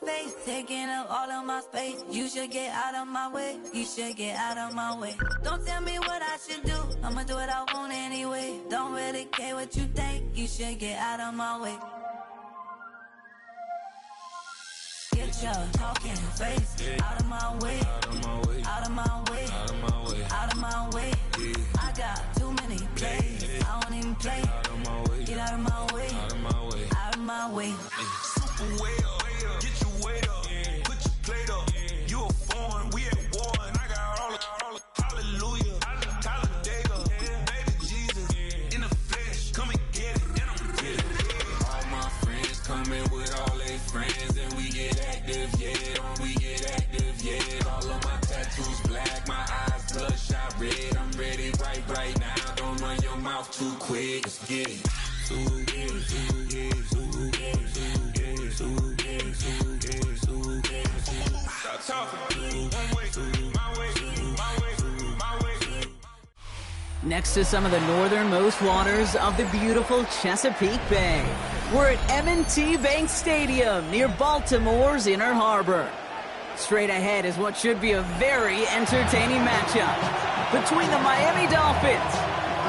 my face, taking up all of my space. You should get out of my way, you should get out of my way. Don't tell me what I should do, I'ma do what I want anyway. Don't really care what you think, you should get out of my way. Get your talking face out of my way, out of my way, out of my way, out of my way, out of my way. I got too many plays, I don't even play. Get out of my way, out of my way, out of my way. Super way up, get your weight up, put your plate up. You a foreign, we at war, and I got all the hallelujah, Talladega, baby Jesus in the flesh, come and get it, and I'm get it. All my friends coming with all their friends, and we get active, yeah, we get active, yeah. All of my tattoos black, my eyes bloodshot red. I'm ready right now. Don't run your mouth too quick. Let's get it. Stop talking. One way, my way, my way, my way. Next to some of the northernmost waters of the beautiful Chesapeake Bay, we're at M&T Bank Stadium near Baltimore's Inner Harbor. Straight ahead is what should be a very entertaining matchup between the Miami Dolphins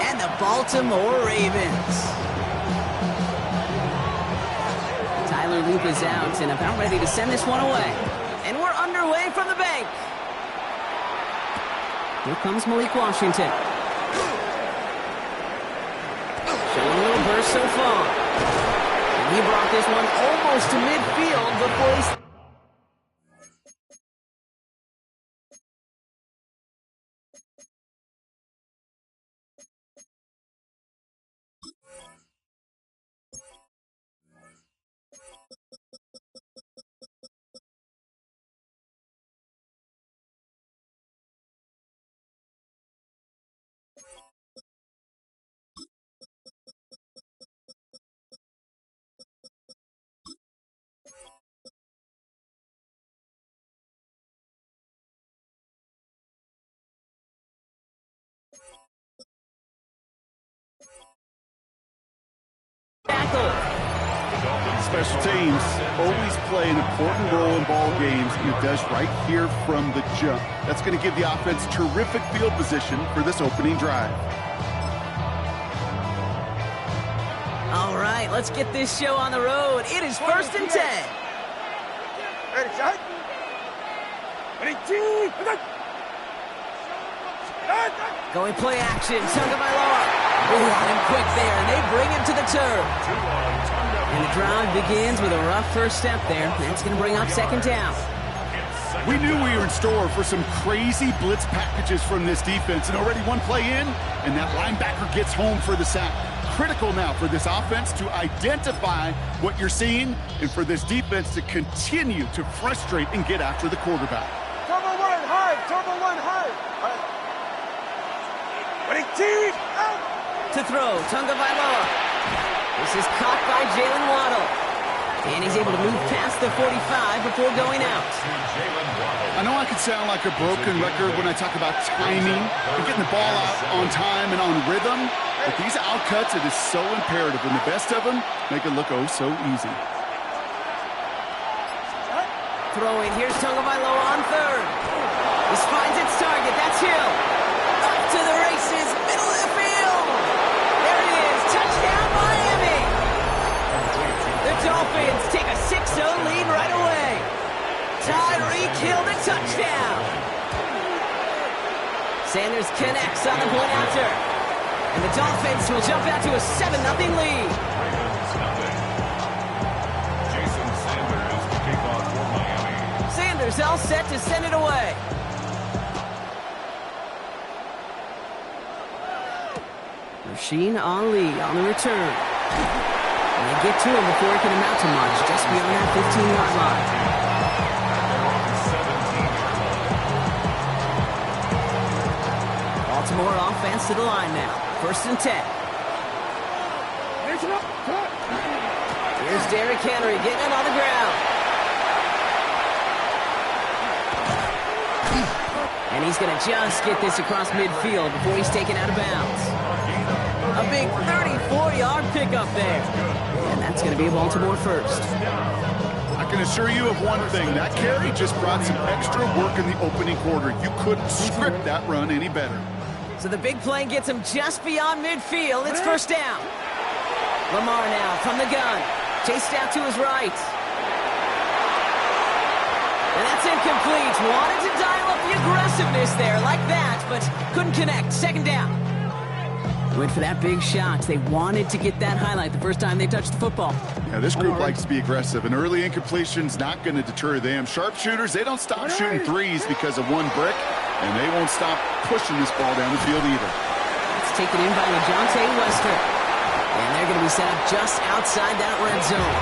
and the Baltimore Ravens. Tyler Loop is out and about ready to send this one away. And we're underway from the bank. Here comes Malik Washington. Showing a little burst so far. And he brought this one almost to midfield before he... Special teams always play an important role in ball games, and it does right here from the jump. That's going to give the offense terrific field position for this opening drive. All right, let's get this show on the road. It is 1st and 10. Ready, shot. Ready, two. Going play action, Tagovailoa. Ooh, on him quick there, and they bring him to the turf. And the drive begins with a rough first step there. That's going to bring up 2nd down. We knew we were in store for some crazy blitz packages from this defense, and already one play in, and that linebacker gets home for the sack. Critical now for this offense to identify what you're seeing, and for this defense to continue to frustrate and get after the quarterback. Turbo one high, turbo one high. Ready, two, out. To throw, Tagovailoa. This is caught by Jalen Waddle. And he's able to move past the 45 before going out. I know I could sound like a broken record when I talk about timing and getting the ball out on time and on rhythm, but these outcuts, it is so imperative, and the best of them make it look oh so easy. Throwing, here's Tagovailoa on 3rd. This finds its target, that's Hill. Up to the races, middle of the field. There it is, touchdown Miami. The Dolphins take a 6-0 lead right away. Tyreek Hill the touchdown. Sanders connects on the point after. And the Dolphins will jump out to a 7-0 lead. Jason Sanders to kick off for Miami. Sanders all set to send it away. Rasheen Ali on the return. And they get to him before he can amount to much, just beyond that 15-yard line. Baltimore offense to the line now. 1st and 10. Here's Derrick Henry getting it on the ground. And he's going to just get this across midfield before he's taken out of bounds. A big 34-yard pickup there. And that's going to be a Baltimore first. I can assure you of one thing. That carry just brought some extra work in the opening quarter. You couldn't script that run any better. So the big play gets him just beyond midfield. It's first down. Lamar now from the gun. Chased out to his right. And that's incomplete. Wanted to dial up the aggressiveness there like that, but couldn't connect. Second down. Went for that big shot. They wanted to get that highlight the first time they touched the football. Yeah, this group likes to be aggressive, and early incompletion's not going to deter them. Sharpshooters, they don't stop shooting threes because of one brick, and they won't stop pushing this ball down the field either. It's taken in by LaJohntay Wester. And they're going to be set up just outside that red zone.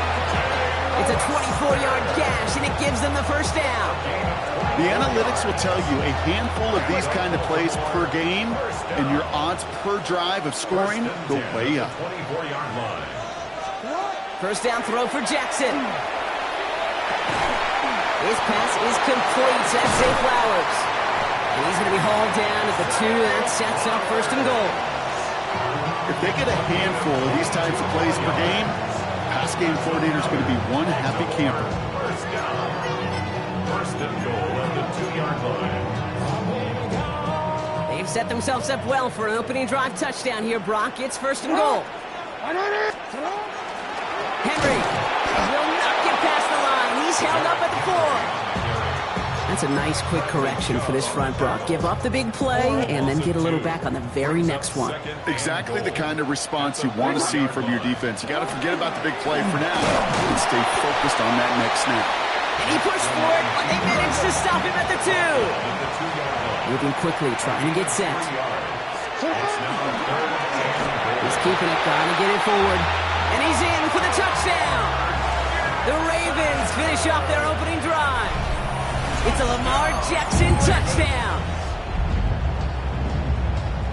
It's a 24-yard gash, and it gives them the first down. The analytics will tell you a handful of these kind of plays per game, and your odds per drive of scoring go way up. First down throw for Jackson. His pass is complete. That's Zay Flowers. And he's going to be hauled down at the 2. That sets up first and goal. If they get a handful of these types of plays per game, pass game coordinator is going to be one happy camper. First and goal at the 2-yard line. They've set themselves up well for an opening drive touchdown here, Brock. It's first and goal. Henry will not get past the line. He's held up at the 4. That's a nice quick correction for this front, Brock. Give up the big play and then get a little back on the very next one. Exactly the kind of response you want to see from your defense. You got to forget about the big play for now and stay focused on that next snap. And he pushed for it, but they managed to stop him at the 2. Moving quickly, trying to get set. He's keeping it, trying to get it forward. And he's in for the touchdown. The Ravens finish off their opening drive. It's a Lamar Jackson touchdown.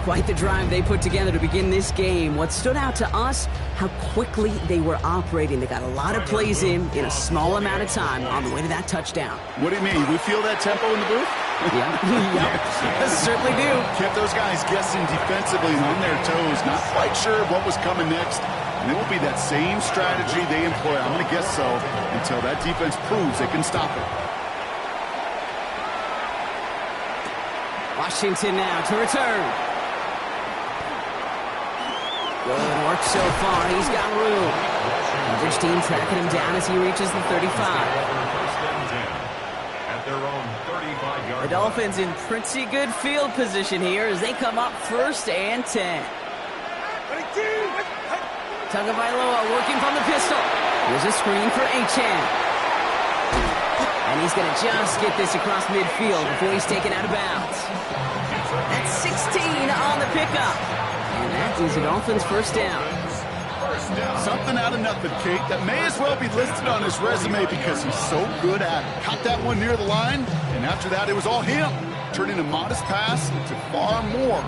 Quite the drive they put together to begin this game. What stood out to us, how quickly they were operating. They got a lot of plays in a small amount of time on the way to that touchdown. What do you mean? We feel that tempo in the booth? Yeah, certainly do. Kept those guys guessing defensively and on their toes, not quite sure what was coming next. And it will be that same strategy they employ, I'm going to guess so, until that defense proves they can stop it. Washington now to return. Good work so far. He's got room. Coverage team tracking him down as he reaches the 35. The Dolphins in pretty good field position here as they come up first and 10. Tagovailoa working from the pistol. Here's a screen for Achane. And he's going to just get this across midfield before he's taken out of bounds. That's 16 on the pickup. And that is the Dolphins' first down. Something out of nothing, Kate. That may as well be listed on his resume because he's so good at it. Caught that one near the line, and after that it was all him, turning a modest pass into far more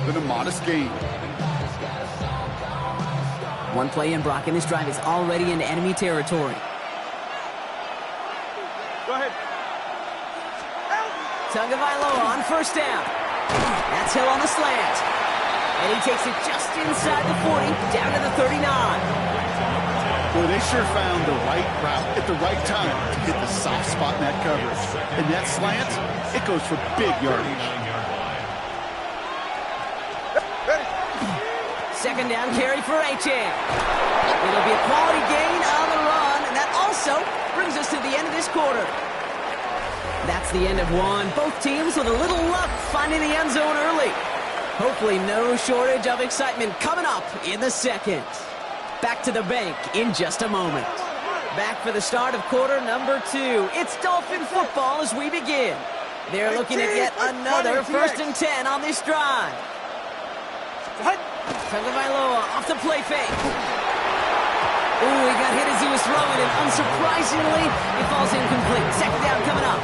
than a modest gain. One play in, Brock, and this drive is already into enemy territory. Go ahead. Tagovailoa on first down. That's Hill on the slant. And he takes it just inside the 40, down to the 39. Well, they sure found the right route at the right time to hit the soft spot in that coverage. And that slant, it goes for big yardage. Second down carry for Achane. It'll be a quality gain on the run, and that also brings us to the end of this quarter. That's the end of one. Both teams with a little luck finding the end zone early. Hopefully no shortage of excitement coming up in the second. Back to the bank in just a moment. Back for the start of quarter number 2. It's Dolphin football as we begin. They're looking at yet another first and 10 on this drive. Tagovailoa off the play fake. Ooh, he got hit as he was throwing, and unsurprisingly, it falls incomplete. Second down coming up.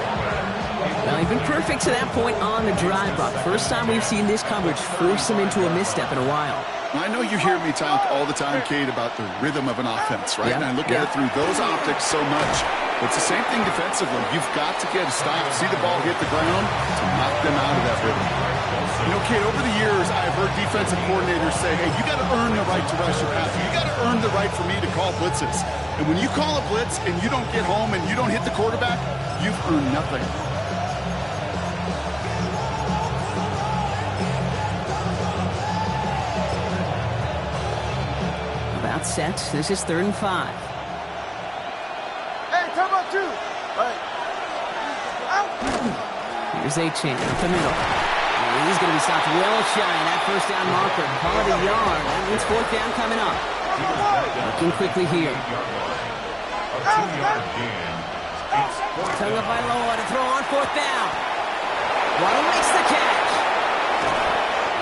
Well, he's been perfect to that point on the drive, Brock. First time we've seen this coverage force him into a misstep in a while. I know you hear me talk all the time, Kate, about the rhythm of an offense, right? Yeah, And I look at it through those optics so much. But it's the same thing defensively. You've got to get a stop, see the ball hit the ground to knock them out of that rhythm. You know, Kate, over the years, I've heard defensive coordinators say, hey, you got to earn the right to rush your pass. You got to earn the right for me to call blitzes. And when you call a blitz and you don't get home and you don't hit the quarterback, you've earned nothing. About set. This is 3rd and 5. Hey, time out 2. Right. Out. Here's Achane up the middle. And he's going to be stopped well shy of that first down marker. Call it a yard. That means 4th down coming up. Looking quickly here. Tagovailoa to throw on 4th down. Waddle makes the catch.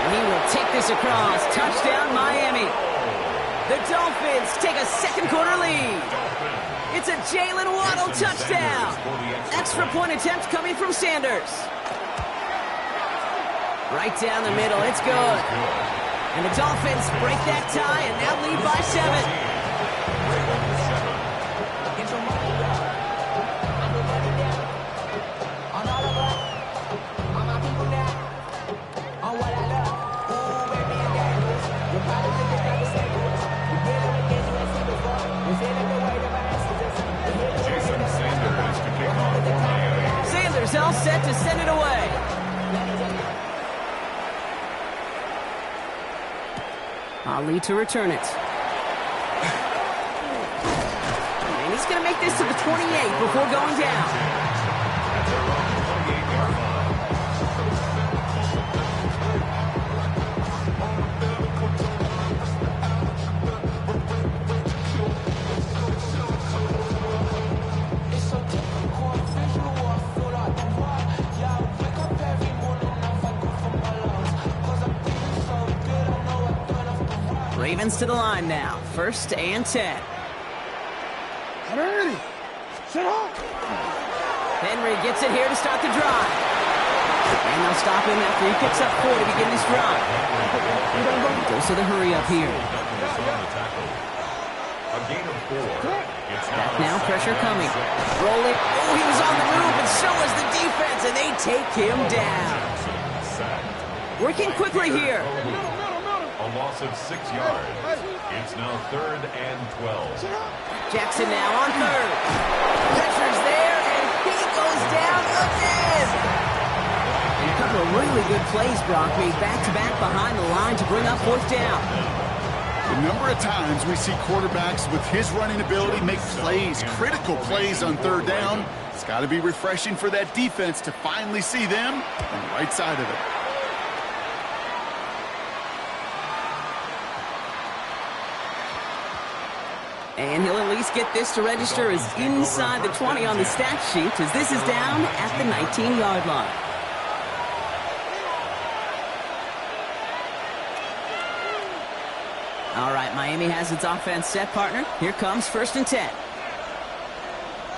And he will take this across. Touchdown, Miami. The Dolphins take a second-quarter lead. It's a Jalen Waddle touchdown. Extra point attempt coming from Sanders. Right down the middle. It's good. And the Dolphins break that tie and now lead by 7. Sanders all set to send it away. Ali to return it. And he's going to make this to the 28 before going down. Ravens to the line now. 1st and 10. Henry, sit up. Henry gets it here to start the drive. And they'll stop him after he picks up 4 to begin this drive. Goes to the hurry up here. Back now, pressure coming. Rolling. Oh, he was on the move, and so was the defense, and they take him down. Working quickly here. A loss of 6 yards. It's now 3rd and 12. Jackson now on 3rd. Pressure's there, and he goes down again. A couple of really good plays, Brock, made back-to-back behind the line to bring up 4th down. The number of times we see quarterbacks with his running ability make plays, critical plays on 3rd down. It's got to be refreshing for that defense to finally see them on the right side of it. And he'll at least get this to register as inside the 20 on the stat sheet, as this is down at the 19-yard line. All right, Miami has its offense set, partner. Here comes 1st and 10.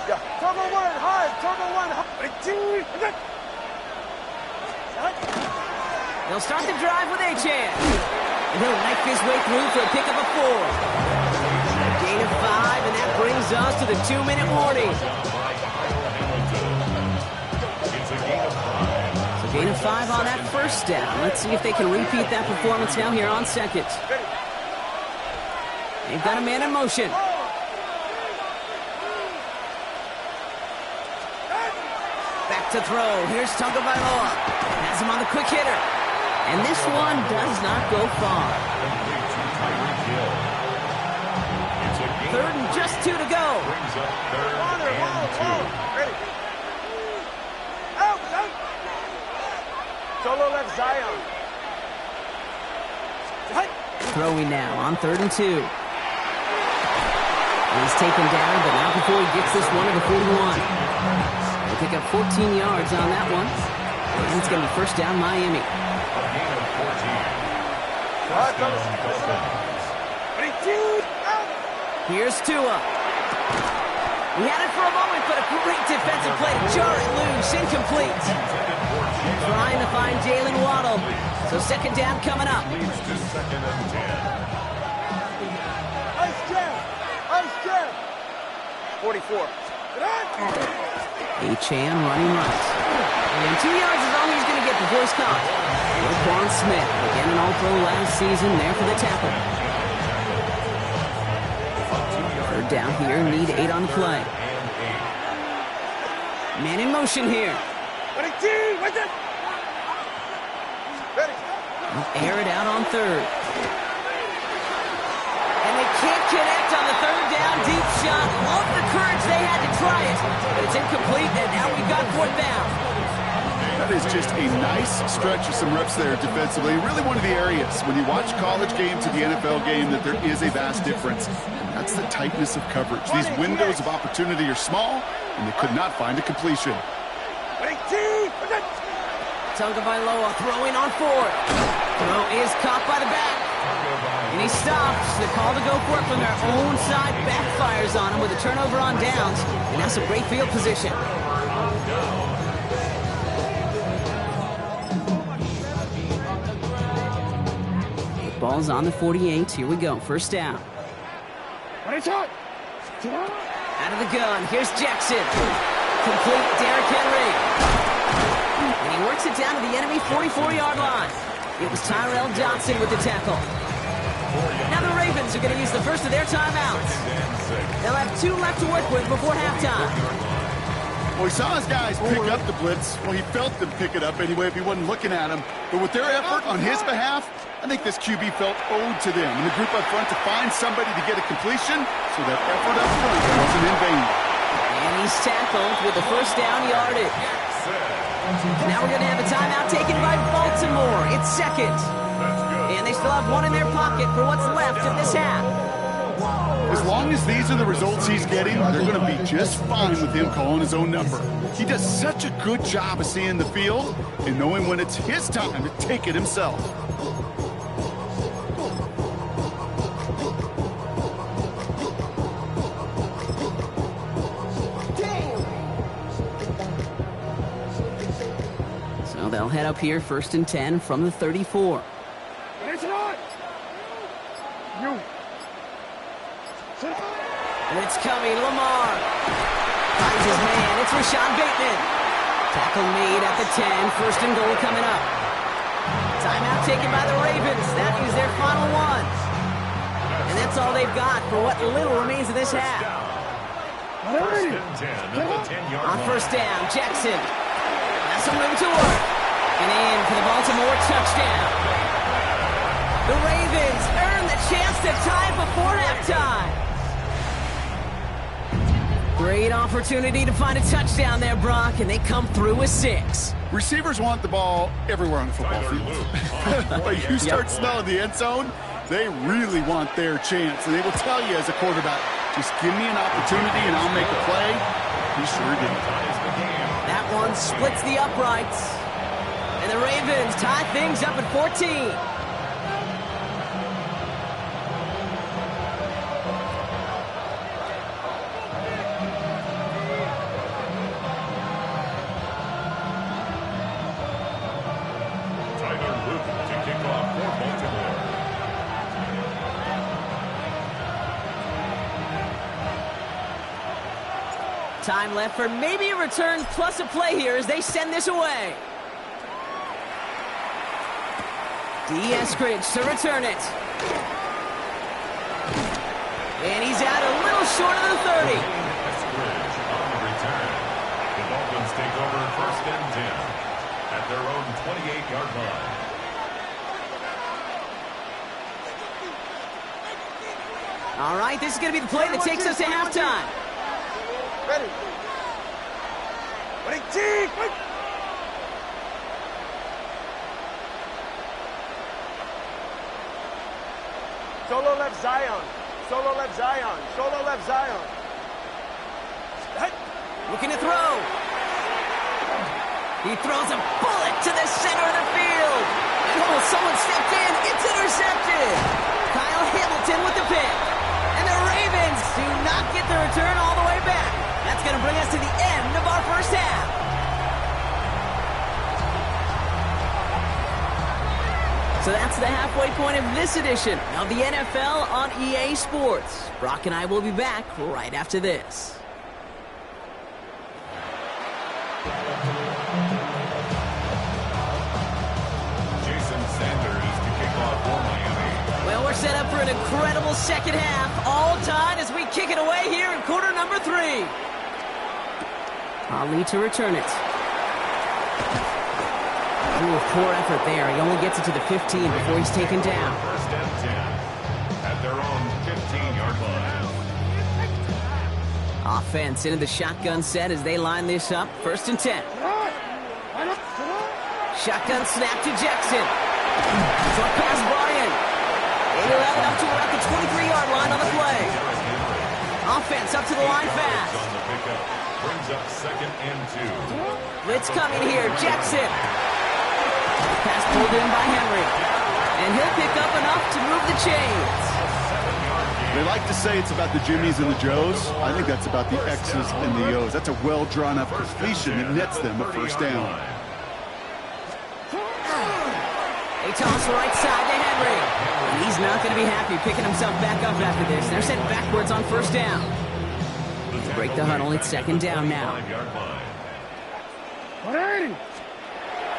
Yeah, turbo 1 high, turbo 1 high. They'll start the drive with Achane. And he'll knife his way through for a pickup of 4. Gain of 5, and that brings us to the 2-minute warning. So gain of 5 on that 1st down. Let's see if they can repeat that performance now here on 2nd. They've got a man in motion. Back to throw. Here's Tagovailoa. Has him on the quick hitter. And this one does not go far. 3rd and just 2 to go. Ready. Out. Solo left Zion. Throwing now on 3rd and 2. He's taken down, but not before he gets this one to the 41. They pick up 14 yards on that one. And it's going to be 1st down, Miami. Here's Tua. He had it for a moment, but a great defensive play to jar it loose. Incomplete. Trying to find Jalen Waddle. So second down coming up. Leads to 2nd and 10. Ice jam! Ice jam! 44. Achane running right. And 2 yards is all he's going to get before he's caught. Roquan Smith, again an All-Pro last season, there for the tackle. Third down here, need 8 on the play. Man in motion here. Air it out on third. And they can't connect on the third down deep shot. Love the courage they had to try it, but it's incomplete, and now we've got 4th down. That is just a nice stretch of some reps there defensively. Really one of the areas when you watch college game to the NFL game that there is a vast difference. And that's the tightness of coverage. These windows of opportunity are small, and they could not find a completion. Tagovailoa throwing on 4th. Throw is caught by the back. And he stops. The call to go for it from their own side backfires on him with a turnover on downs. And now some great field position. The ball's on the 48. Here we go. First down. Out of the gun. Here's Jackson. Complete Derrick Henry. And he works it down to the enemy 44-yard line. It was Tyrell Johnson with the tackle. Now the Ravens are going to use the first of their timeouts. They'll have 2 left to work with before halftime. Well, he saw his guys pick up the blitz. Well, he felt them pick it up anyway if he wasn't looking at them. But with their effort on his behalf, I think this QB felt owed to them and the group up front to find somebody to get a completion, so that effort up front wasn't in vain. And he's tackled with the first down yardage. Now we're going to have a timeout taken by Baltimore. It's second. And they still have 1 in their pocket for what's left of this half. As long as these are the results he's getting, they're going to be just fine with him calling his own number. He does such a good job of seeing the field and knowing when it's his time to take it himself. So they'll head up here, 1st and 10 from the 34. It's coming, Lamar. Finds his man, it's Rashad Bateman. Tackle made at the 10, 1st and goal coming up. Timeout taken by the Ravens. That is their final one. And that's all they've got for what little remains of this half. 1st and 10 at the 10-yard line. On 1st down, Jackson has some room to work. And in for the Baltimore touchdown. The Ravens earn the chance to tie before halftime. Great opportunity to find a touchdown there, Brock, and they come through with 6. Receivers want the ball everywhere on the football field. But you start smelling the end zone, they really want their chance. And they will tell you as a quarterback, just give me an opportunity and I'll make a play. He sure did. That one splits the uprights. And the Ravens tie things up at 14. Time left for maybe a return plus a play here as they send this away. D. Eskridge to return it. And he's out a little short of the 30. Eskridge on the return. The Dolphins take over 1st and 10 at their own 28-yard line. All right, this is going to be the play that takes us to halftime. Ready. Ready, T. Solo left Zion. Solo left Zion. Solo left Zion. Looking to throw. He throws a bullet to the center of the field. Oh, someone stepped in. It's intercepted. Kyle Hamilton with the pick. And the Ravens do not get the return all the way back. That's going to bring us to the end of our first half. So that's the halfway point of this edition of the NFL on EA Sports. Brock and I will be back right after this. Jason Sanders to kick off for Miami. Well, we're set up for an incredible second half. All tied as we kick it away here in quarter number 3. Ali to return it. Ooh, poor effort there. He only gets it to the 15 before he's taken down. First and 10 at their own 15-yard line. Offense into the shotgun set as they line this up. First and 10. Shotgun snap to Jackson. Short pass Brian. They round it up to around the 23-yard line on the play. Offense up to the line fast. On the pickup. Brings up second and 2. Blitz coming here. Jackson. Pass pulled in by Henry. And he'll pick up enough to move the chains. They like to say it's about the Jimmies and the Joes. I think that's about the X's and the O's. That's a well-drawn-up completion that nets them a first down. They toss right side to Henry. And he's not going to be happy picking himself back up after this. They're sent backwards on first down. To break the huddle, it's second down now. 5-yard line.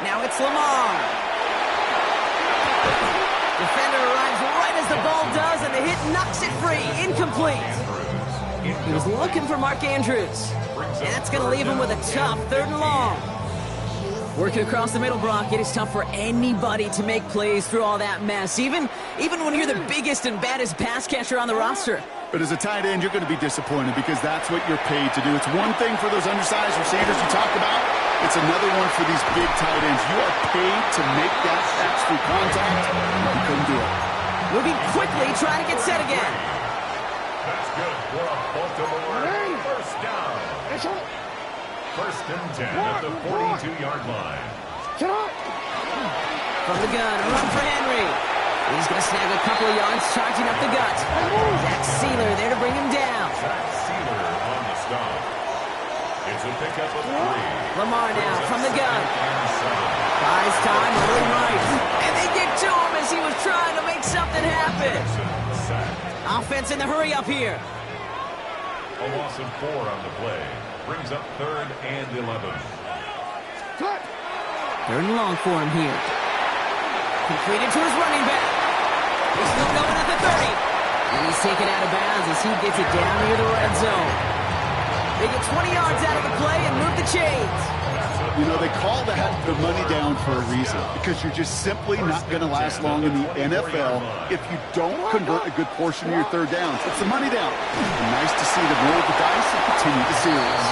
Now it's Lamar. Defender arrives right as the ball does, and the hit knocks it free. Incomplete. He was looking for Mark Andrews. And that's going to leave him with a tough 3rd and long. Working across the middle, Brock, it is tough for anybody to make plays through all that mess, even when you're the biggest and baddest pass catcher on the roster. But as a tight end, you're going to be disappointed because that's what you're paid to do. It's one thing for those undersized receivers you talk about. It's another one for these big tight ends. You are paid to make that catch through contact. You couldn't do it. Moving quickly, trying to get set again. That's good for a Baltimore first down. First and 10 at the 42-yard line. From the gun, run for Henry. He's going to snag a couple of yards, charging up the gut. Zach Sealer there to bring him down. Zach Sealer on the stop. It's a pickup of 3. Lamar now from the gun. Buys time, early right. And they get to him as he was trying to make something happen. Offense in the hurry up here. A loss of 4 on the play. Brings up 3rd and 11. 3rd and long for him here. Completed to his running back. He's still going at the 30. And he's taken out of bounds as he gets it down near the red zone. They get 20 yards out of the play and move the chains. You know, they call that the money down for a reason because you're just simply not going to last long in the NFL if you don't convert a good portion of your 3rd downs. It's the money down. And nice to see them roll the dice and continue the series.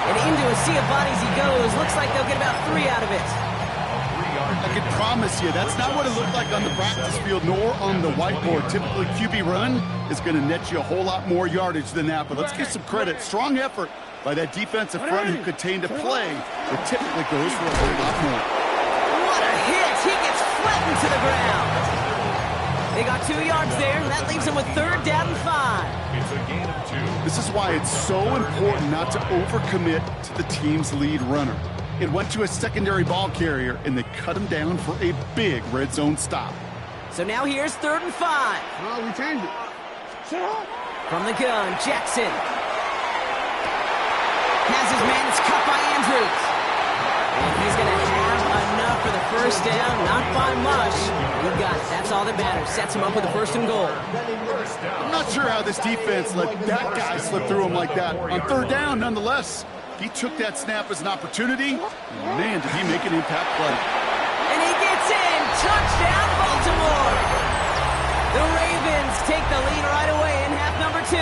And into a sea of bodies he goes. Looks like they'll get about 3 out of it. I can promise you, that's not what it looked like on the practice field nor on the whiteboard. Typically, QB run is going to net you a whole lot more yardage than that. But let's give some credit. Strong effort by that defensive front who contained a play that typically goes for a whole lot more. What a hit! He gets flattened to the ground. They got 2 yards there, and that leaves them with 3rd down and 5. It's a gain of 2. This is why it's so important not to overcommit to the team's lead runner. It went to a secondary ball carrier, and they cut him down for a big red zone stop. So now here's 3rd and 5. Oh, we changed it. From the gun, Jackson. Has his man, it's cut by Andrews. And he's going to have enough for the first down, not by much. He got it. That's all that matters. Sets him up with a 1st and goal. I'm not sure how this defense let that guy slip through him like that. On 3rd down, nonetheless, he took that snap as an opportunity. Man, did he make an impact play. And he gets in. Touchdown, Baltimore. The Ravens take the lead right away in half number 2.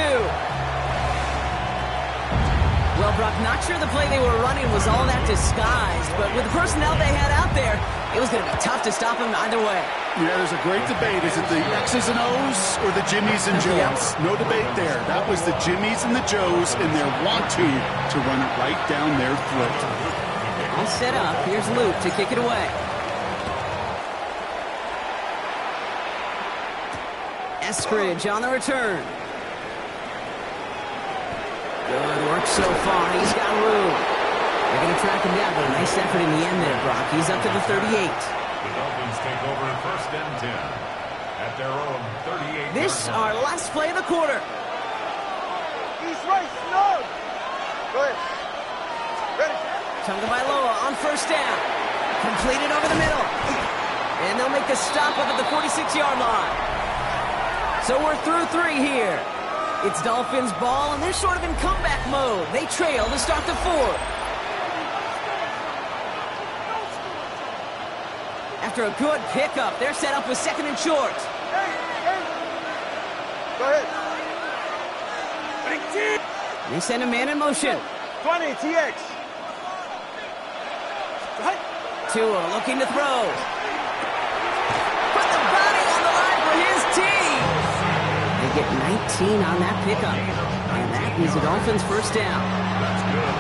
Well, Brock, not sure the play they were running was all that disguised, but with the personnel they had out there, it was going to be tough to stop him either way. Yeah, there's a great debate. Is it the X's and O's or the Jimmies and Joes? No debate there. That was the Jimmies and the Joes in their want-to run it right down their throat. All set up. Here's Luke to kick it away. Eskridge on the return. Good work so far. He's got room. They're going to track him down, but a nice effort in the end there, Brock. He's up to the 38. The Dolphins take over 1st and 10 at their own 38. This our last play of the quarter. East right, snug. Go ahead. Ready. Tagovailoa on 1st down. Completed over the middle. And they'll make a stop up at the 46-yard line. So we're through 3 here. It's Dolphins ball, and they're sort of in comeback mode. They trail to start the 4th. After a good pickup, they're set up with 2nd and short. Hey. Go ahead. They send a man in motion. 20, TX. Tua looking to throw. Put the body on the line for his team. They get 19 on that pickup. And that is the Dolphins' 1st down.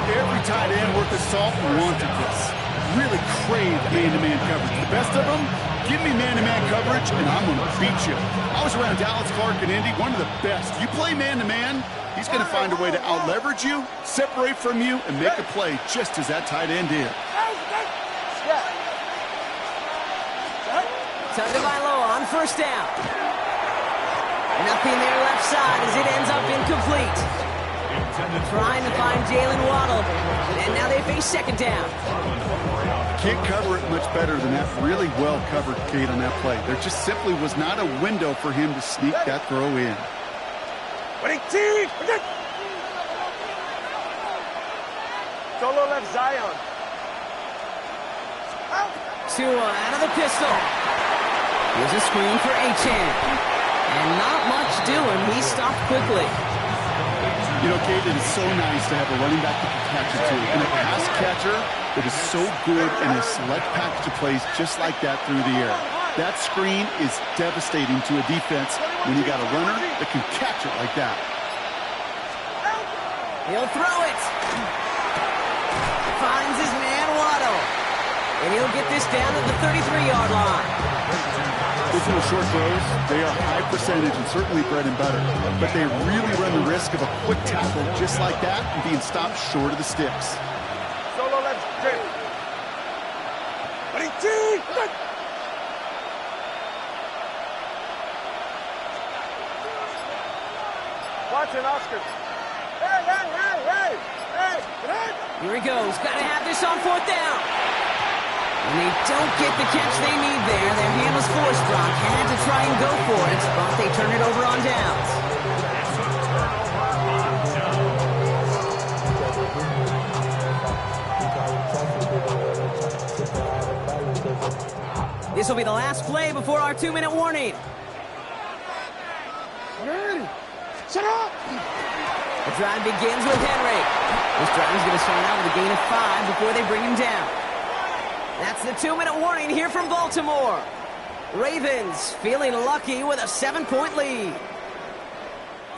Every tight end worth his salt wanted this. Really crave man-to-man coverage. The best of them, give me man-to-man coverage, and I'm going to beat you. I was around Dallas Clark and Indy, one of the best. You play man-to-man, he's going to find a way to out-leverage you, separate from you, and make a play just as that tight end did. Tagovailoa on 1st down. Nothing there left side as it ends up incomplete. Trying to find Jalen Waddle. And now they face 2nd down. Can't cover it much better than that really well covered Kate on that play. There just simply was not a window for him to sneak that throw in. Solo left Zion. Tua out of the pistol. Here's a screen for Achane. And not much doing. He stopped quickly. You know, Kate, it is so nice to have a running back that can catch it too. And a pass catcher that is so good in a select package of plays just like that through the air. That screen is devastating to a defense when you got a runner that can catch it like that. He'll throw it. Finds his man Waddle. And he'll get this down at the 33-yard line. Those little short throws, they are high percentage and certainly bread and butter. But they really run the risk of a quick tackle just like that and being stopped short of the sticks. Solo left straight. Watson, Oscar. Hey. Here he goes. Got to have this on 4th down. And they don't get the catch they need there. Their hand was forced. Brock had to try and go for it, but they turn it over on downs. This will be the last play before our 2-minute warning. Shut up! The drive begins with Henry. This drive is going to start out with a gain of 5 before they bring him down. That's the 2-minute warning here from Baltimore. Ravens feeling lucky with a 7-point lead.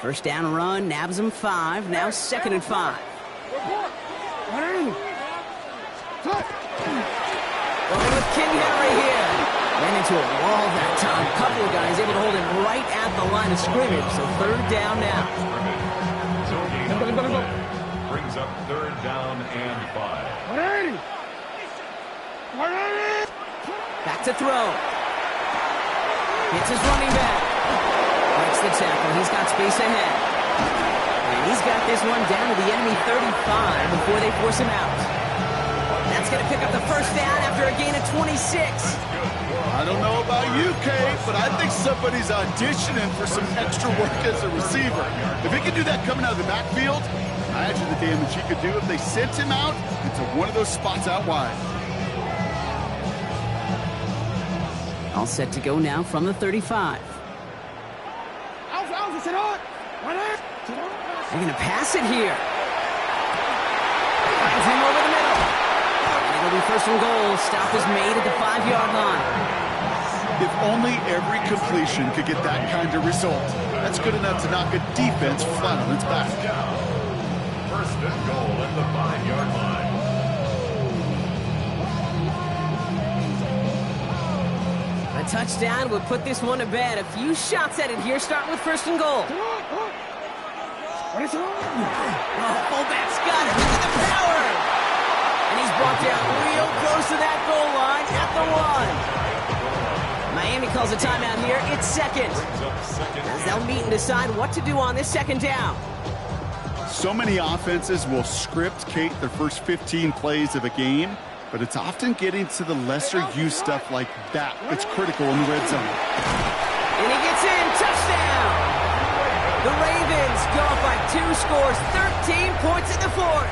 1st down run, nabs them 5. Now 2nd and 5. Going with King Henry here. Ran into a wall that time. A couple of guys able to hold him right at the line of scrimmage. So 3rd down now. Brings up 3rd down and 5. Back to throw. Hits his running back. Breaks the tackle. He's got space ahead. And he's got this one down to the enemy 35 before they force him out. That's going to pick up the 1st down after a gain of 26. I don't know about you, Kate, but I think somebody's auditioning for some extra work as a receiver. If he could do that coming out of the backfield, imagine the damage he could do if they sent him out into one of those spots out wide. All set to go now from the 35. They're going to pass it here. Finds him over the middle. And it'll be 1st and goal. Stop is made at the 5-yard line. If only every completion could get that kind of result. That's good enough to knock a defense flat on its back. 1st and goal at the 5-yard line. A touchdown would put this one to bed. A few shots at it here, starting with 1st and goal. Oh, fullback's got it. Look at the power. And he's brought down real close to that goal line at the 1. Miami calls a timeout here. It's second. As they'll meet and decide what to do on this second down. So many offenses will script, Kate, their first 15 plays of a game, but it's often getting to the lesser-used stuff like that that's critical in the red zone. And he gets in. Touchdown! The Ravens go up by 2 scores, 13 points in the fourth.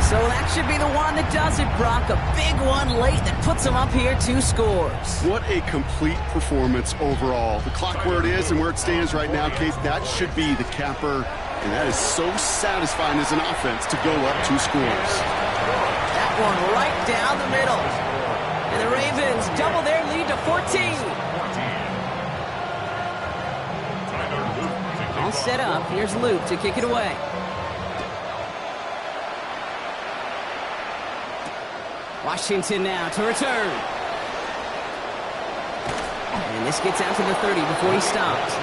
So that should be the one that does it, Brock. A big one late that puts them up here 2 scores. What a complete performance overall. The clock where it is and where it stands right now, Kate, that should be the capper. And that is so satisfying as an offense to go up 2 scores. That one right down the middle. And the Ravens double their lead to 14. All set up. Here's Luke to kick it away. Washington now to return. And this gets out to the 30 before he stops. The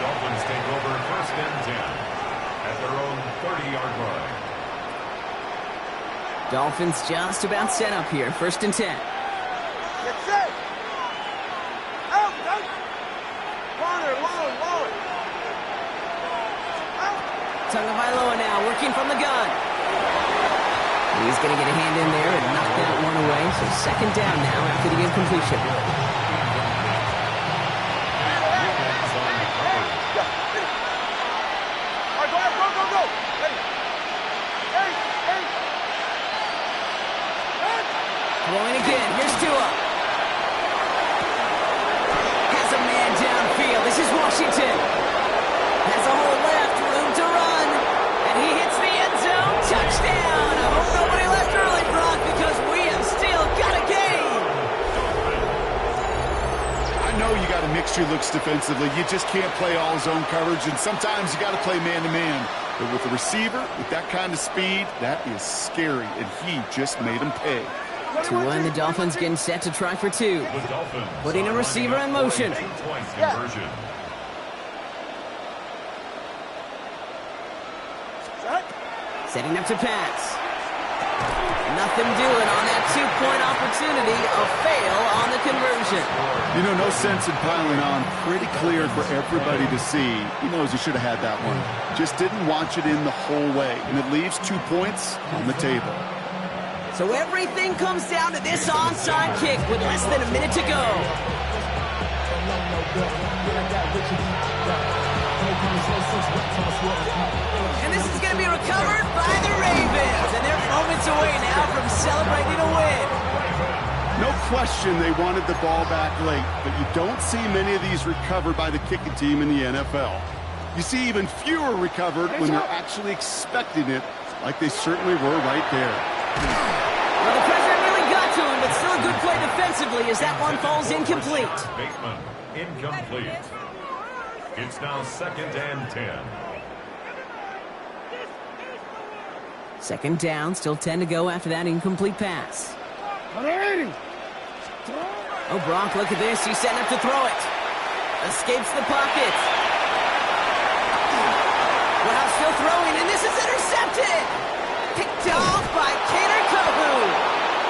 Dolphins take over first and 10 at their own 30-yard line. Dolphins just about set up here. First and 10. Get set. Out, out. Corner, long. Out. Tagovailoa now working from the gun. He's going to get a hand in there and knock that one away. So second down now after the incompletion. Yeah, ready. All right, go. Ready. Hey. Throwing again. Here's Tua. Has a man downfield. This is Washington. Has a hole left. Room to run. And he hits the end zone. Touchdown. I hope nobody left early, Brock, because we have still got a game. I know you got to mix your looks defensively. You just can't play all zone coverage, and sometimes you got to play man-to-man. But with the receiver, with that kind of speed, that is scary, and he just made him pay. Tua and the Dolphins getting set to try for 2. The Dolphins Putting a receiver in motion. 2-point conversion. Setting up to pass. Nothing doing on that 2-point opportunity. A fail on the conversion. You know, no sense in piling on. Pretty clear for everybody to see. He knows he should have had that one. Just didn't watch it in the whole way. And it leaves 2 points on the table. So everything comes down to this onside kick with less than a minute to go. And this is going to be recovered by the Ravens. And they're moments away now from celebrating a win. No question they wanted the ball back late, but you don't see many of these recovered by the kicking team in the NFL. You see even fewer recovered when they're actually expecting it, like they certainly were right there. Well, the pressure really got to him, but still a good play defensively as that one falls incomplete. Bateman, incomplete. It's now second and 10. Second down, still 10 to go after that incomplete pass. Oh, Brock, look at this. He's setting up to throw it. Escapes the pocket. Wow, still throwing, and this is intercepted. Picked off by Kader Kohu.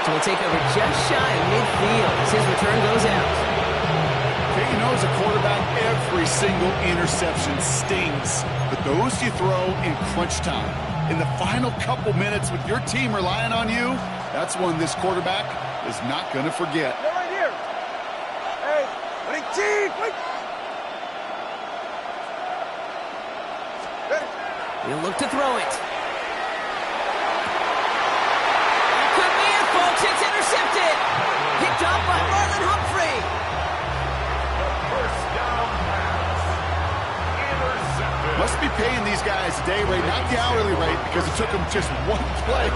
So we'll take over just shy of midfield as his return goes out. Okay, you know, as a quarterback, every single interception stings. But those you throw in crunch time, in the final couple minutes with your team relying on you, that's one this quarterback is not going to forget. They're right here. Hey, ready, Chief. Wait. Ready. He'll look to throw it. That could be it, folks. It's intercepted. Picked up by Marlon Humphrey. First down pass. Intercepted. Must be paying these guys a day rate, not the hourly rate, because it took them just one play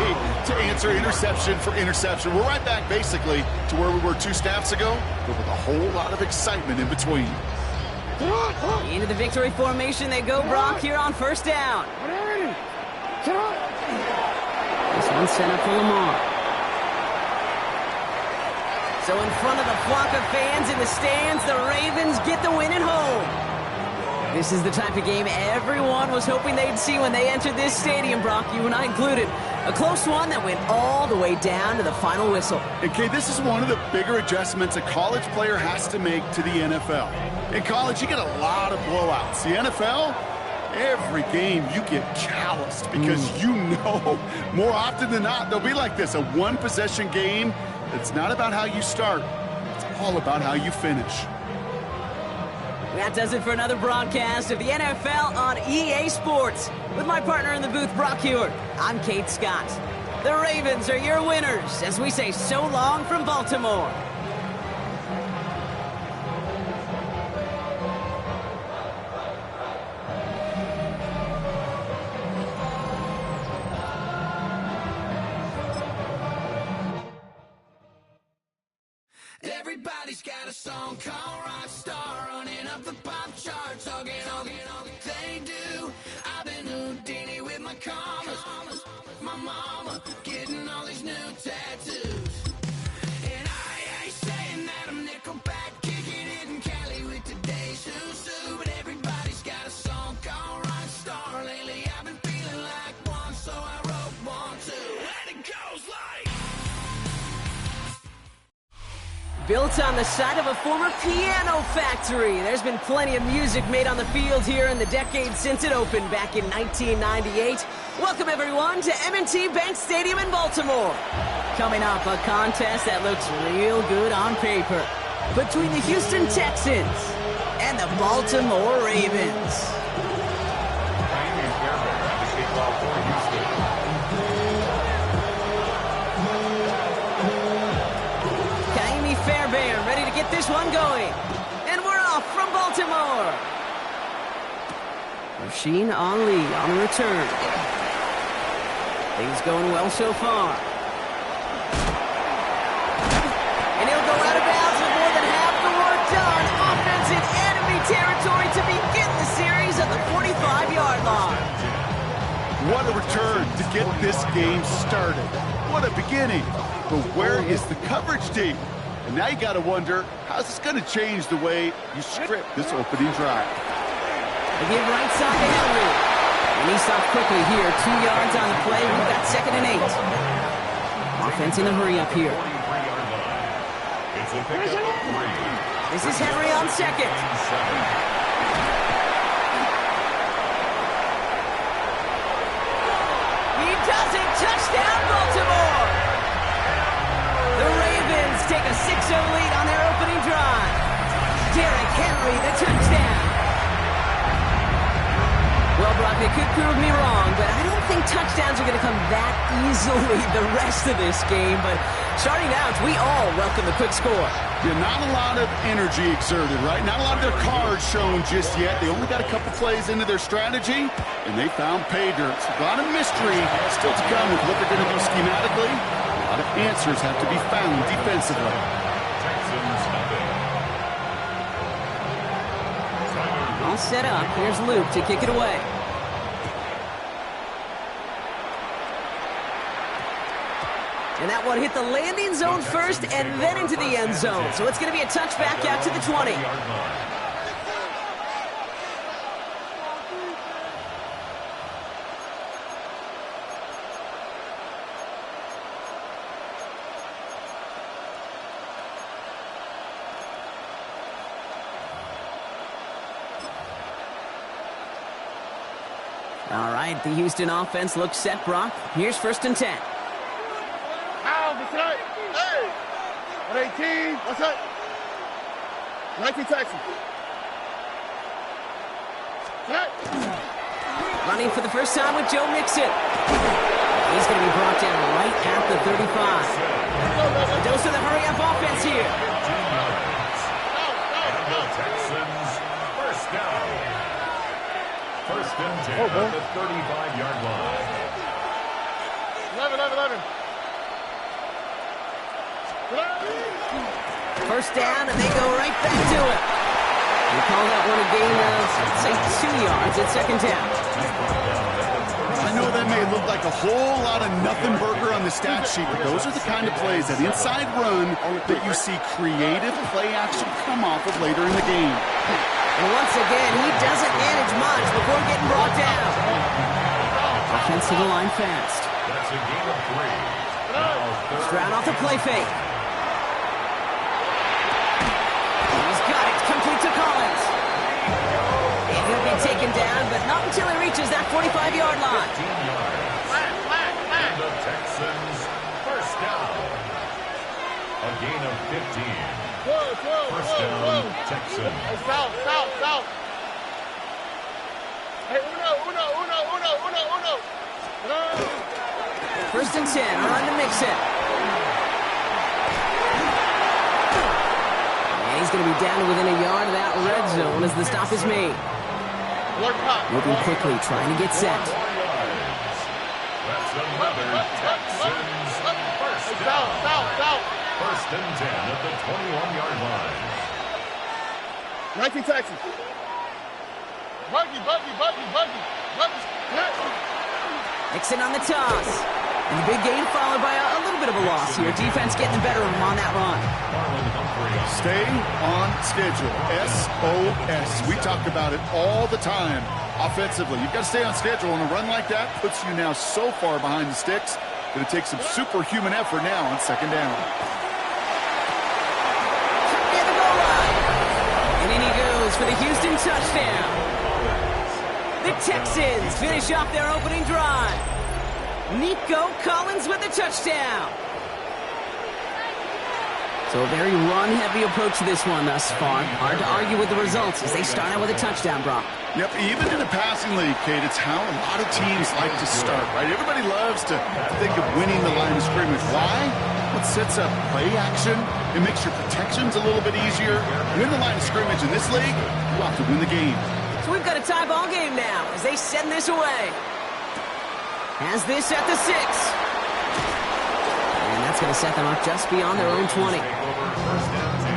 to answer interception for interception. We're right back, basically, to where we were 2 snaps ago, but with a whole lot of excitement in between. Into the victory formation they go, Brock, here on first down. This one's set up for Lamar. So in front of the flock of fans in the stands, the Ravens get the win at home. This is the type of game everyone was hoping they'd see when they entered this stadium, Brock, you and I included. A close one that went all the way down to the final whistle. Okay, this is one of the bigger adjustments a college player has to make to the NFL. In college, you get a lot of blowouts. The NFL, every game you get calloused because you know more often than not they'll be like this, a one-possession game. It's not about how you start. It's all about how you finish. That does it for another broadcast of the NFL on EA Sports. With my partner in the booth, Brock Huard, I'm Kate Scott. The Ravens are your winners as we say so long from Baltimore. Everybody's got a song called Rockstar, running up the pop charts, all they do. I've been Houdini with my commas, my mama getting all these new tattoos. And I ain't saying that I'm Nickelback, kicking it in Cali with today's who's who, but everybody's got a song called Rockstar. Lately I've been feeling like one, so I wrote one too, and it goes like. Built on the site of a former piano factory, there's been plenty of music made on the field here in the decade since it opened back in 1998. Welcome, everyone, to M&T Bank Stadium in Baltimore. Coming up, a contest that looks real good on paper between the Houston Texans and the Baltimore Ravens. Fairbairn ready to get this one going. And we're off from Baltimore. Rasheen Ali on the return. Things going well so far. And he'll go out of bounds with more than half the work done. Offense in enemy territory to begin the series at the 45-yard line. What a return to get this game started. What a beginning. But where is the coverage team? And now you got to wonder, how's this going to change the way you script this opening drive? They give right side to Henry. And he stops quickly here. 2 yards on the play. We've got 2nd and 8. Offense in a hurry up here. This is Henry on 2nd. He does it. Touchdown, Baltimore. The Ravens take a 6-0 lead on their opening drive. Derrick Henry, the touchdown. Well, Brock, they could prove me wrong, but I don't think touchdowns are going to come that easily the rest of this game. But starting out, we all welcome the quick score. Yeah, not a lot of energy exerted, right? Not a lot of their cards shown just yet. They only got a couple plays into their strategy, and they found pay dirt. So a lot of mystery still to come with what they're going to do schematically. A lot of answers have to be found defensively. All set up. Here's Luke to kick it away. And that one hit the landing zone first and then into the end zone. So it's going to be a touchback out to the 20. All right, the Houston offense looks set, Brock. Here's 1st and 10. Hey! 118, what's up? 19 Texas. Running for the first time with Joe Mixon. He's going to be brought down right at the 35. A dose of the hurry-up offense here. The Texans, 1st down. 1st and 10 at the 35-yard line. 11. 1st down, and they go right back to it. We call that one a gain of, say, 2 yards at 2nd down. I know that may look like a whole lot of nothing burger on the stat sheet, but those are the kind of plays, that inside run, that you see creative play action come off of later in the game. And once again, he doesn't manage much before getting brought down. Offense to the line fast. That's a gain of 3. Stroud off the play fake. He's got it. Complete to Collins. And he'll be taken down, but not until he reaches that 45-yard line. 15 yards. And the Texans first down. A gain of 15. First down, Texans. Hey, south. Hey, uno. First and 10, on to Mixon. And he's going to be down to within a yard of that red zone as the stop is made. Moving quickly, trying to get set. That's another Texans first down. First and 10 at the 21-yard line. 19 Texans. Buggy. Mixon on the toss. And the big gain followed by a little bit of a loss here. Defense getting the better of him on that run. Stay on schedule. SOS. We talk about it all the time. Offensively, you've got to stay on schedule, and a run like that puts you now so far behind the sticks that it takes some superhuman effort now on second down. Near the goal line. And in he goes for the Houston touchdown. The Texans finish off their opening drive. Nico Collins with the touchdown. So a very run-heavy approach to this one thus far. Hard to argue with the results as they start out with a touchdown, Brock. Yep, even in a passing league, Kate, it's how a lot of teams like to start, right? Everybody loves to think of winning the line of scrimmage. Why? Well, it sets up play action. It makes your protections a little bit easier. Win the line of scrimmage in this league, you have to win the game. So we've got a tie ball game now as they send this away. Has this at the 6. And that's going to set them up just beyond their own 20. First and 10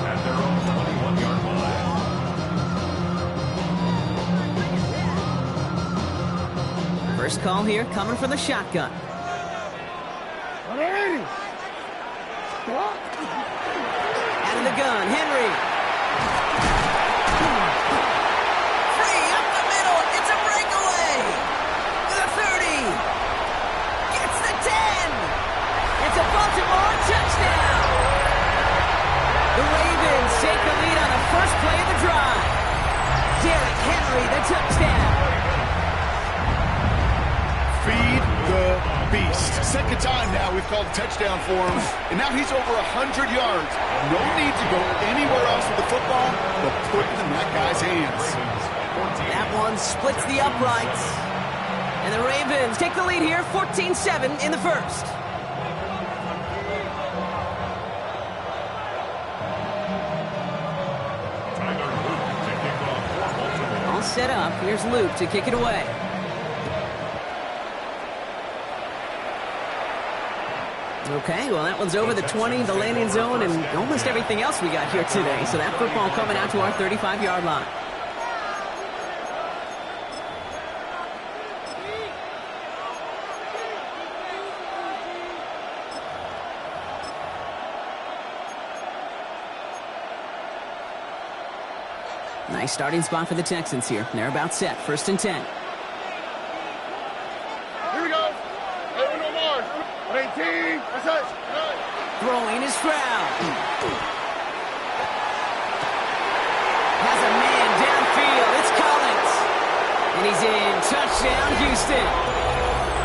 at their own 21-yard line. First call here coming from the shotgun. Out of the gun, Henry. Free up the middle. It's a breakaway. The 30. Gets the 10. It's a Baltimore touchdown. The Ravens take the lead on the first play of the drive. Derrick Henry, the touchdown. Feed the beast. Second time now we've called a touchdown for him, and now he's over 100 yards. No need to go anywhere else with the football, but put it in that guy's hands. That one splits the uprights. And the Ravens take the lead here, 14-7 in the first. All set up. Here's Luke to kick it away. Okay, well, that one's over the 20, the landing zone, and almost everything else we got here today. So that football coming out to our 35-yard line. Nice starting spot for the Texans here. They're about set. First and 10. Here we go. Hey, Uno Mars. 18. That's it. Throwing is Stroud. Has a man downfield. It's Collins. And he's in. Touchdown, Houston.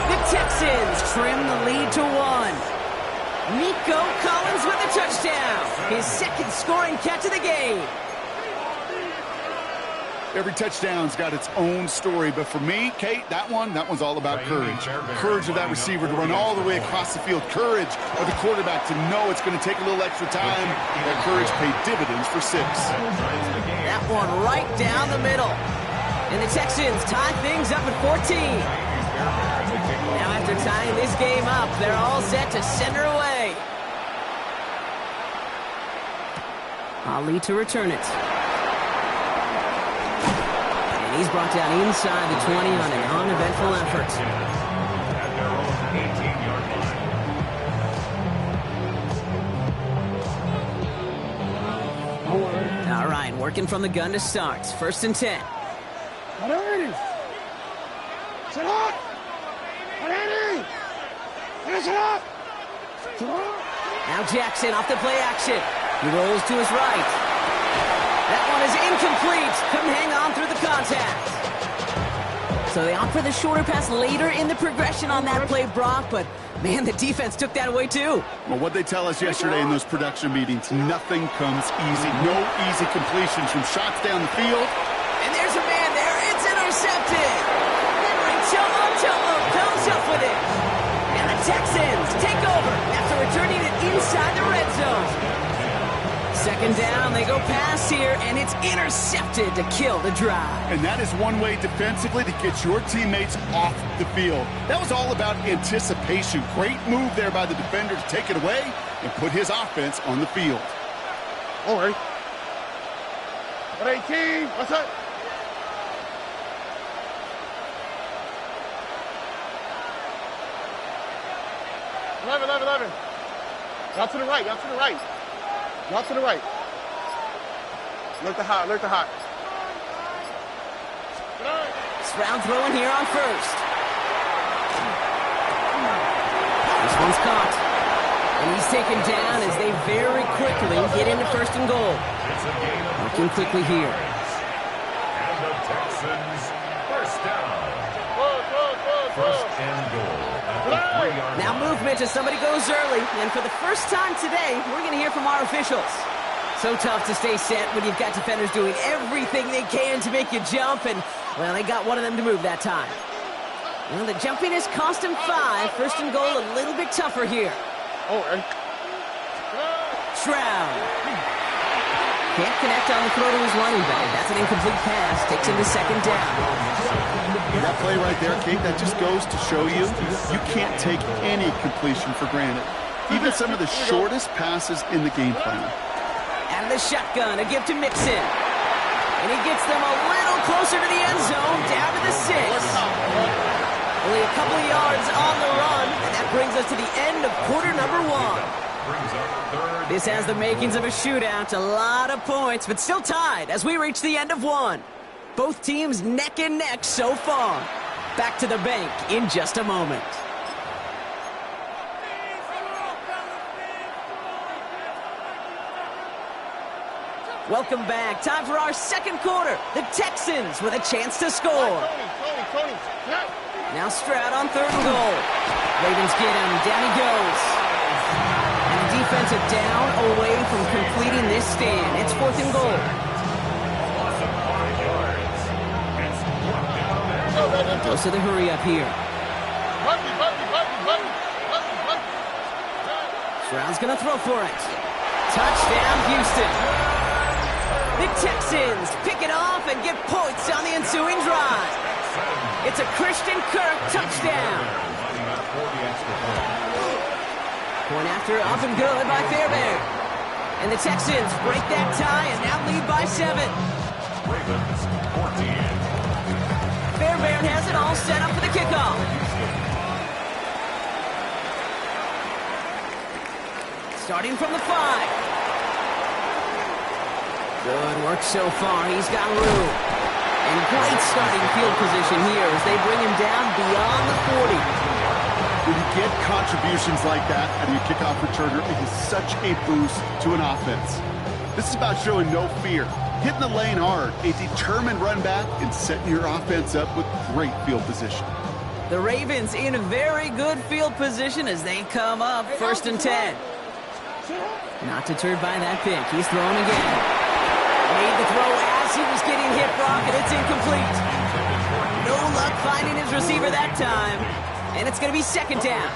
The Texans trim the lead to 1. Nico Collins with the touchdown. His second scoring catch of the game. Every touchdown's got its own story, but for me, Kate, that one's all about courage. Courage of that receiver to run all the way across the field. Courage of the quarterback to know it's going to take a little extra time. That courage paid dividends for 6. That one right down the middle. And the Texans tie things up at 14. Now after tying this game up, they're all set to send her away. Ali to return it. And he's brought down inside the 20 on an uneventful effort. At their own 18-yard line. All right, working Working from the gun to start. 1st and 10. Now Jackson off the play action. He rolls to his right. That one is incomplete. Couldn't hang on through the contact. So they opt for the shorter pass later in the progression on that play, Brock, but man, the defense took that away too. Well, what they tell us yesterday in those production meetings, nothing comes easy. No easy completions from shots down the field. And there's a man there. It's intercepted. Henry Choma comes up with it. And the Texans take over after returning it inside the red zone. 2nd down, they go pass here, and it's intercepted to kill the drive. And that is one way defensively to get your teammates off the field. That was all about anticipation. Great move there by the defender to take it away and put his offense on the field. All right. 18, what's up? Eleven. Y'all to the right, y'all to the right. Y'all to the right. Alert the hot. Stroud throwing here on 1st. This one's caught. And he's taken down as they very quickly get into 1st and goal. Working quickly here. And the Texans, 1st down. 1st and goal. Now movement as somebody goes early, and for the first time today, we're going to hear from our officials. So tough to stay set when you've got defenders doing everything they can to make you jump, and, well, they got one of them to move that time. Well, the jumping has cost him 5. 1st and goal a little bit tougher here. Stroud. Can't connect on the throw to his running back. That's an incomplete pass. Takes him to 2nd down. That play right there, Kate, that just goes to show you can't take any completion for granted. Even some of the shortest passes in the game plan. And the shotgun, a give to Mixon. And he gets them a little closer to the end zone, down to the 6. Only a couple of yards on the run, and that brings us to the end of quarter number 1. This has the makings of a shootout, a lot of points, but still tied as we reach the end of 1. Both teams neck and neck so far. Back to the bank in just a moment. Welcome back. Time for our 2nd quarter. The Texans with a chance to score. Tony. Now Stroud on 3rd and goal. Ravens get him. Down he goes. And the defense are down away from completing this stand. It's 4th and goal. Goes to the hurry up here. Stroud's going to throw for it. Touchdown, Houston. The Texans pick it off and get points on the ensuing drive. It's a Christian Kirk touchdown. Point after up and good by Fairbairn. And the Texans break that tie and now lead by 7. Ravens, 14. Fairbairn has it all set up for the kickoff. Starting from the 5. Good work so far. He's got room. And great starting field position here as they bring him down beyond the 40. When you get contributions like that out of your kickoff returner, it is such a boost to an offense. This is about showing no fear. Hitting the lane hard, a determined run back, and setting your offense up with great field position. The Ravens in a very good field position as they come up 1st and 10. Not deterred by that pick. He's throwing again. Made the throw as he was getting hit, Brock, and it's incomplete. No luck finding his receiver that time. And it's going to be 2nd down.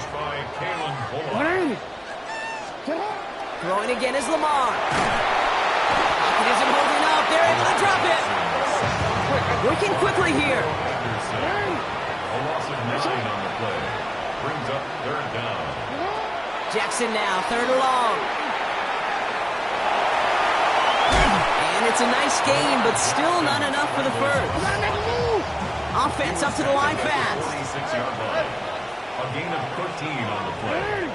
Throwing again is Lamar. It isn't holding up. They're able to drop it. Working quickly here. A loss of 9 on the play. Brings up 3rd down. Jackson now, 3rd and long. And it's a nice game, but still not enough for the first. Offense up to the line fast. 26-yard line. A gain of 13 on the play.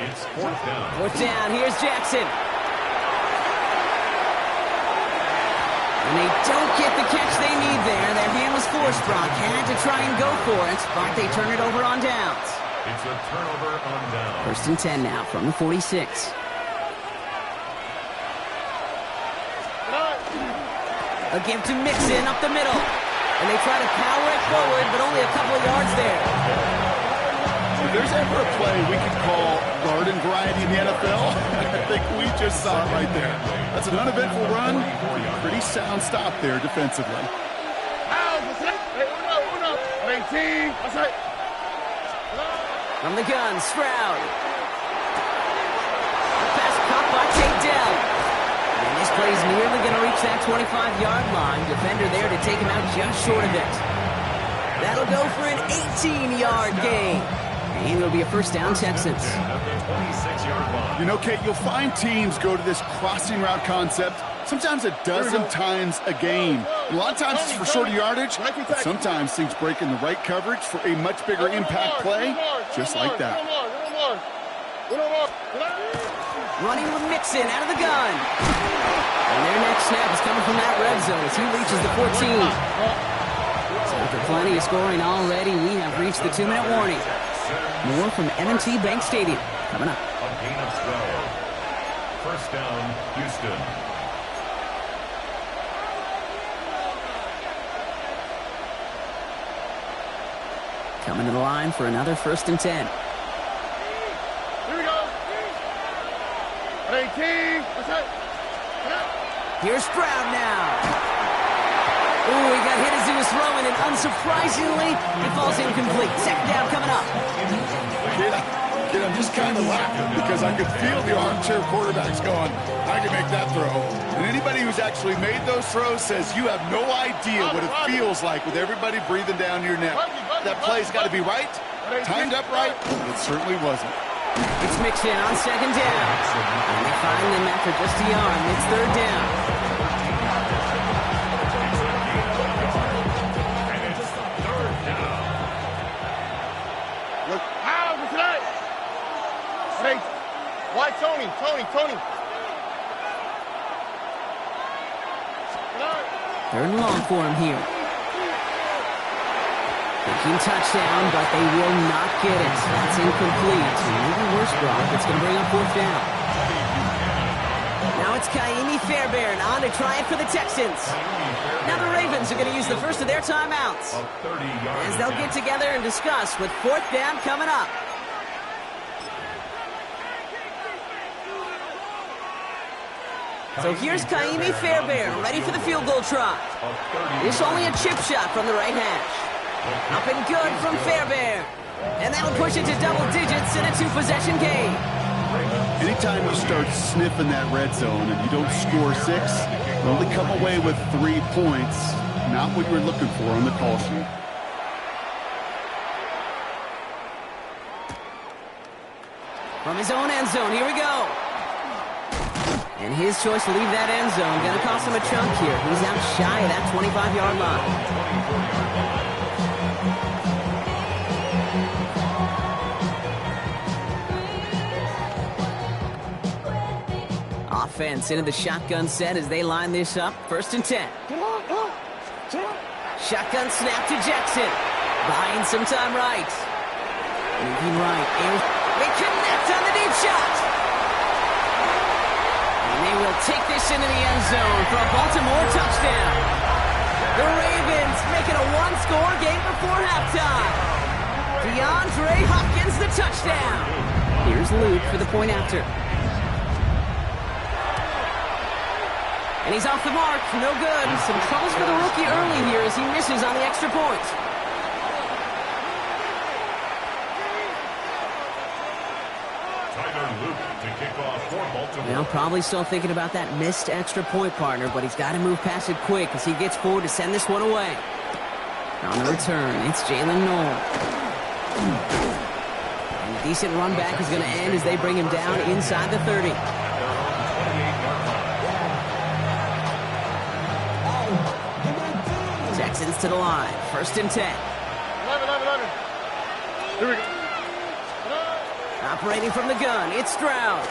It's 4th down. 4th down. Here's Jackson. And they don't get the catch they need there. Their hand was forced. Brock had to try and go for it, but they turn it over on downs. It's a turnover on down. 1st and 10 now from the 46. A give to Mixon up the middle. And they try to power it forward, but only a couple of yards there. If there's ever a play we could call garden variety in the NFL, I think we just saw it right there. That's an uneventful run. Pretty sound stop there defensively. From the gun, Stroud. Pass caught by Tate Dell. And this play's nearly going to reach that 25-yard line. Defender there to take him out just short of it. That'll go for an 18-yard gain. And it'll be a first down, Texans. You know, Kate, you'll find teams go to this crossing route concept sometimes a dozen times a game. A lot of times it's for shorter yardage, but sometimes things break in the right coverage for a much bigger impact play, just like that. Running with Mixon out of the gun. And their next snap is coming from that red zone as he reaches the 14. So after plenty of scoring already, we have reached the 2-minute warning. More from M&T Bank Stadium coming up. A gain of 12. First down, Houston. Coming to the line for another 1st and 10. Here we go. 18. Here's Stroud now. Ooh, he got hit as he was throwing, and unsurprisingly, he falls incomplete. 2nd down coming up. Kid, I'm just kind of laughing because I could feel the armchair quarterbacks going, I can make that throw. And anybody who's actually made those throws says you have no idea what it feels like with everybody breathing down your neck. That play's got to be right, timed up right. It certainly wasn't. It's Mixon on 2nd down. And they find them after just a yard. It's 3rd down. Look, how for tonight? Hey, why Tony? 3rd and long for him here. Thinking touchdown, but they will not get it. That's incomplete. Even worse, Brock. It's going to bring up 4th down. Now it's Kaimi Fairbairn on to try it for the Texans. Now the Ravens are going to use the first of their timeouts as they'll get together and discuss with 4th down coming up. So here's Kaimi Fairbairn ready for the field goal try. It's only a chip shot from the right hash. Up and good from Fairbairn. And that'll push it to double digits in a 2-possession game. Anytime you start sniffing that red zone and you don't score 6, you only come away with 3 points. Not what you were looking for on the call sheet. From his own end zone, here we go. And his choice to leave that end zone going to cost him a chunk here. He's out shy of that 25-yard line. Offense into the shotgun set as they line this up. 1st and 10. Shotgun snap to Jackson. Buying some time right. Moving right. They connect on the deep shot. And they will take this into the end zone for a Baltimore touchdown. The Ravens make it a 1-score game before halftime. DeAndre Hopkins the touchdown. Here's Luke for the point after. And he's off the mark. No good. Some troubles for the rookie early here as he misses on the extra point. Tyler Luke to kick off for Baltimore. Well, probably still thinking about that missed extra point, partner, but he's got to move past it quick as he gets forward to send this one away. On the return, it's Jalen Noel. And a decent run back is going to end as they bring him down inside the 30. Texans to the line. 1st and 10. 11. Here we go. Operating from the gun, it's Stroud.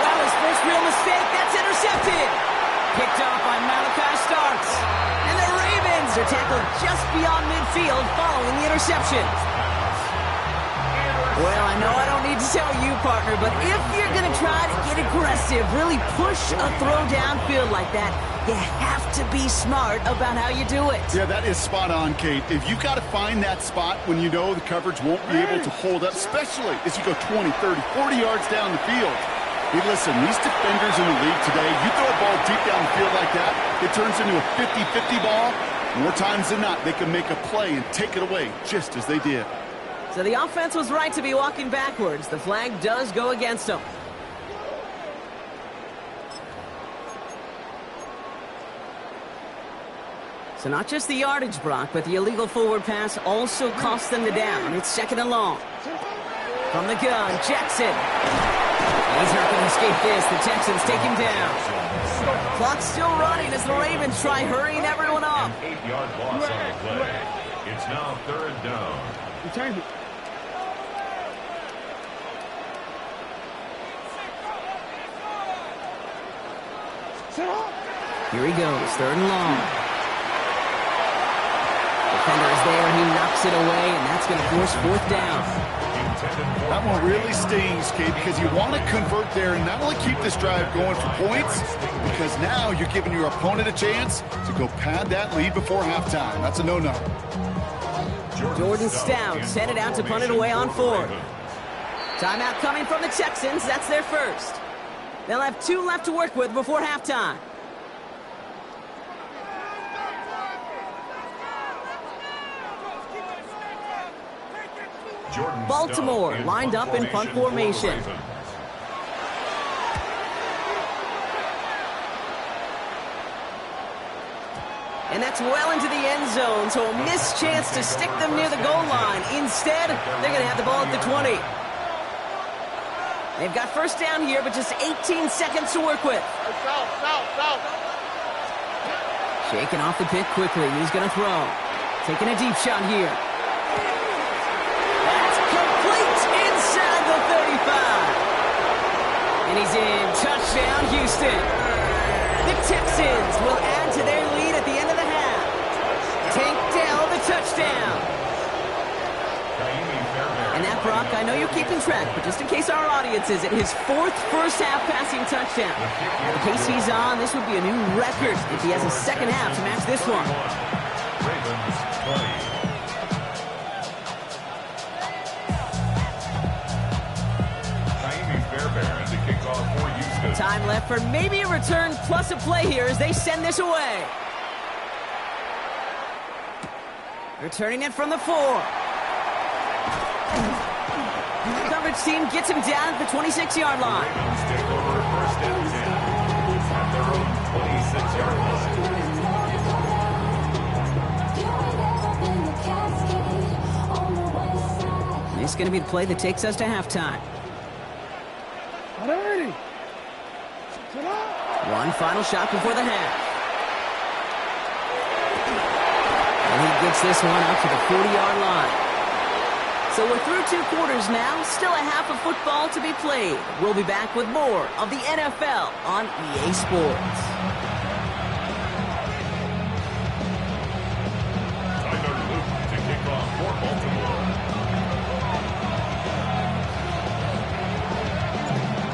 Well, his first real mistake. That's intercepted. Picked off by Malachi Starks. And the Ravens are tackled just beyond midfield following the interception. Well, I know I don't need to tell you, partner, but if you're going to try to get aggressive, really push a throw downfield like that, you have to be smart about how you do it. Yeah, that is spot on, Kate. If you've got to find that spot when you know the coverage won't be able to hold up, especially as you go 20, 30, 40 yards down the field. Hey, listen, these defenders in the league today, you throw a ball deep down the field like that, it turns into a 50-50 ball. More times than not, they can make a play and take it away just as they did. So the offense was right to be walking backwards. The flag does go against them. So not just the yardage, Brock, but the illegal forward pass also cost them the down. It's 2nd and long. From the gun, Jackson. He's not going to escape this. The Texans take him down. Clock's still running as the Ravens try hurrying everyone up. 8-yard loss on the play. It's now 3rd down. Return it. Here he goes, 3rd and long. Defender is there, he knocks it away, and that's going to force 4th down. That one really stings, Kate, because you want to convert there and not only keep this drive going for points, because now you're giving your opponent a chance to go pad that lead before halftime. That's a no-no. Jordan Stout's headed out to punt it away on 4th. Timeout coming from the Texans. That's their first. They'll have 2 left to work with before halftime. Baltimore lined up in punt formation. And that's well into the end zone, so a missed chance to stick them near the goal line. Instead, they're going to have the ball at the 20. They've got first down here, but just 18 seconds to work with. Shaking off the pick quickly. He's going to throw. Taking a deep shot here. That's complete inside the 35. And he's in. Touchdown, Houston. The Texans will add to their lead at the end of the half. Tank Dell, the touchdown. And that, Brock, I know you're keeping track, but just in case our audience isn't, his 4th first-half passing touchdown. The pace he's on, this would be a new record if he has a second half to match this one. Ravens 20. Naimi Fairbairn to kick off for Houston. Time left for maybe a return plus a play here as they send this away. Returning it from the 4. The coverage team gets him down at the 26-yard line. Ravens take over 1st and 10 at their own 26-yard line. This is going to be the play that takes us to halftime. One final shot before the half. And he gets this one out to the 40-yard line. So we're through 2 quarters now, still a half of football to be played. We'll be back with more of the NFL on EA Sports. Tyler Luke to kick off for Baltimore.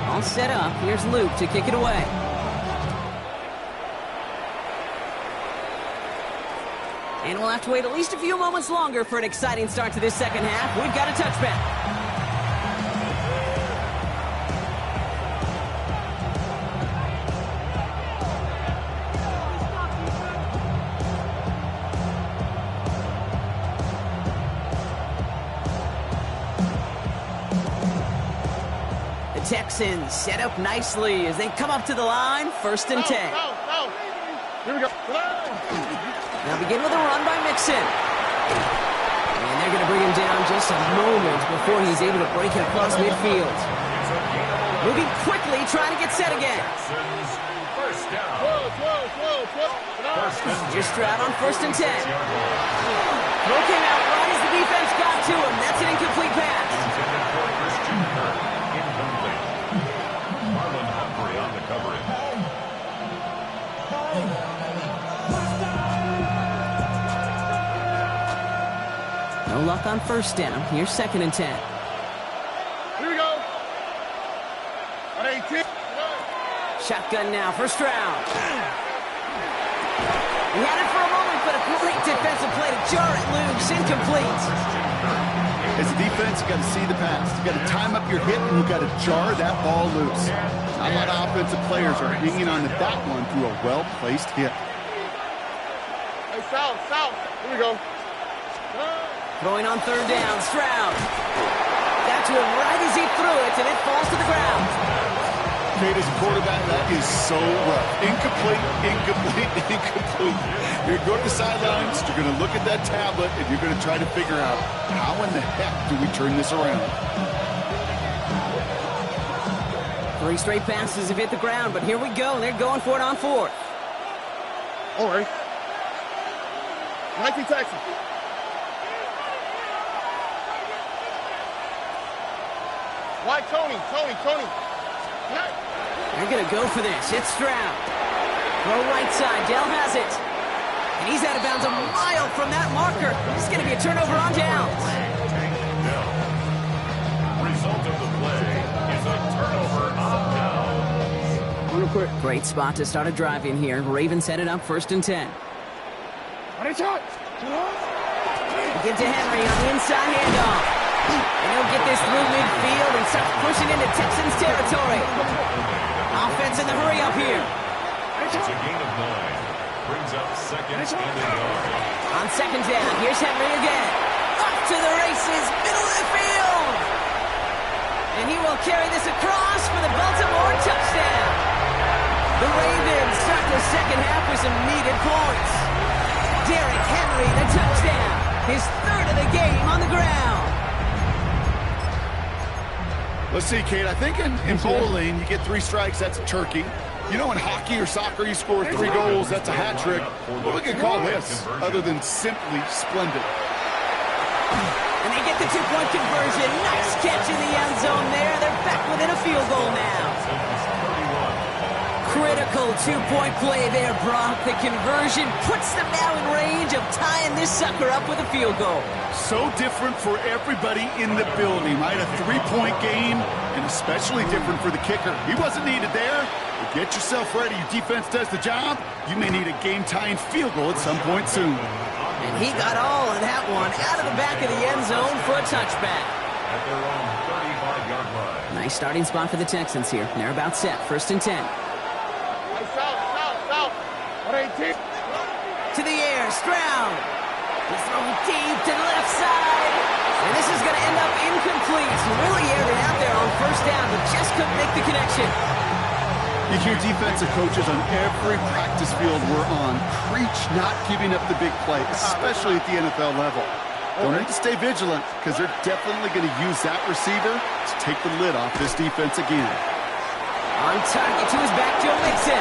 All set up. Here's Luke to kick it away. And we'll have to wait at least a few moments longer for an exciting start to this second half. We've got a touchback. The Texans set up nicely as they come up to the line. 1st and 10. Here we go. Now begin with a run by Mixon. And they're going to bring him down just a moment before he's able to break it across midfield. Moving quickly, trying to get set again. First down. Here's Stroud on 1st and 10. Throw came out right as the defense got to him. That's an incomplete pass. Intended for Christian Kirk. Incomplete. Marlon Humphrey on the No luck on first down. Here's 2nd and 10. Here we go. On 18. Shotgun now, first round. He had it for a moment, but a great defensive play to jar it loose. Incomplete. As a defense, you got to see the pass. You got to time up your hit, and you got to jar that ball loose. Not a lot of offensive players are hanging on to that one through a well-placed hit. Hey, south. Here we go. Throwing on 3rd down, Stroud. Got to him right as he threw it, and it falls to the ground. Kate, as a quarterback, that is so rough. Incomplete. You're going to the sidelines, you're going to look at that tablet, and you're going to try to figure out, how in the heck do we turn this around? 3 straight passes have hit the ground, but here we go. They're going for it on 4th. All right. 19 Texans. Why Tony? They're going to go for this. It's Stroud. Throw right side. Dell has it. And he's out of bounds a mile from that marker. This is going to be a turnover on downs. Result of the play is a turnover on downs. Real quick. Great spot to start a drive in here. Ravens headed up 1st and 10. Give to Henry on the inside handoff. And he'll get this through midfield and starts pushing into Texans territory. Offense in the hurry up here. It's a gain of 9. Brings up 2nd and a yard. On 2nd down, here's Henry again. Up to the races, middle of the field. And he will carry this across for the Baltimore touchdown. The Ravens start the second half with some needed points. Derrick Henry, the touchdown. His 3rd of the game on the ground. Let's see, Kate. I think in bowling, you get 3 strikes, that's a turkey. You know, in hockey or soccer, you score 3 goals, that's a hat trick. What we can call this, other than simply splendid? And they get the 2-point conversion. Nice catch in the end zone there. They're back within a field goal now. Critical 2-point play there, Brock. The conversion puts them now in range of tying this sucker up with a field goal. So different for everybody in the building, right? A 3-point game, and especially different for the kicker. He wasn't needed there. But get yourself ready. Your defense does the job. You may need a game-tying field goal at some point soon. And he got all of that one out of the back of the end zone for a touchback. At their own 35-yard line. Nice starting spot for the Texans here. They're about set. 1st and 10. South. 18. To the air, Stroud. He's throwing deep to the left side. And this is going to end up incomplete. He really aired it out there on 1st down, but just couldn't make the connection. You hear defensive coaches on every practice field we're on preach not giving up the big play, especially at the NFL level. They'll need to stay vigilant because they're definitely going to use that receiver to take the lid off this defense again. On target to his back, Joe Mixon.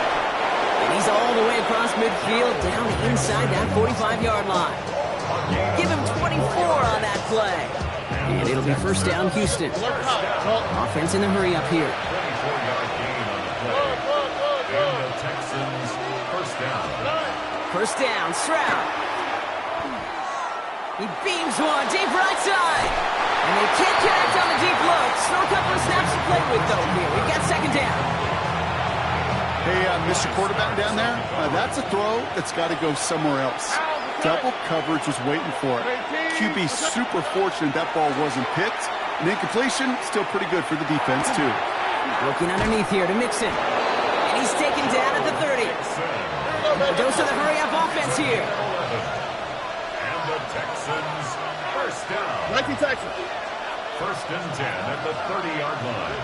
And he's all the way across midfield, down inside that 45-yard line. Give him 24 on that play. And it'll be 1st down, Houston. Offense in the hurry up here. 24-yard gain on the play. And the Texans 1st down. 1st down, Stroud. He beams one deep right side. And they can't connect on the deep look. Still a couple of snaps to play with, though, here. We've got 2nd down. Hey, Mr. Quarterback down there, that's a throw that's got to go somewhere else. Double coverage was waiting for it. QB super fortunate that ball wasn't picked. And incompletion, still pretty good for the defense, too. Looking underneath here to Mixon. And he's taken down at the 30. A dose of the hurry-up offense here. And the Texans 1st down. 19 Texans. 1st and 10 at the 30-yard line.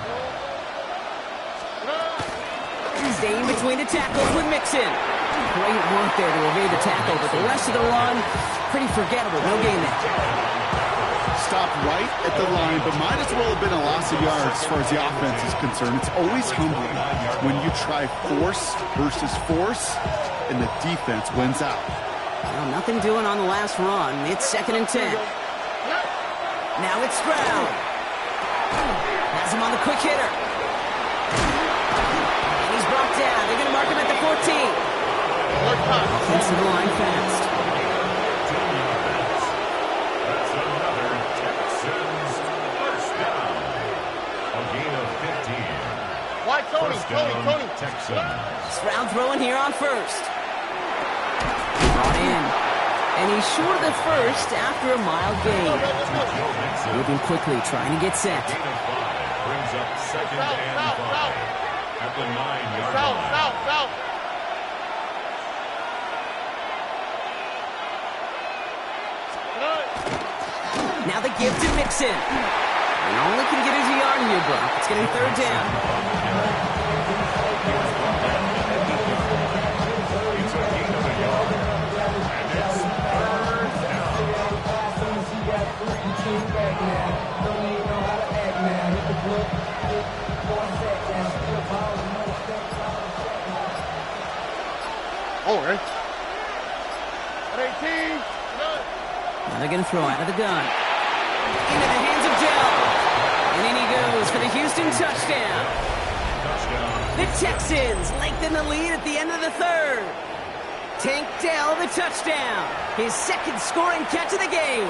Staying between the tackles with Mixon. Great work there to evade the tackle, but the rest of the run, pretty forgettable. No gain there. Stopped right at the line, but might as well have been a loss of yards as far as the offense is concerned. It's always humbling when you try force versus force, and the defense wins out. Well, nothing doing on the last run. It's 2nd and 10. Now it's Stroud. Has him on the quick hitter. And he's brought down. They're going to mark him at the 14. Offensive line fast. That's a Texans. Stroud throwing here on first. Brought in. And he's short of the first after a mild gain. Moving quickly, trying to get set. Gain of 5 brings up second and 5 at the 9-yard South, line. south, south. Now the give to Mixon. He only can get his yard here, Brock. It's going to be third down. It's a gain of a yard. And it's third down. Oh, right. 18. Now they're going to throw out of the gun. Into the hands of Dell. And in he goes for the Houston touchdown. Touchdown. The Texans lengthen the lead at the end of the third. Tank Dell the touchdown. His second scoring catch of the game.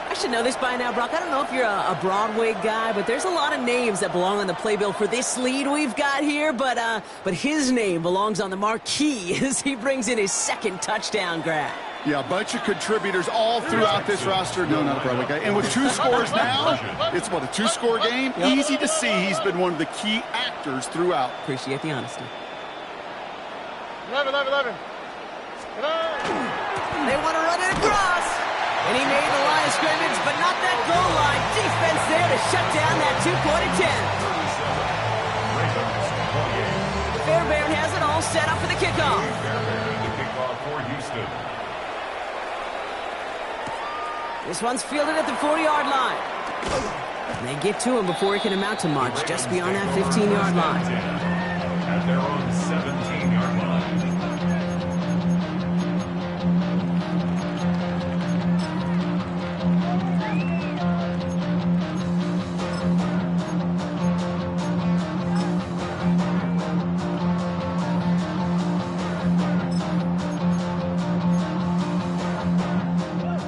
I should know this by now, Brock. I don't know if you're a Broadway guy, but there's a lot of names that belong on the playbill for this lead we've got here. But his name belongs on the marquee as he brings in his second touchdown grab. Yeah, a bunch of contributors all throughout this roster. No, not a Broadway guy. And with 2 scores now, it's what, a 2-score game? Easy to see he's been one of the key actors throughout. Appreciate the honesty. 11. They want to run it across. And he made the line of scrimmage, but not that goal line. Defense there to shut down that 2-point attempt. Fairbairn has it all set up for the kickoff. The kickoff for Houston. This one's fielded at the 40-yard line. And they get to him before he can amount to much, just beyond that 15-yard line. At their own 17-yard line.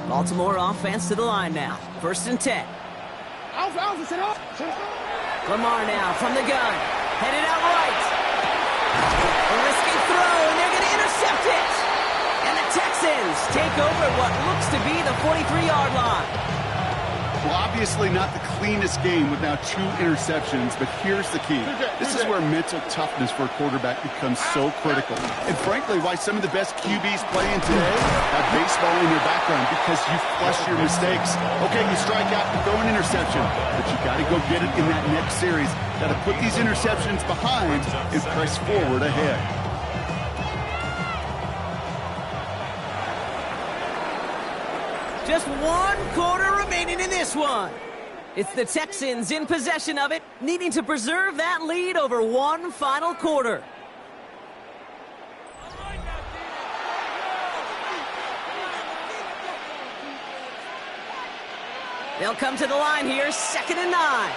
Baltimore offense to the line now. 1st and 10. Lamar now from the gun. Headed out right. A risky throw, and they're going to intercept it. And the Texans take over what looks to be the 43-yard line. Well, obviously not the cleanest game with now 2 interceptions, but here's the key. This is where mental toughness for a quarterback becomes so critical. And frankly, why some of the best QBs playing today have baseball in their background, because you flush your mistakes. Okay, you strike out, you throw an interception, but you got to go get it in that next series. Got to put these interceptions behind and press forward ahead. Just 1 quarter remaining in this one. It's the Texans in possession of it, needing to preserve that lead over 1 final quarter. They'll come to the line here, 2nd and 9.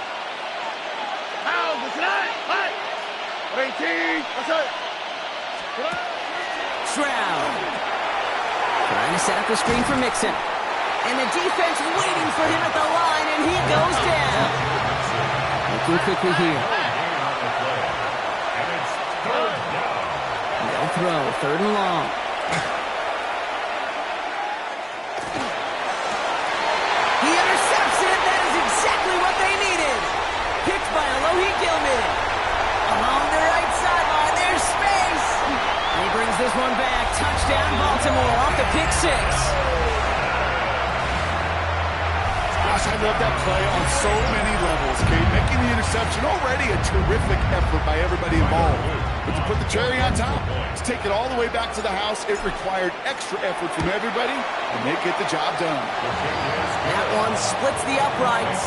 Stroud trying to set up the screen for Mixon. And the defense waiting for him at the line, and he goes down. Looking quickly here. And it's third down. They'll throw, 3rd and long. He intercepts it. That is exactly what they needed. Picked by Alohi Gilman. Along the right sideline, there's space. And he brings this one back. Touchdown, Baltimore, off the pick 6. Gosh, I love that play on so many levels, Kate. Making the interception, already a terrific effort by everybody involved. But to put the cherry on top, to take it all the way back to the house, it required extra effort from everybody, and they get the job done. That one splits the uprights.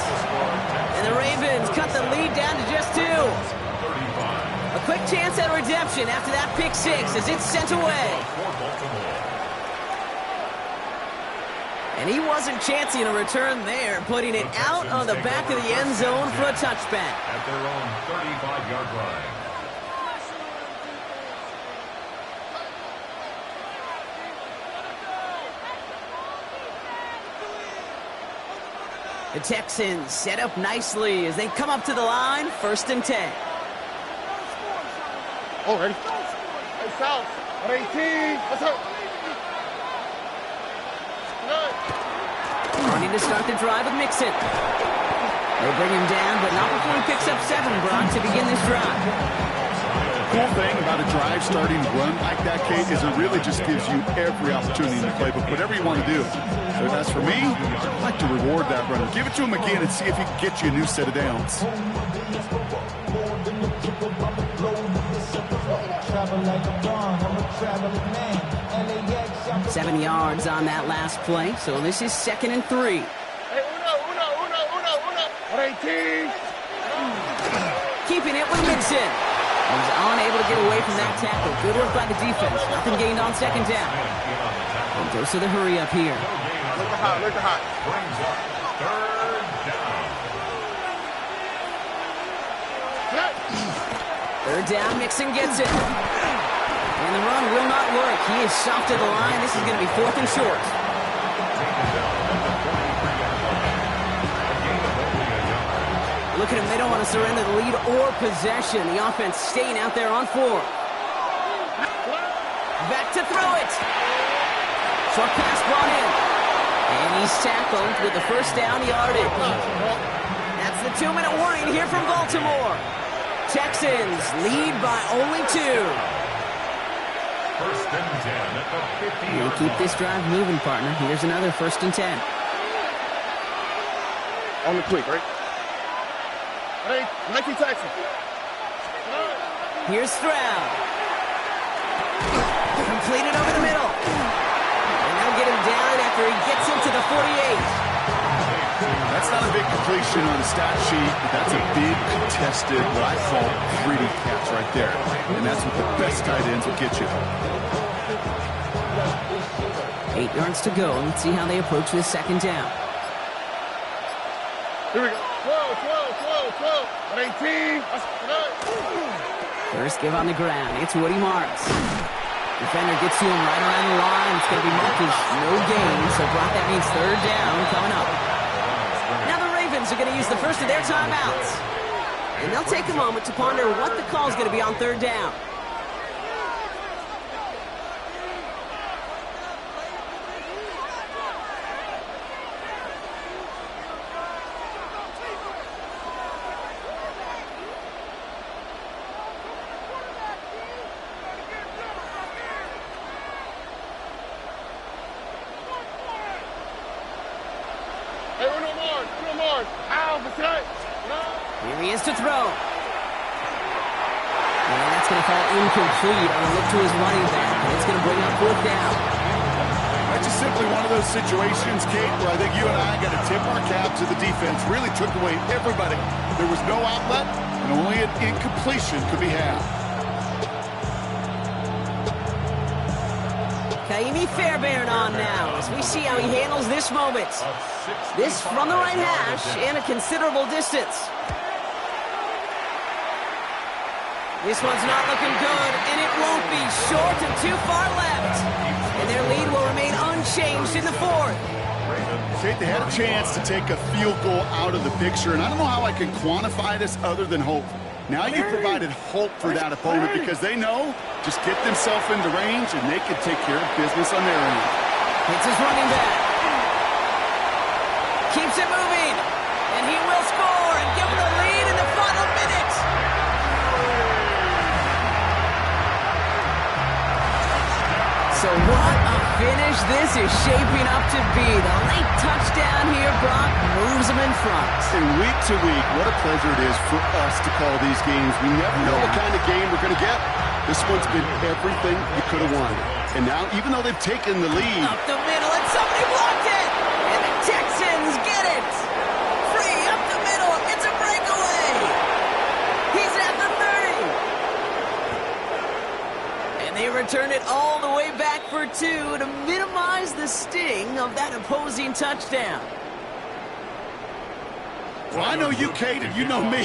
And the Ravens cut the lead down to just 2. A quick chance at redemption after that pick 6 as it's sent away. And he wasn't chancing a return there, putting it out on the back of the end zone for a touchback. At their own 35-yard line. The Texans set up nicely as they come up to the line, 1st and 10. Oh, ready? Hey, South. 18. Let's go. Running to start the drive with Mixon. They bring him down, but not before he picks up 7, Brock, to begin this drive. Cool thing about a drive starting run like that, Kate, is it really just gives you every opportunity in the playbook, whatever you want to do. But as for me, I'd like to reward that runner. Give it to him again and see if he can get you a new set of downs. 7 yards on that last play, so this is 2nd and 3. Hey, uno. 18. Keeping it with Mixon. He's unable to get away from that tackle. Good work by the defense. Nothing gained on 2nd down. And goes to the hurry up here. Look the hot. Brings up 3rd down. 3rd down, Mixon gets it. And the run will not work. He is soft at the line. This is going to be 4th and short. Look at him. They don't want to surrender the lead or possession. The offense staying out there on 4. Back to throw it. Short pass brought in. And he's tackled with the 1st down yardage. That's the 2-minute warning here from Baltimore. Texans lead by only 2. 1st and 10 at the 50. You'll keep this drive moving, partner. Here's another 1st and 10. On the quick, right? Hey, Nike Texans. Here's Stroud. Completed over the middle. And they'll get him down after he gets into the 48. That's not a big completion on the stat sheet, but that's a big contested, what I call gritty catch right there. And that's what the best tight ends will get you. 8 yards to go. Let's see how they approach this 2nd down. Here we go. 12. 18. First give on the ground. It's Woody Marks. Defender gets to him right around the line. It's going to be marked as no gain. So, Brock, that means 3rd down coming up. Now the Ravens are going to use the first of their timeouts. And they'll take a moment to ponder what the call is going to be on 3rd down. Here he is to throw. And that's going to fall incomplete on a look to his running back. And it's going to bring up 4th down. That's just simply one of those situations, Kate, where I think you and I got to tip our cap to the defense. Really took away everybody. There was no outlet, and only an incompletion could be had. Kaimi Fairbairn on now as we see how he handles this moment. This from the right hash and a considerable distance. This one's not looking good, and it won't be. Short and too far left. And their lead will remain unchanged in the 4th. Kate, they had a chance to take a field goal out of the picture, and I don't know how I can quantify this other than hope. Now you provided hope for that opponent because they know just get themselves into range and they can take care of business on their end. It's his running back. Keeps it moving. And he will score and give them the lead in the final minute. So what a finish this is shaping up to be. The late touchdown here, Brock, moves them in front. And week to week, what a pleasure it is for us to call these games. We never know what kind of game we're going to get. This one's been everything you could have wanted. And now, even though they've taken the lead. Up the middle, and somebody blocked it! And the Texans get it! Free up the middle, it's a breakaway! He's at the 30! And they return it all the way back for 2 to minimize the sting of that opposing touchdown. Well, I know you, Kate, and you know me,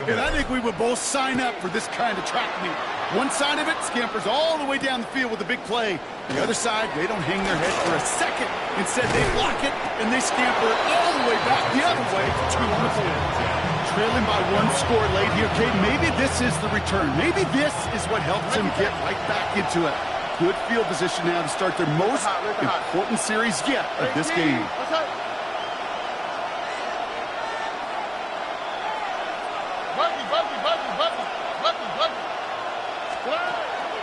and I think we would both sign up for this kind of track meet. One side of it scampers all the way down the field with a big play. The other side, they don't hang their head for a second. Instead, they block it, and they scamper all the way back the other way for 2 on the field. Trailing by one score late here, Kate. Maybe this is the return. Maybe this is what helps him get right back into it. Good field position now to start their most important series yet of this game.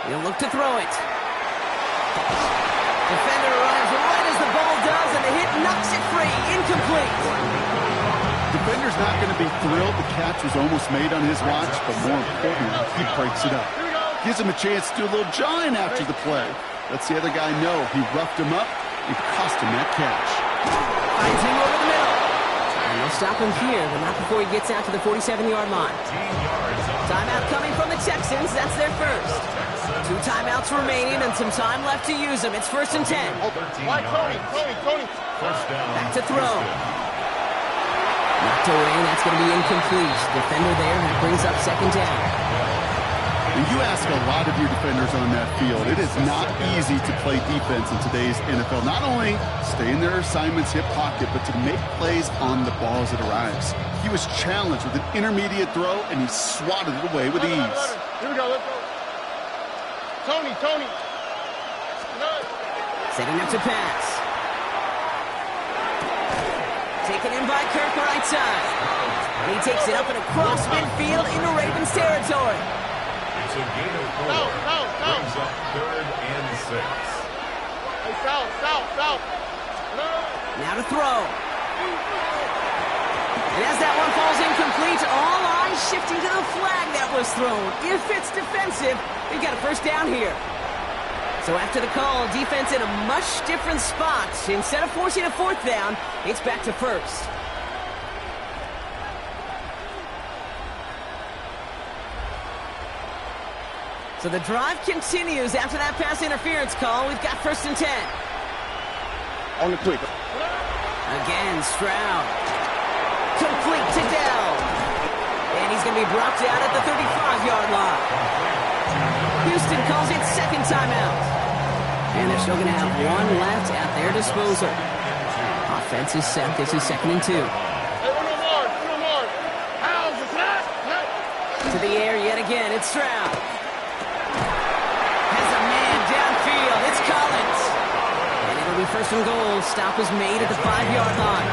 He'll look to throw it. Defender arrives right as the ball does, and the hit knocks it free. Incomplete. Defender's not going to be thrilled the catch was almost made on his watch, but more importantly, he breaks it up. Gives him a chance to do a little jawing after the play. Lets the other guy know he roughed him up and cost him that catch. Finds him over the middle. And they'll stop him here, but not before he gets out to the 47-yard line. Timeout coming from the Texans. That's their first. 2 timeouts remaining and some time left to use them. It's 1st and 10. Tony. Back to throw. Knocked away. That's going to be incomplete. Defender there. That brings up 2nd down. And you ask a lot of your defenders on that field. It is not easy to play defense in today's NFL. Not only stay in their assignment's hip pocket, but to make plays on the ball as it arrives. He was challenged with an intermediate throw, and he swatted it away with ease. Here we go, let's go. Tony. Setting up to pass. Taken in by Kirk right side. And he takes it up and across midfield into Ravens territory. It's a gain of 4. Brings up 3rd and 6. Hey, south. Now to throw. And as that one falls incomplete, all eyes shifting to the flag that was thrown. If it's defensive, they've got a 1st down here. So after the call, defense in a much different spot. Instead of forcing a 4th down, it's back to 1st. So the drive continues after that pass interference call. We've got 1st and 10. On the quick. Again, Stroud. Complete to Dell. And he's going to be brought down at the 35-yard line. Houston calls it 2nd timeout. And they're still going to have 1 left at their disposal. Offense is set. This is 2nd and 2. Hey, no more. How's the flat? To the air yet again. It's Stroud. Has a man downfield. It's Collins. And it'll be 1st and goal. Stop is made at the 5-yard line.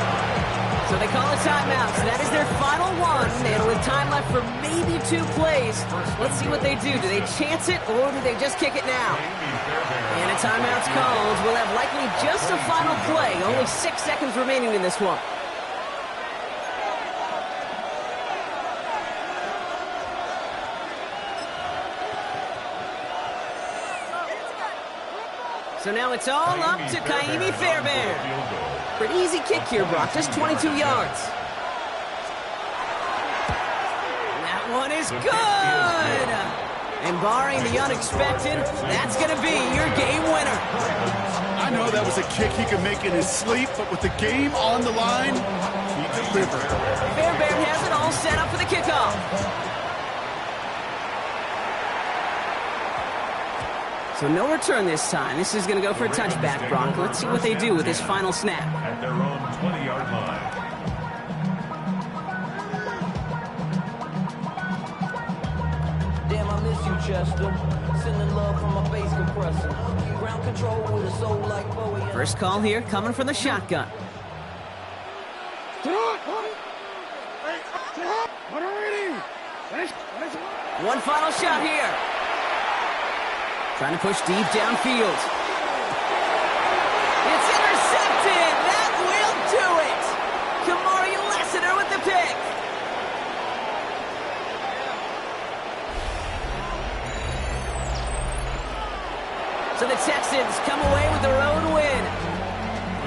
So they call a timeout. So that is their final one. They'll have time left for maybe 2 plays. Let's see what they do. Do they chance it or do they just kick it now? And a timeout's called. We'll have likely just a final play. Only 6 seconds remaining in this one. So now it's all up to Kaimi Fairbairn. Pretty easy kick here, Brock. Just 22 yards. That one is good! And barring the unexpected, that's going to be your game winner. I know that was a kick he could make in his sleep, but with the game on the line, he delivered. Fairbairn has it all set up for the kickoff. So no return this time. This is going to go for a touchback, Brock. Let's see what they do with this final snap. At their own 20-yard line. Damn, I miss you, Chester. Sending love from my bass compressor. Ground control with a soul like Bowie. First call here coming from the shotgun. One final shot here. Trying to push deep downfield. It's intercepted! That will do it! Kamari Lassiter with the pick. So the Texans come away with the road win.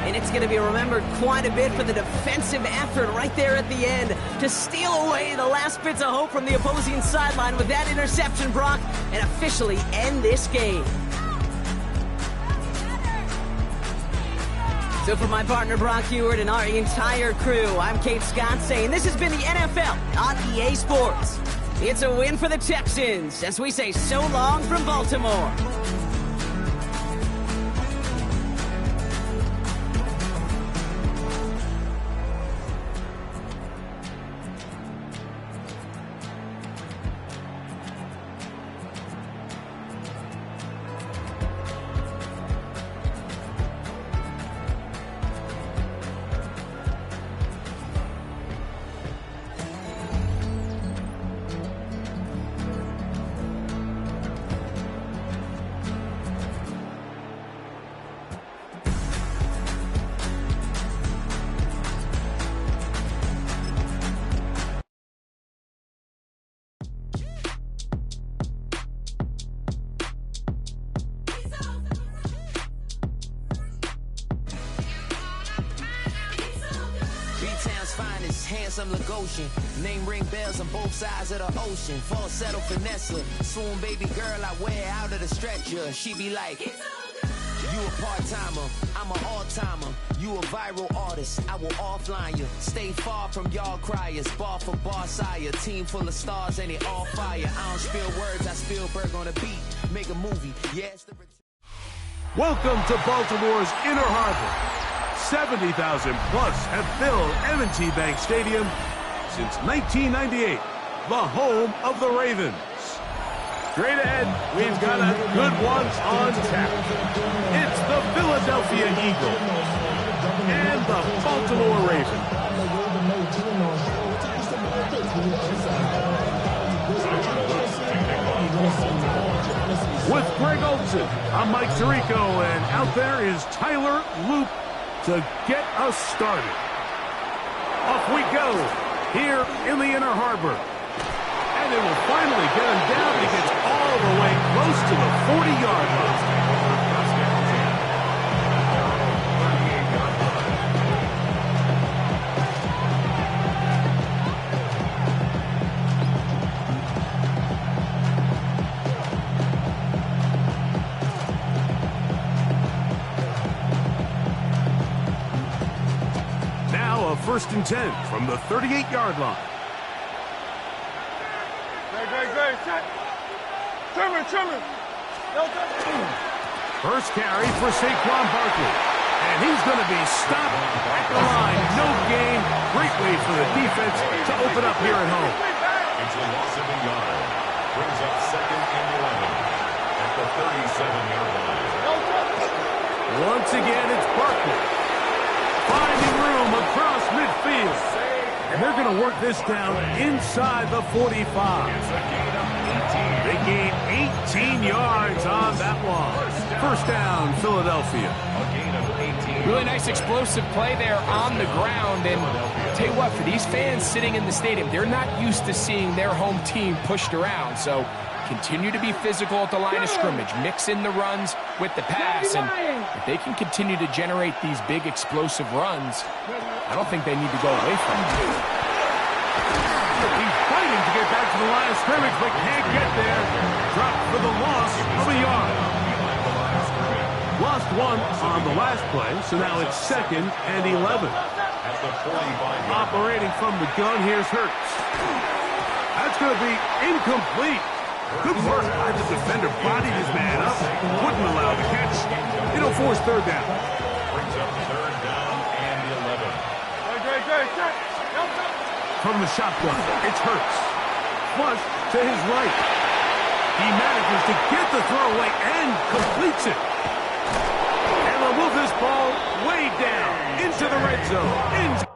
And it's going to be remembered quite a bit for the defensive effort right there at the end to steal away the last bits of hope from the opposing sideline with that interception, Brock, and officially end this game. So for my partner, Brock Huard, and our entire crew, I'm Kate Scott saying this has been the NFL on EA Sports. It's a win for the Texans as we say so long from Baltimore. finest, handsome Lagosian. Name ring bells on both sides of the ocean. Falsetto finesse, swoon baby girl I wear out of the stretcher. She be like, you a part-timer, I'm an all-timer. You a viral artist, I will offline you. Stay far from y'all criers, bar for bar sire. Team full of stars and it all fire. I don't spill words, I Spielberg on a beat. Make a movie, yes. Welcome to Baltimore's Inner Harbor. 70,000 plus have filled M&T Bank Stadium since 1998, the home of the Ravens. Straight ahead, we've got a good one on tap. It's the Philadelphia Eagles and the Baltimore Ravens. With Greg Olsen, I'm Mike Tirico, and out there is Tyler Loop to get us started. Off we go here in the Inner Harbor. And it will finally get him down. He gets all the way close to the 40-yard line. Now a 1st and 10 from the 38-yard line. First carry for Saquon Barkley. And he's going to be stopped at the line. No gain. Great way for the defense to open up here at home. It's a loss of a yard. Brings up 2nd and 11 at the 37-yard line. Once again, it's Barkley. Finding room across midfield. And they're going to work this down inside the 45. They gain 18 yards on that one. First down, Philadelphia. Really nice explosive play there on the ground. And I'll tell you what, for these fans sitting in the stadium, they're not used to seeing their home team pushed around. So continue to be physical at the line of scrimmage. Mix in the runs with the pass. And if they can continue to generate these big explosive runs, I don't think they need to go away from it. He's fighting to get back to the line of scrimmage, but can't get there. Dropped for the loss of a yard. Lost one on the last play, so now it's 2nd and 11. Operating from the gun, here's Hurts. That's going to be incomplete. Good work by the defender. Bodied his man up. Wouldn't allow the catch. It'll force 3rd down. Brings up 3rd down and 11. From the shotgun, it's Hurts. Flush to his right. He manages to get the throw away and completes it. And they'll move this ball way down into the red zone.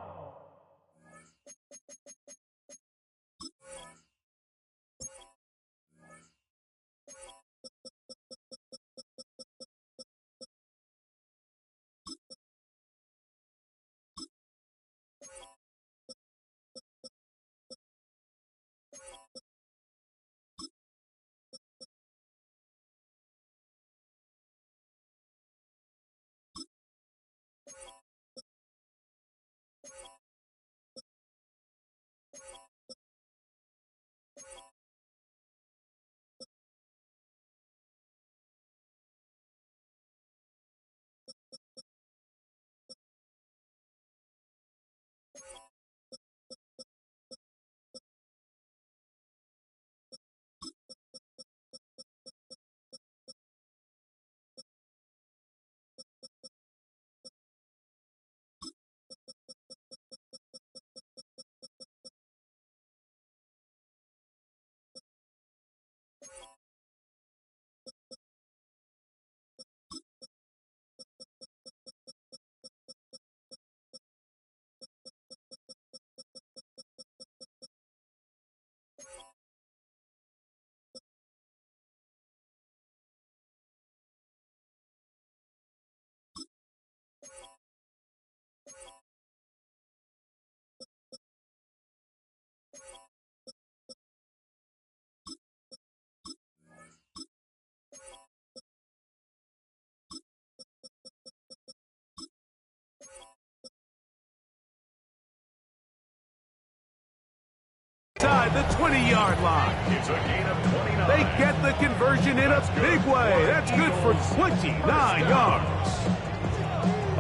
inside the 20-yard line. It's a gain of 29. They get the conversion in a big way. That's good for 29 yards.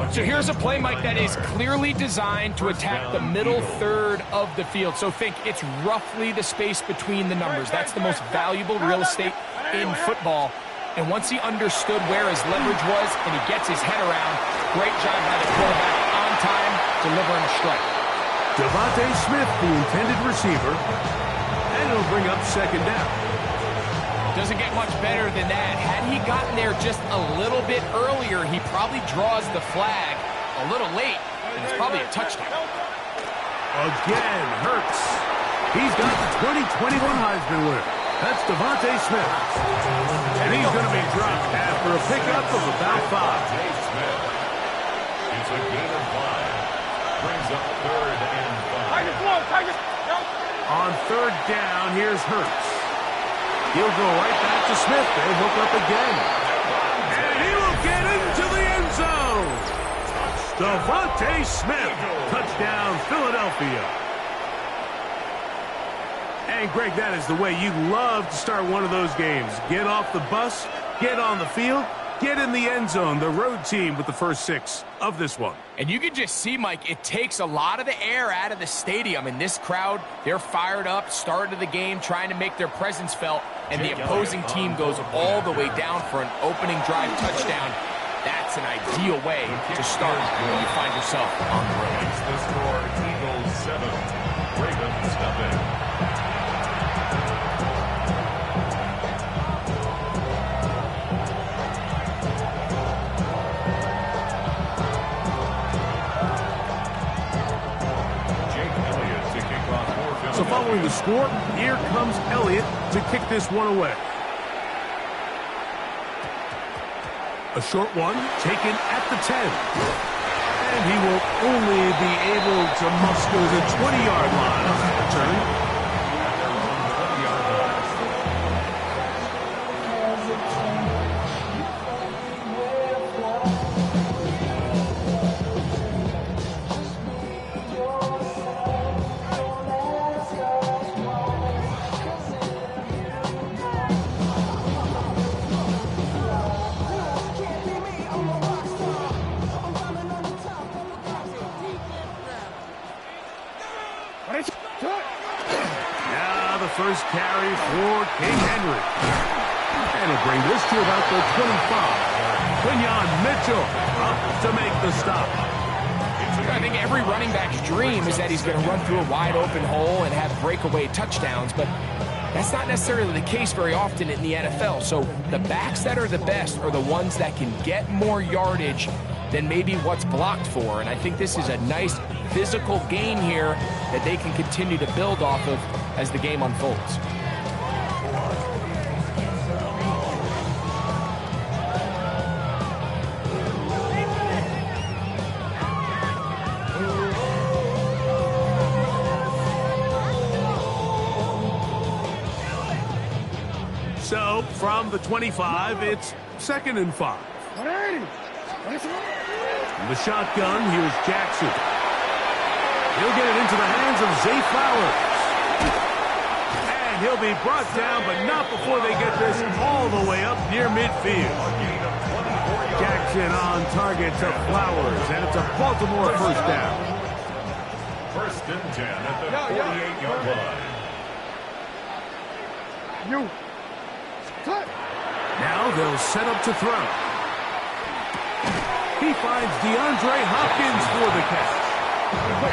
So here's a play, Mike, that is clearly designed to attack the middle third of the field. So think it's roughly the space between the numbers. That's the most valuable real estate in football. And once he understood where his leverage was and he gets his head around, great job by the quarterback on time, delivering a strike. Devontae Smith, the intended receiver, and it'll bring up second down. Doesn't get much better than that. Had he gotten there just a little bit earlier, he probably draws the flag a little late, and it's probably a touchdown. Again, Hurts. He's got the 2021 Heisman winner. That's Devontae Smith. And he's going to be dropped after a pickup of about 5. Devontae Smith. It's a gain of 5. Brings up 3rd and 5. On 3rd down, here's Hurts. He'll go right back to Smith. They hook up again. And he will get into the end zone. Devontae Smith. Touchdown, Philadelphia. And, Greg, that is the way you love to start one of those games. Get off the bus, get on the field, get in the end zone. The road team with the first 6 of this one. And you can just see, Mike, it takes a lot of the air out of the stadium. And this crowd, they're fired up, start of the game, trying to make their presence felt. And the opposing team goes all the way down for an opening drive touchdown. That's an ideal way to start when you find yourself on the road. It's the score, Eagles 7, Ravens nothing. So following the score, here comes Elliott to kick this one away. A short one taken at the 10. And he will only be able to muster the 20-yard line on that return. First carry for King Henry. And he'll bring this to about the 25. Quinyon Mitchell up to make the stop. I think every running back's dream is that he's going to run through a wide open hole and have breakaway touchdowns, but that's not necessarily the case very often in the NFL. So the backs that are the best are the ones that can get more yardage than maybe what's blocked for. And I think this is a nice physical gain here that they can continue to build off of as the game unfolds. So from the 25, it's 2nd and 5. The shotgun, here's Jackson. He'll get it into the hands of Zay Flowers. And he'll be brought down, but not before they get this all the way up near midfield. Jackson on target to Flowers, and it's a Baltimore first down. 1st and 10 at the 48-yard line. Now they'll set up to throw. He finds DeAndre Hopkins for the catch.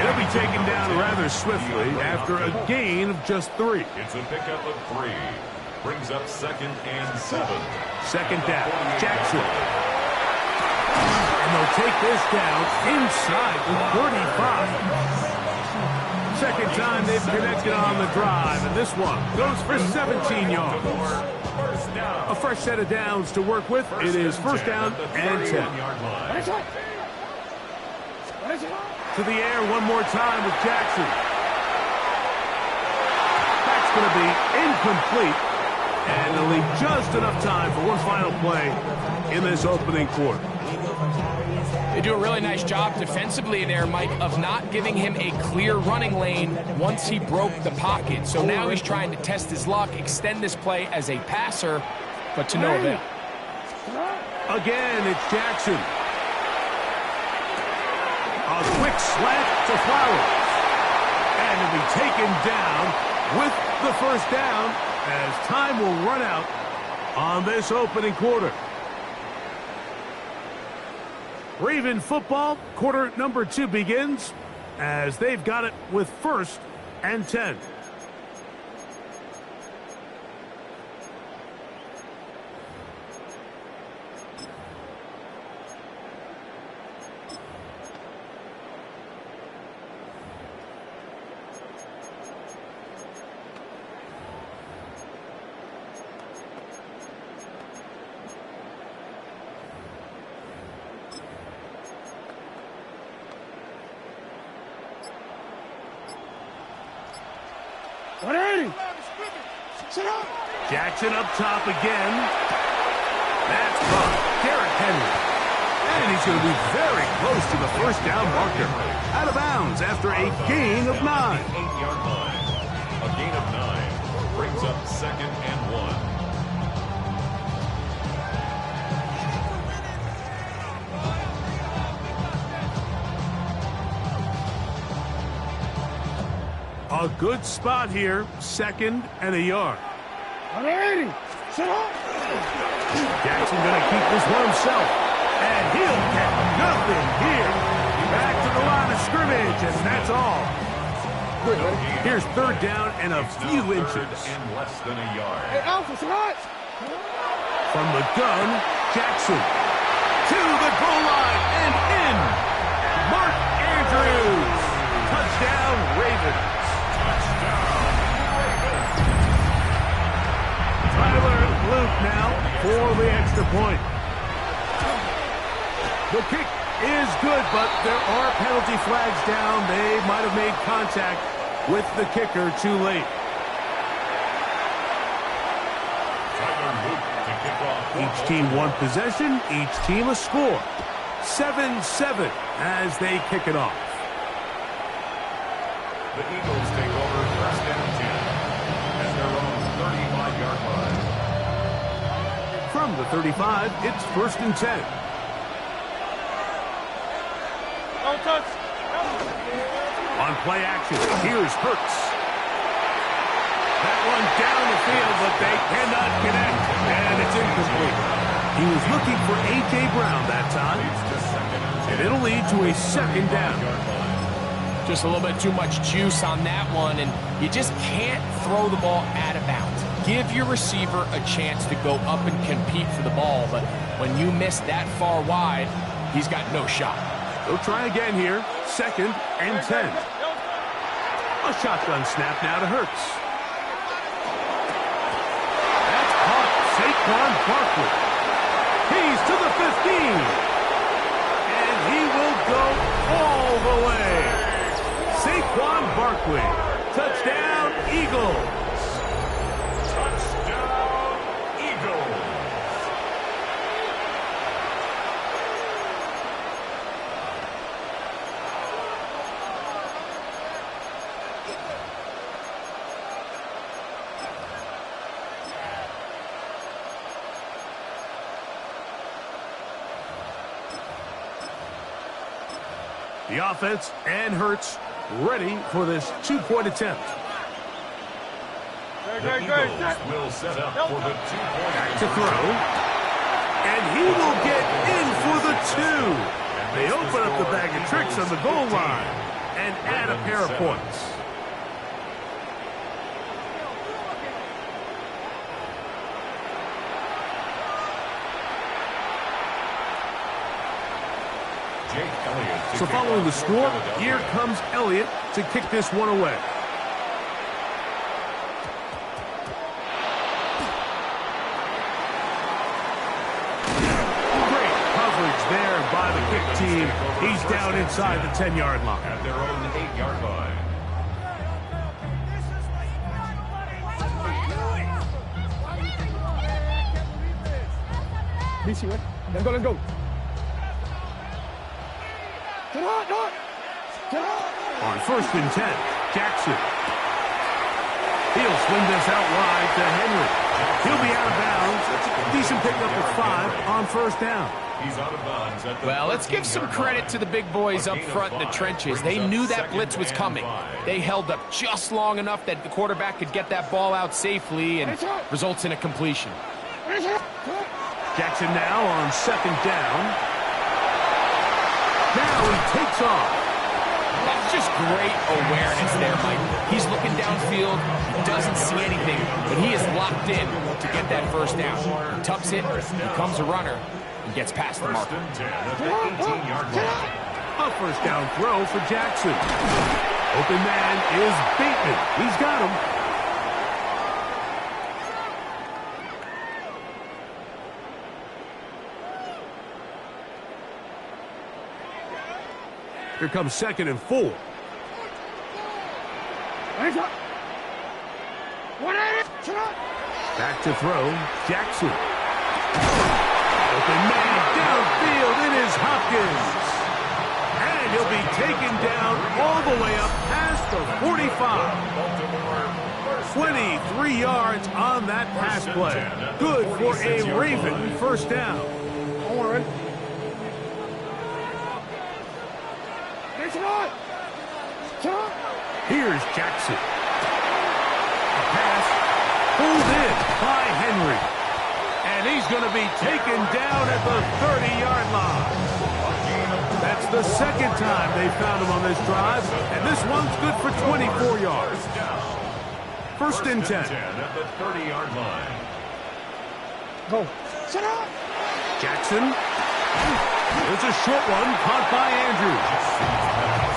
He'll be taken down rather swiftly after a gain of just 3. It's a pickup of 3. Brings up 2nd and 7. 2nd down, Jackson. And they'll take this down inside the 45. Second time they've connected on the drive, and this one goes for 17 yards. A fresh set of downs to work with. It is 1st down and 10. To the air one more time with Jackson. That's going to be incomplete. And they'll leave just enough time for one final play in this opening quarter. They do a really nice job defensively there, Mike, of not giving him a clear running lane once he broke the pocket. So now he's trying to test his luck, extend this play as a passer, but to no avail. Again, it's Jackson. A quick slant to Flowers. And he'll be taken down with the first down as time will run out on this opening quarter. Raven football, quarter number 2 begins as they've got it with 1st and 10. Jackson up top again. That's caught. Derrick Henry. And he's going to be very close to the first down marker. Out of bounds after a gain of 9. 8-yard line. A gain of 9 brings up 2nd and 1. A good spot here. 2nd and a yard. Jackson going to keep this one himself. And he'll get nothing here. Back to the line of scrimmage, and that's all. Here's 3rd down and a few inches. And less than a yard. From the gun, Jackson. To the goal line and in. Mark Andrews. Touchdown, Ravens. Tyler Luke now for the extra point. The kick is good, but there are penalty flags down. They might have made contact with the kicker too late. Tyler Luke to kick off. Each team one possession, each team a score. 7-7 as they kick it off. The Eagles take over 1st and 10 at their own 35-yard line. From the 35, it's 1st and 10. On play action, here's Hurts. That one down the field, but they cannot connect, and it's incomplete. He was looking for A.J. Brown that time, and it'll lead to a 2nd down. Just a little bit too much juice on that one, and you just can't throw the ball out of bounds. Give your receiver a chance to go up and compete for the ball, but when you miss that far wide, he's got no shot. They'll try again here, 2nd and 10. A shotgun snap now to Hurts. That's caught. Saquon Barkley. He's to the 15. And he will go all the way. Saquon Barkley. Touchdown, Eagles. Touchdown, Eagles. The offense and Hurts ready for this 2-point attempt. The Eagles will set up for the 2-point To throw. And he will get in for the 2. They open up the bag of tricks on the goal line and add a pair of points. So following the score, here comes Elliott to kick this one away. Great coverage there by the kick team. He's down inside the 10-yard line. At their own 8-yard line. BC, right? Let's go, let's go. On 1st and 10, Jackson. He'll swing this out wide to Henry. He'll be out of bounds. Decent pickup at 5 on 1st down. He's out of bounds at the Well, let's give some credit to the big boys up front in the trenches. They knew that blitz was coming. They held up just long enough that the quarterback could get that ball out safely and results in a completion. Jackson now on 2nd down. Now he takes off. That's just great awareness there, Mike. He's looking downfield, he doesn't see anything, but he is locked in to get that 1st down. He tucks it, becomes a runner, and gets past the marker. 1st and 10 at the 18-yard line. A 1st down throw for Jackson. Open man is Bateman. He's got him. Here comes 2nd and 4. Back to throw, Jackson. Open man downfield, it is Hopkins. And he'll be taken down all the way up past the 45. 23 yards on that pass play. Good for a Raven 1st down. Don't worry. Here's Jackson. A pass pulled in by Henry. And he's going to be taken down at the 30-yard line. That's the 2nd time they found him on this drive, and this one's good for 24 yards. 1st and 10. At the 30-yard line. Go. Sit up. Jackson. There's a short one caught by Andrews.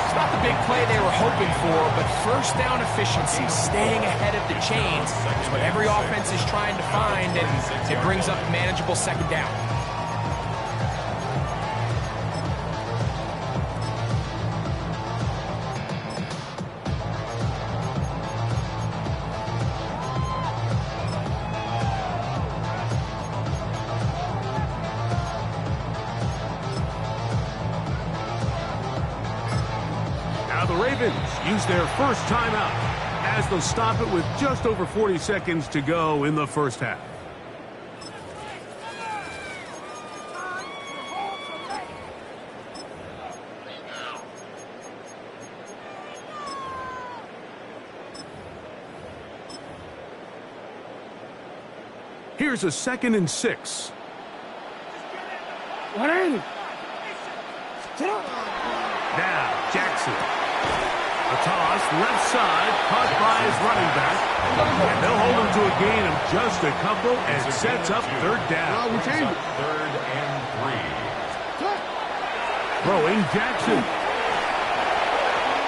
It's not the big play they were hoping for, but 1st down efficiency, staying ahead of the chains, is what every offense is trying to find, and it brings up manageable 2nd down. Now the Ravens use their 1st timeout as they'll stop it with just over 40 seconds to go in the 1st half. Here's a 2nd and 6. Now, Jackson. A toss, left side, caught by his running back. And they'll hold him to a gain of just a couple and sets up 3rd down. We changed it. 3rd and 3. Throwing Jackson.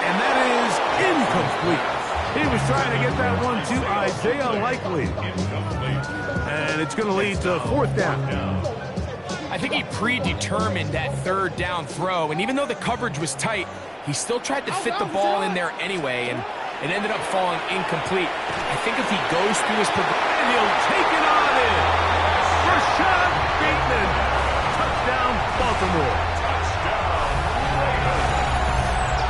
And that is incomplete. He was trying to get that one to Isaiah Likely. And it's going to lead to 4th down. I think he predetermined that 3rd down throw, and even though the coverage was tight, he still tried to fit the ball in there anyway, and it ended up falling incomplete. I think if he goes through his and he'll take it on in. Rashad Bateman. Touchdown, Baltimore.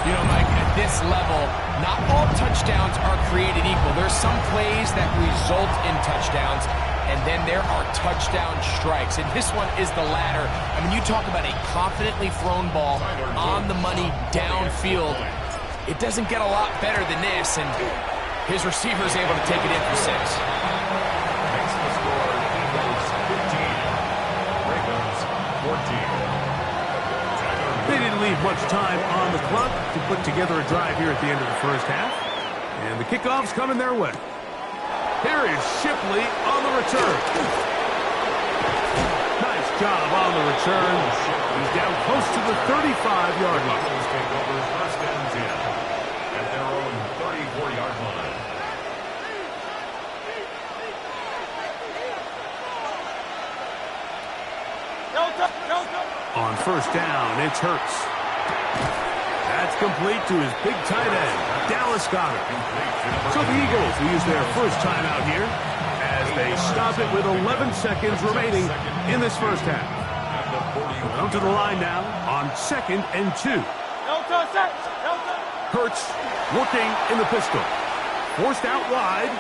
You know, Mike, at this level, not all touchdowns are created equal. There's some plays that result in touchdowns, and then there are touchdown strikes, and this one is the latter. I mean, you talk about a confidently thrown ball on the money downfield. It doesn't get a lot better than this, and his receiver is able to take it in for 6. Makes the score Eagles 15, Ravens 14. They didn't leave much time on the clock to put together a drive here at the end of the 1st half, and the kickoff's coming their way. Here is Shipley on the return. Nice job on the return. He's down close to the 35-yard line. Eagles take over 1st and 10 at their own 34-yard line. On 1st down, it's Hurts. That's complete to his big tight end, Dallas Goedert. So the Eagles will use their 1st timeout here as they stop it with 11 seconds remaining in this 1st half. Down to the line now on 2nd and 2. Hurts looking in the pistol. Forced out wide.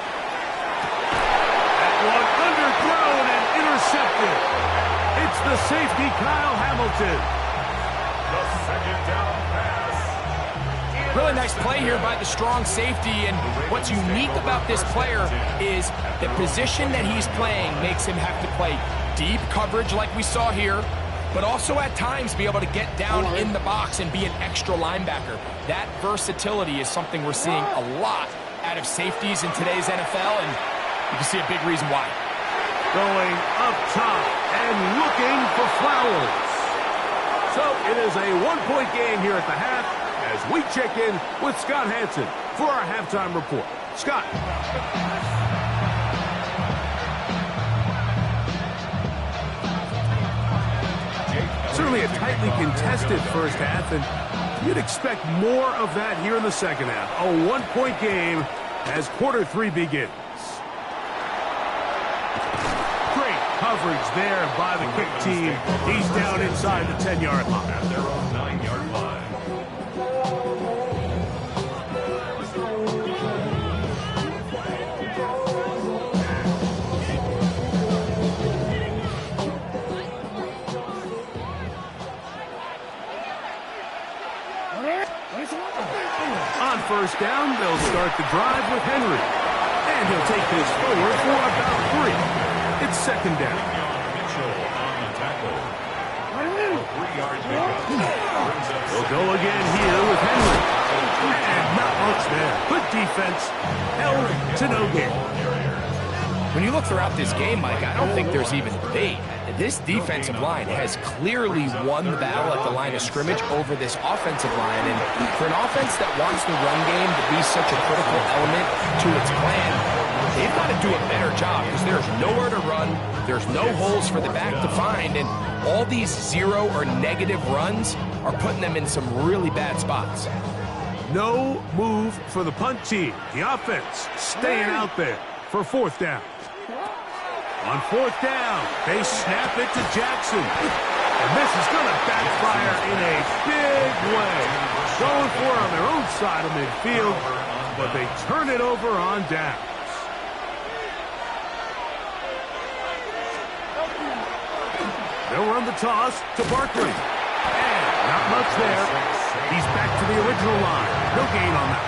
That one underthrown and intercepted. It's the safety, Kyle Hamilton. The second down pass. Really nice play here by the strong safety, and what's unique about this player is the position that he's playing makes him have to play deep coverage like we saw here, but also at times be able to get down in the box and be an extra linebacker. That versatility is something we're seeing a lot out of safeties in today's NFL, and you can see a big reason why. Going up top and looking for Flowers. So it is a one-point game here at the half as we check in with Scott Hanson for our halftime report. Scott. Certainly a tightly contested first half, and you'd expect more of that here in the second half. A one-point game as quarter 3 begins. Great coverage there by the kick team. He's down inside the 10-yard line. At their own 9-yard line. On first down, they'll start the drive with Henry. And he'll take this forward for about 3. It's second down. Mitchell on the tackle. A 3-yard pickup. They'll go again here with Henry. And not much there. Good defense. Held to no gain. When you look throughout this game, Mike, I don't think there's even debate. This defensive line has clearly won the battle at the line of scrimmage over this offensive line. And for an offense that wants the run game to be such a critical element to its plan, they've got to do a better job because there's nowhere to run, there's no holes for the back to find, and all these 0 or negative runs are putting them in some really bad spots. No move for the punt team. The offense staying out there for fourth down. On fourth down, they snap it to Jackson. And this is going to backfire in a big way. Going for it on their own side of midfield, but they turn it over on downs. They'll run the toss to Barkley. And not much there. He's back to the original line. No gain on that.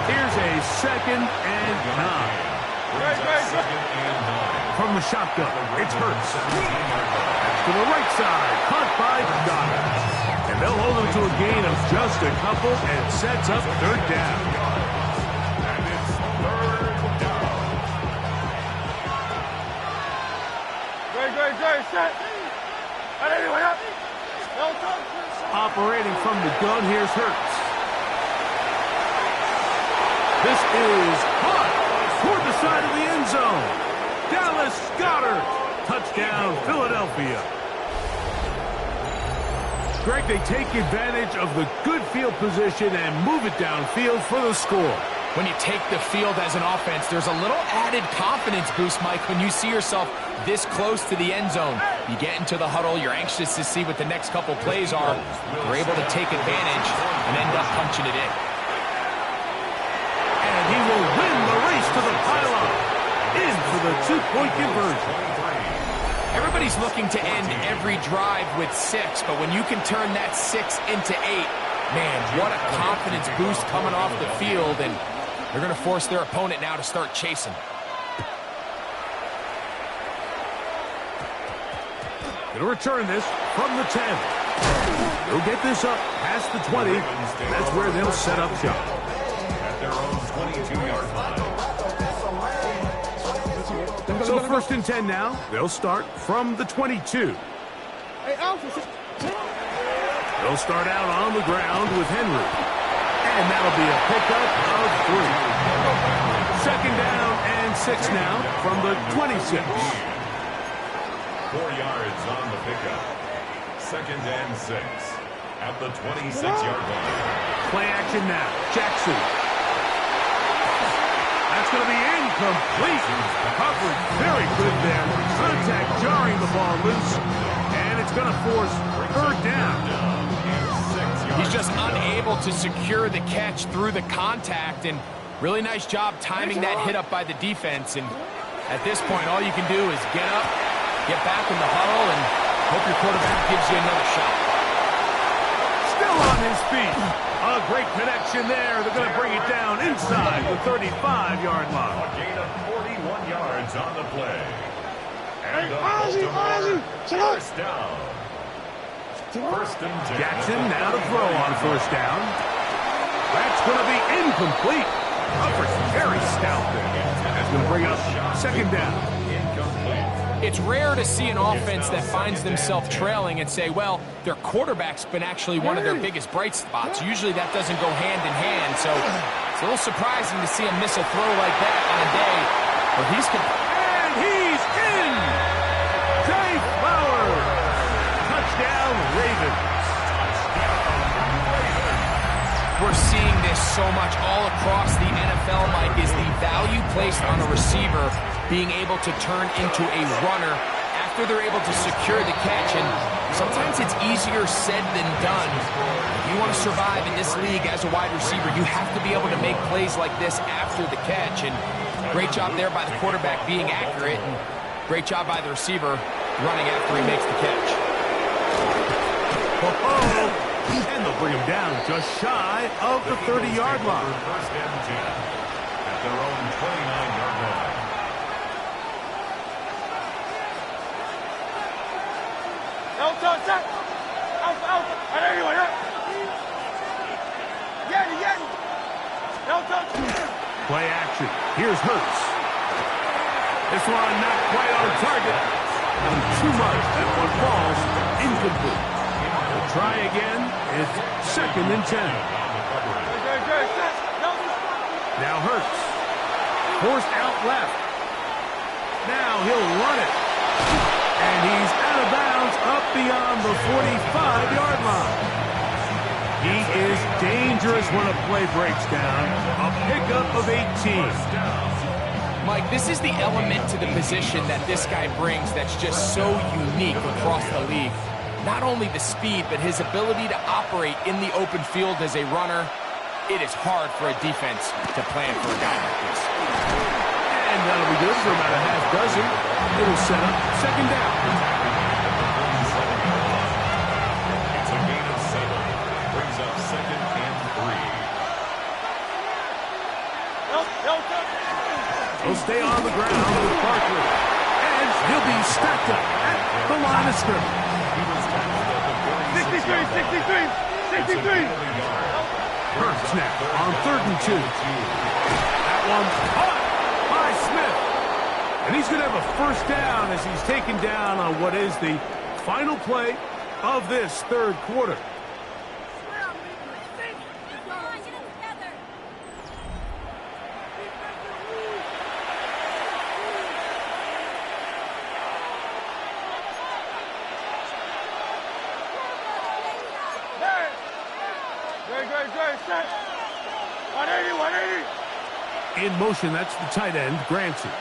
Here's a 2nd and 9. From the shotgun, it's Hurts. To the right side, caught by Goddard. And they'll hold him to a gain of just a couple and sets up third down. And it's third down. Great, set. Operating from the gun, here's Hurts. This is caught toward the side of the end zone. Dallas Goedert. Touchdown, Philadelphia. Greg, they take advantage of the good field position and move it downfield for the score. When you take the field as an offense, there's a little added confidence boost, Mike, when you see yourself this close to the end zone. You get into the huddle, you're anxious to see what the next couple plays are. You're able to take advantage and end up punching it in. And he will win the race to the pylon. In for the 2-point conversion. Everybody's looking to end every drive with 6, but when you can turn that 6 into 8, man, what a confidence boost coming off the field, and they're going to force their opponent now to start chasing. Going to return this from the 10. They'll get this up past the 20. That's where they'll set up shop. At their own 22-yard line. So first and 10 now. They'll start from the 22. They'll start out on the ground with Henry. And that'll be a pickup of 3. Second down and 6 now from the 26. 4 yards on the pickup. Second and 6 at the 26-yard line. Play action now. Jackson. That's going to be incomplete. Coverage very good there. Contact jarring the ball loose. And it's going to force third down. He's just unable to secure the catch through the contact, and really nice job timing that hit up by the defense. And at this point, all you can do is get up, get back in the huddle, and hope your quarterback gives you another shot. Still on his feet. A great connection there. They're going to bring it down inside the 35-yard line. A gain of 41 yards on the play. And the Baltimore first down. First and 10. Jackson now to throw on first down. That's going to be incomplete. Upper's very stout there. That's going to bring up second down. It's rare to see an offense that finds themselves trailing and say, well, their quarterback's been actually one of their biggest bright spots. Usually that doesn't go hand in hand, so it's a little surprising to see him miss a throw like that on a day where he's... And he's in! Zay Flowers! Touchdown, Ravens. We're seeing this so much all across the NFL, Mike, is the value placed on a receiver being able to turn into a runner after they're able to secure the catch. And sometimes it's easier said than done. If you want to survive in this league as a wide receiver, you have to be able to make plays like this after the catch. And great job there by the quarterback being accurate, and great job by the receiver running after he makes the catch. And they'll bring him down just shy of the 30-yard line. First and 10 at their own 29-yard line. Play action. Here's Hurts. This one not quite on target. And too much. That one falls incomplete. We'll try again. It's second and 10. Now Hurts. Forced out left. Now he'll run it. And he's out of bounds up beyond the 45-yard line. He is dangerous when a play breaks down. A pickup of 18. Mike, this is the element to the position that this guy brings that's just so unique across the league. Not only the speed, but his ability to operate in the open field as a runner. It is hard for a defense to plan for a guy like this. And that'll be good for about a half dozen. It'll set up second down. It's a gain of 7. Brings up second and 3. He'll stay on the ground with Barkley. And he'll be stacked up at the line of scrimmage. 63. Hurts now on 3rd and 2. That one's caught by Smith. And he's going to have a first down as he's taken down on what is the final play of this third quarter. In motion, that's the tight end, Granson.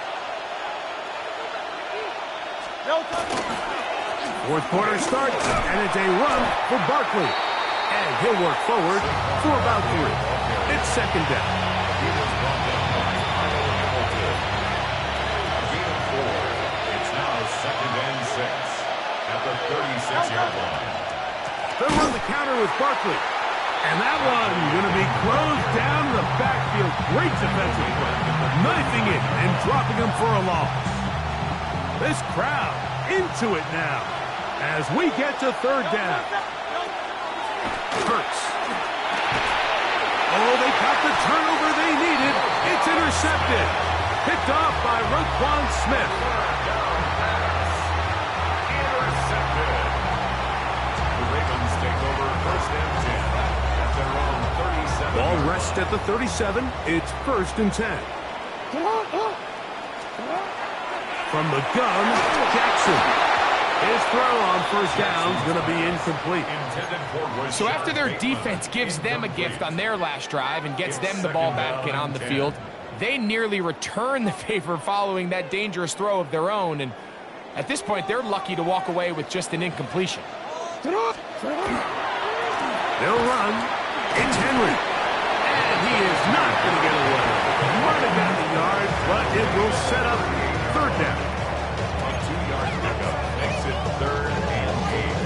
Fourth quarter starts, and it's a run for Barkley. And he'll work forward for about 3. It's second down. It's now second and 6 at the 36-yard line. They'll run the counter with Barkley. And that one going to be closed down in the backfield. Great defensive play. Knifing it and dropping him for a loss. This crowd into it now as we get to third down. Hurts. Oh, they got the turnover they needed. It's intercepted. Picked off by Roquan Smith. Intercepted. The Ravens take over first and 10 at their own 37. Ball rests at the 37. It's first and 10. From the gun, Jackson. His throw on first down is going to be incomplete. So after their defense gives them a gift on their last drive and gets them the ball back and on the field, they nearly return the favor following that dangerous throw of their own. And at this point, they're lucky to walk away with just an incompletion. They'll run. It's Henry. And he is not going to get away. Might have got the yard, but it will set up third down. A 2-yard pickup makes it 3rd and 8.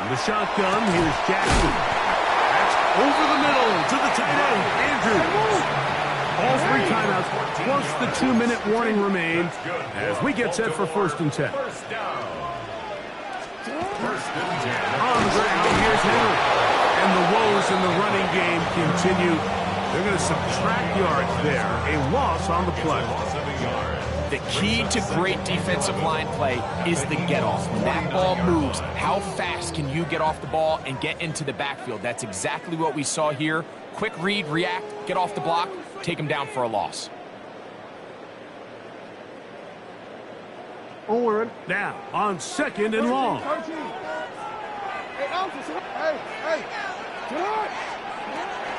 The shotgun, here's Jackson. That's over the middle to the tight end, Andrews. All 3 timeouts, plus the 2-minute warning remain as we get set for 1st and 10. First down. 1st and 10. On the ground, here's Henry. And the woes in the running game continue. They're going to subtract yards there. A loss on the play. Loss of a yard. The key to great defensive line play is the get-off. When that ball moves, how fast can you get off the ball and get into the backfield? That's exactly what we saw here. Quick read, react, get off the block, take him down for a loss. Onward. Now, on 2nd and long.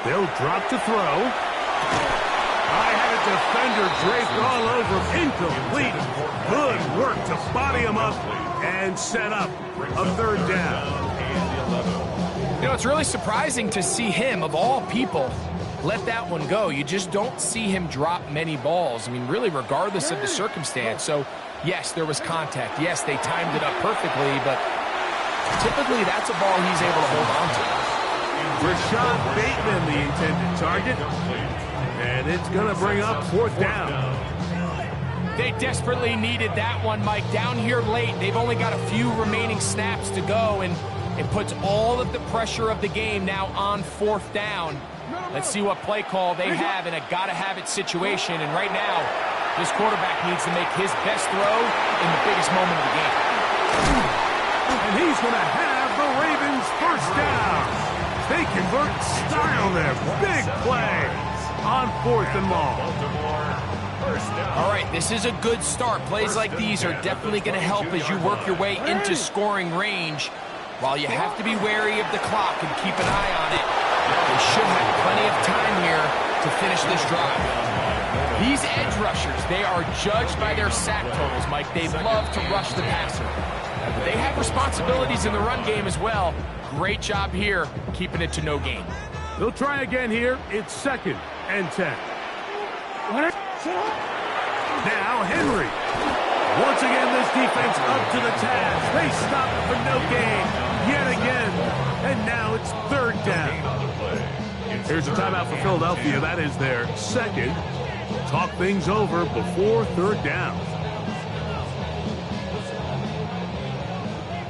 They'll drop to throw. I had a defender draped all over. Incomplete. Good work to body him up and set up a 3rd down. You know, it's really surprising to see him, of all people, let that one go. You just don't see him drop many balls. I mean, really, regardless of the circumstance. So, yes, there was contact. Yes, they timed it up perfectly, but typically that's a ball he's able to hold on to. Rashad Bateman, the intended target. And it's going to bring up 4th down. They desperately needed that one, Mike. Down here late, they've only got a few remaining snaps to go, and it puts all of the pressure of the game now on 4th down. Let's see what play call they have in a gotta-have-it situation. And right now, this quarterback needs to make his best throw in the biggest moment of the game. And he's going to have the Ravens 1st down. They convert style there. Big play on 4th and long. All right, this is a good start. Plays like these are definitely going to help as you work your way into scoring range. While you have to be wary of the clock and keep an eye on it, they should have plenty of time here to finish this drive. These edge rushers, they are judged by their sack totals, Mike. They love to rush the passer. But they have responsibilities in the run game as well. Great job here, keeping it to no gain. They'll try again here. It's 2nd and 10. Now Henry. Once again, this defense up to the task. They stop it for no gain yet again. And now it's 3rd down. Here's a timeout for Philadelphia. That is their 2nd. Talk things over before 3rd down.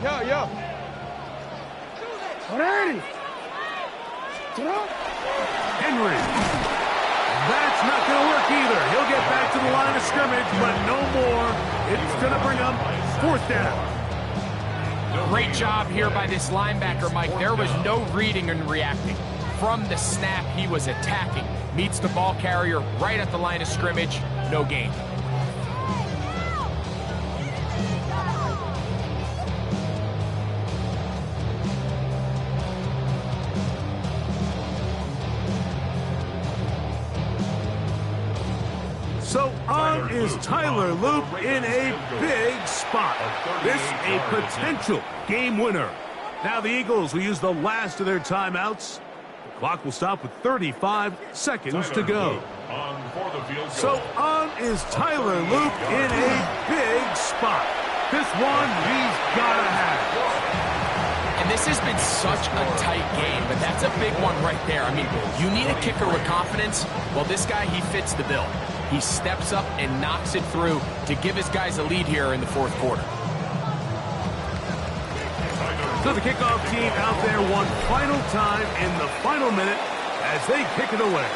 Yo. Henry. That's not going to work either. He'll get back to the line of scrimmage, but no more. It's going to bring up 4th down. Great job here by this linebacker, Mike. There was no reading and reacting. From the snap, he was attacking. Meets the ball carrier right at the line of scrimmage. No gain. So on is Tyler Loop in a big spot. This a potential game winner. Now the Eagles will use the last of their timeouts. The Clock will stop with 35 seconds to go. So on is Tyler Luke in a big spot. This one he's got to have. And this has been such a tight game, but that's a big one right there. I mean, you need a kicker with confidence. Well, this guy, he fits the bill. He steps up and knocks it through to give his guys a lead here in the fourth quarter. So the kickoff team out there one final time in the final minute as they kick it away.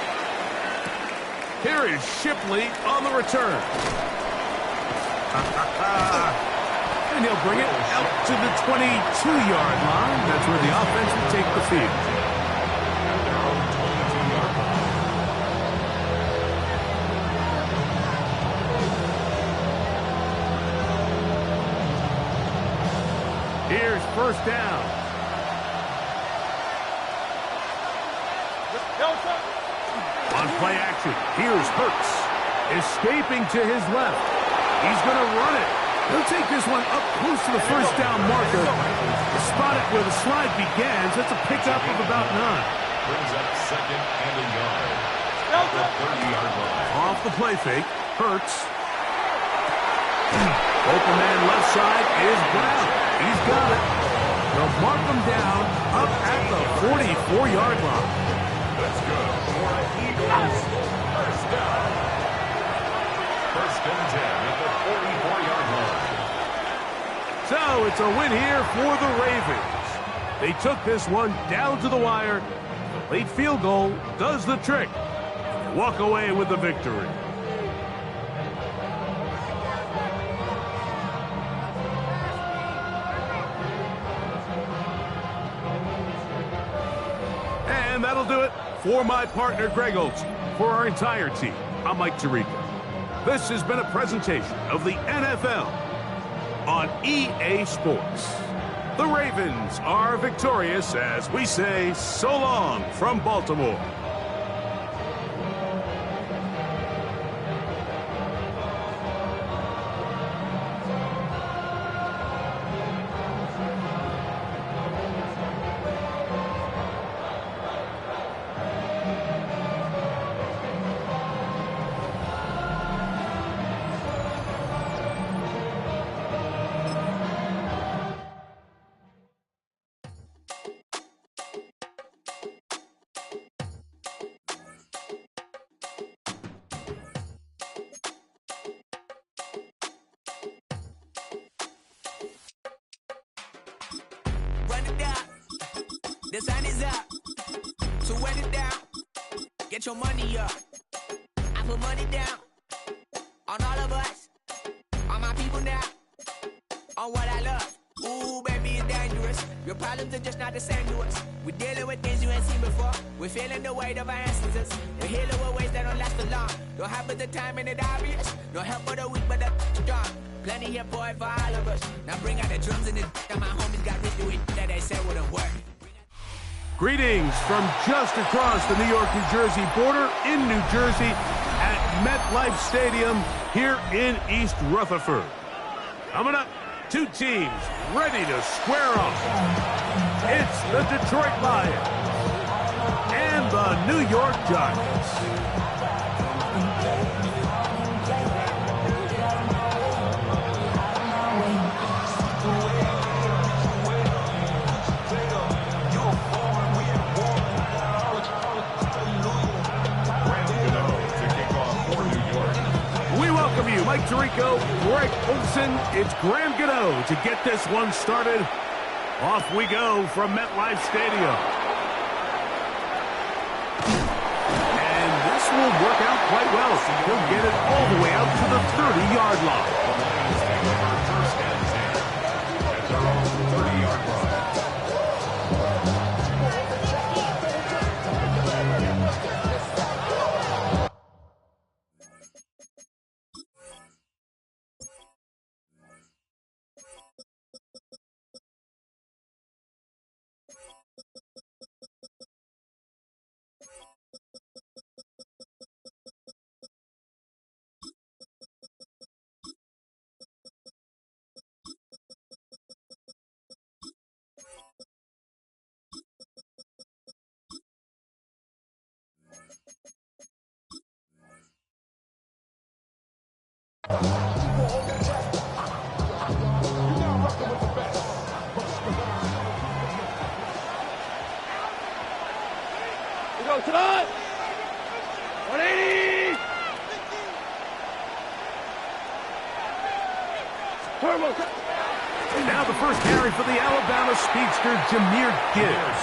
Here is Shipley on the return. And he'll bring it out to the 22-yard line. That's where the offense will take the field. Here's first down. On play action, here's Hurts. Escaping to his left. He's going to run it. He'll take this one up close to the first down marker. Spot it where the slide begins. That's a pickup of about 9. Brings up second and a yard. At the 30-yard line. Off the play fake, Hurts. Open man left side is Brown. He's got it. They'll mark him down up at the 44-yard line. Let's go for Eagles. First down. First and 10 at the 44-yard line. So it's a win here for the Ravens. They took this one down to the wire. The late field goal does the trick. They walk away with the victory. And that'll do it for my partner, Greg Olsen. For our entire team, I'm Mike Tirico. This has been a presentation of the NFL on EA Sports. The Ravens are victorious as we say so long from Baltimore. The sun is up, so wet it down. Get your money up. I put money down on all of us, on my people now, on what I love. Ooh, baby, it's dangerous. Your problems are just not the same to us. We're dealing with things you ain't seen before. We're feeling the weight of our ancestors. We're healing with ways that don't last for long. Don't have but the time and it obvious. No help for the weak, but the strong. Plenty here for it for all of us. Now bring out the drums and the that my homies got rich to it that they said wouldn't work. Greetings from just across the New York-New Jersey border in New Jersey at MetLife Stadium here in East Rutherford. Coming up, two teams ready to square off. It's the Detroit Lions and the New York Giants. Mike Tirico, Greg Olsen, it's Graham Gano to get this one started. Off we go from MetLife Stadium. And this will work out quite well. So he'll get it all the way out to the 30-yard line. First and 10 at their own 30-yard line. to the 180. Turbo. Now the first carry for the Alabama speedster, Jahmyr Gibbs.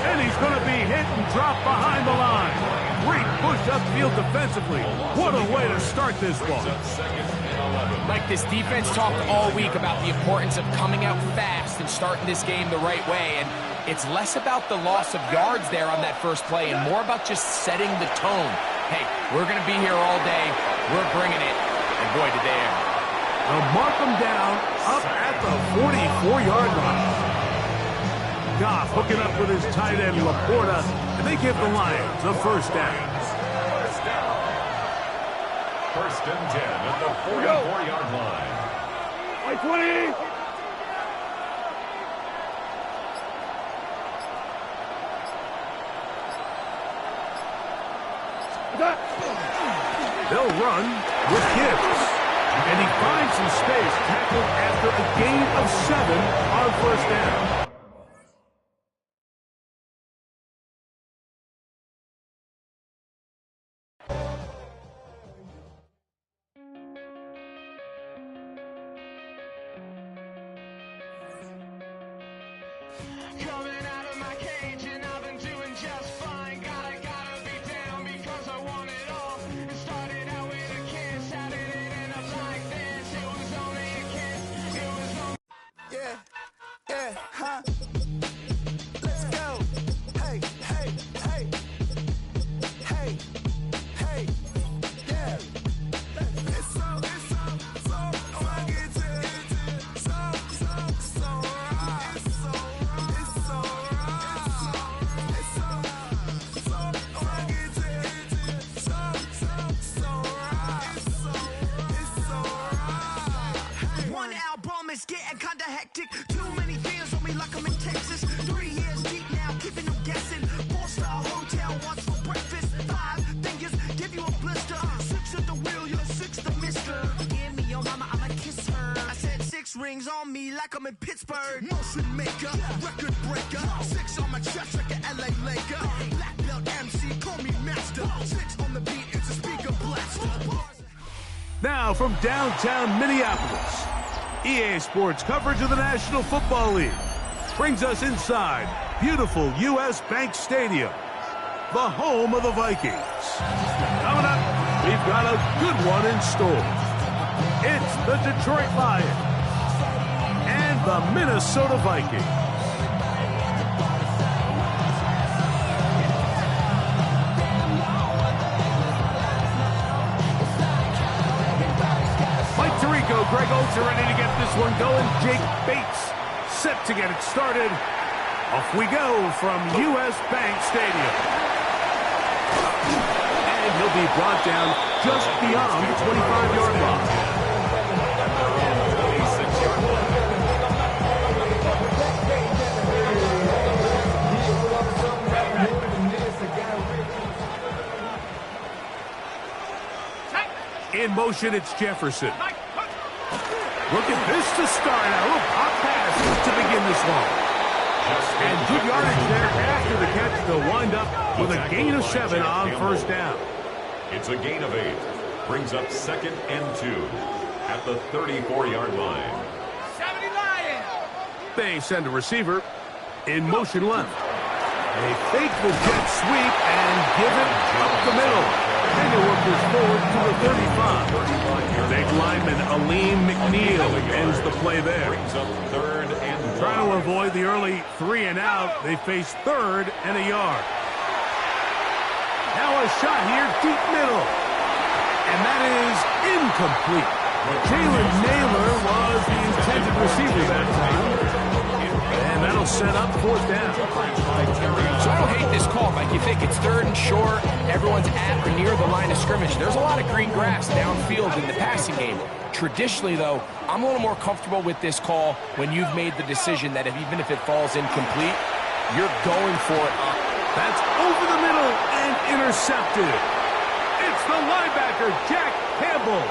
And he's going to be hit and dropped behind the line. Great push upfield defensively. What a way to start this one. Mike, this defense talked all week about the importance of coming out fast and starting this game the right way. And it's less about the loss of yards there on that first play and more about just setting the tone. Hey, we're going to be here all day. We're bringing it. And boy, did they ever. They'll mark them down up at the 44-yard line. Goff hooking up with his tight end, Laporta, and they give the Lions a first down. First and 10 at the 44-yard line. 20. They'll run with Gibbs. And he finds some space, tackled after a gain of 7 on first down. Coming out of my cage and I've been doing just fine. Gotta be down because I want it all. It started out with a kiss, how did it end up like this? It was only a kiss, it was only... Yeah, huh? Let's go. Hey, hey, hey. Hey, hey, yeah. It's so fucking so right. It's so right. One album is getting kinda hectic. Too many fans on me like I'm in Texas. 3 years deep now, keeping them guessing. 4-star hotel, what's for breakfast? 5 fingers, give you a blister. 6 at the wheel, you're 6 the mister. Give me your mama, I'ma kiss her. I said 6 rings on me like I'm in Pittsburgh. Motion maker, record breaker. 6 on my chest like an LA Laker. Black belt MC, call me master. 6 on the beat, it's a speaker blaster. Now from downtown Minneapolis, EA Sports coverage of the National Football League brings us inside beautiful U.S. Bank Stadium, the home of the Vikings. Coming up, we've got a good one in store. It's the Detroit Lions and the Minnesota Vikings. Mike Tirico, Greg Olsen ready to get this one going. Jake Bates set to get it started. Off we go from U.S. Bank Stadium. And he'll be brought down just beyond the 25-yard line. In motion, it's Jefferson. Look at this to start out. A little pop pass to begin this one. And good yardage there after the catch. They'll wind up with a gain of 7 on first down. It's a gain of 8. Brings up 2nd and 2 at the 34-yard line. 70 Lions! They send a receiver in motion left. They fake the jet sweep and give it up the middle. And the work is forward to the 35. Big lineman Aleem McNeil ends the play there. Brings up 3rd and 1. Trying to avoid the early 3 and out, they face 3rd and a yard. Now a shot here, deep middle. And that is incomplete. Jalen Naylor was the intended receiver that time. And that'll set up 4th down. So I don't hate this call, Mike. You think it's 3rd and short, everyone's at or near the line of scrimmage. There's a lot of green grass downfield in the passing game. Traditionally, though, I'm a little more comfortable with this call when you've made the decision that even if it falls incomplete, you're going for it. That's over the middle and intercepted. It's the linebacker, Jack Campbell.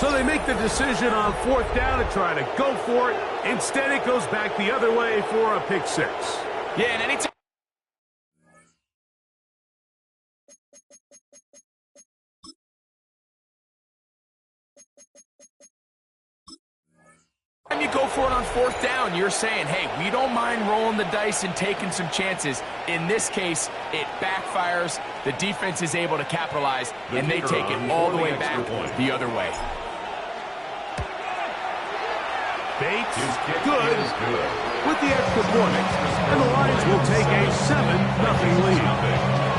So they make make the decision on 4th down to try to go for it. Instead, it goes back the other way for a pick 6. Yeah, and anytime you go for it on 4th down, you're saying, hey, we don't mind rolling the dice and taking some chances. In this case, it backfires. The defense is able to capitalize, and they take it all the way back the other way. Bates, good with the extra point. And the Lions will take a 7-0 lead.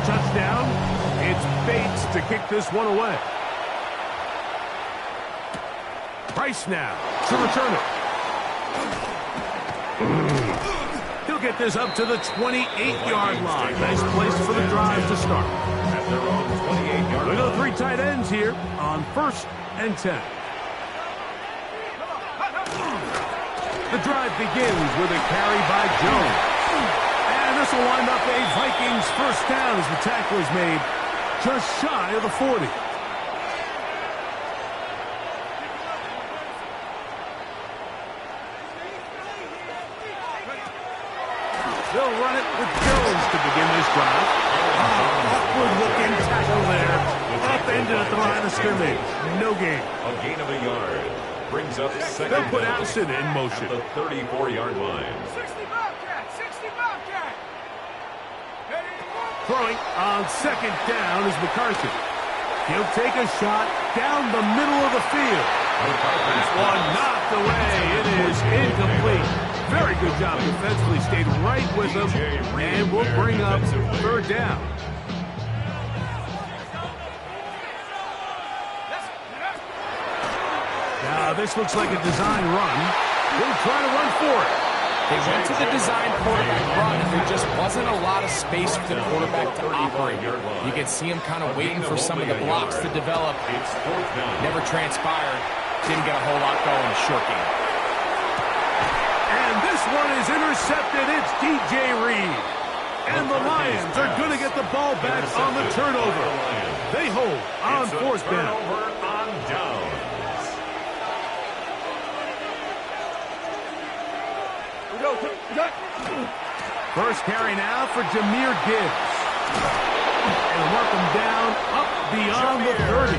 Touchdown, it's Bates to kick this one away. Price now to return it. He'll get this up to the 28-yard line. Nice place for the drive to start. At their own 28-yard line. We go 3 tight ends here on 1st and 10. The drive begins with a carry by Jones. This will wind up a Vikings 1st down as the tackle is made just shy of the 40. They'll run it with Jones to begin this drive. Awkward-looking tackle there. Upended at the line of scrimmage. No gain. A gain of a yard. Brings up 2nd. They'll put Allison in motion. At the 34-yard line. Throwing on 2nd down is McCarthy. He'll take a shot down the middle of the field. That one knocked away. It is incomplete. Very good job defensively. Stayed right with him. And will bring up 3rd down. Now this looks like a design run. They'll try to run for it. They went to the design quarterback run, and there just wasn't a lot of space for the quarterback to operate. You can see him kind of waiting for some of the blocks to develop. Never transpired. Didn't get a whole lot going. Short game. And this one is intercepted. It's DJ Reed. And the Lions are going to get the ball back on the turnover. They hold on 4th down. On down. First carry now for Jahmyr Gibbs. And work him down up beyond the 30.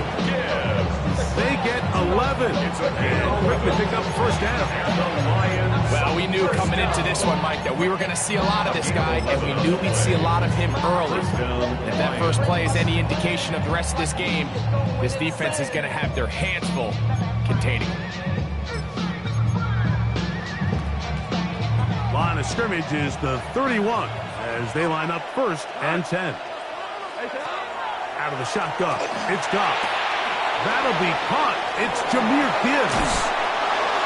They get 11. And quickly pick up 1st down. Well, we knew coming into this one, Mike, that we were going to see a lot of this guy, and we knew we'd see a lot of him early. If that first play is any indication of the rest of this game, this defense is going to have their hands full containing him. Line of scrimmage is the 31 as they line up 1st and 10. Out of the shotgun, it's Goff. That'll be caught. It's Jahmyr Gibbs.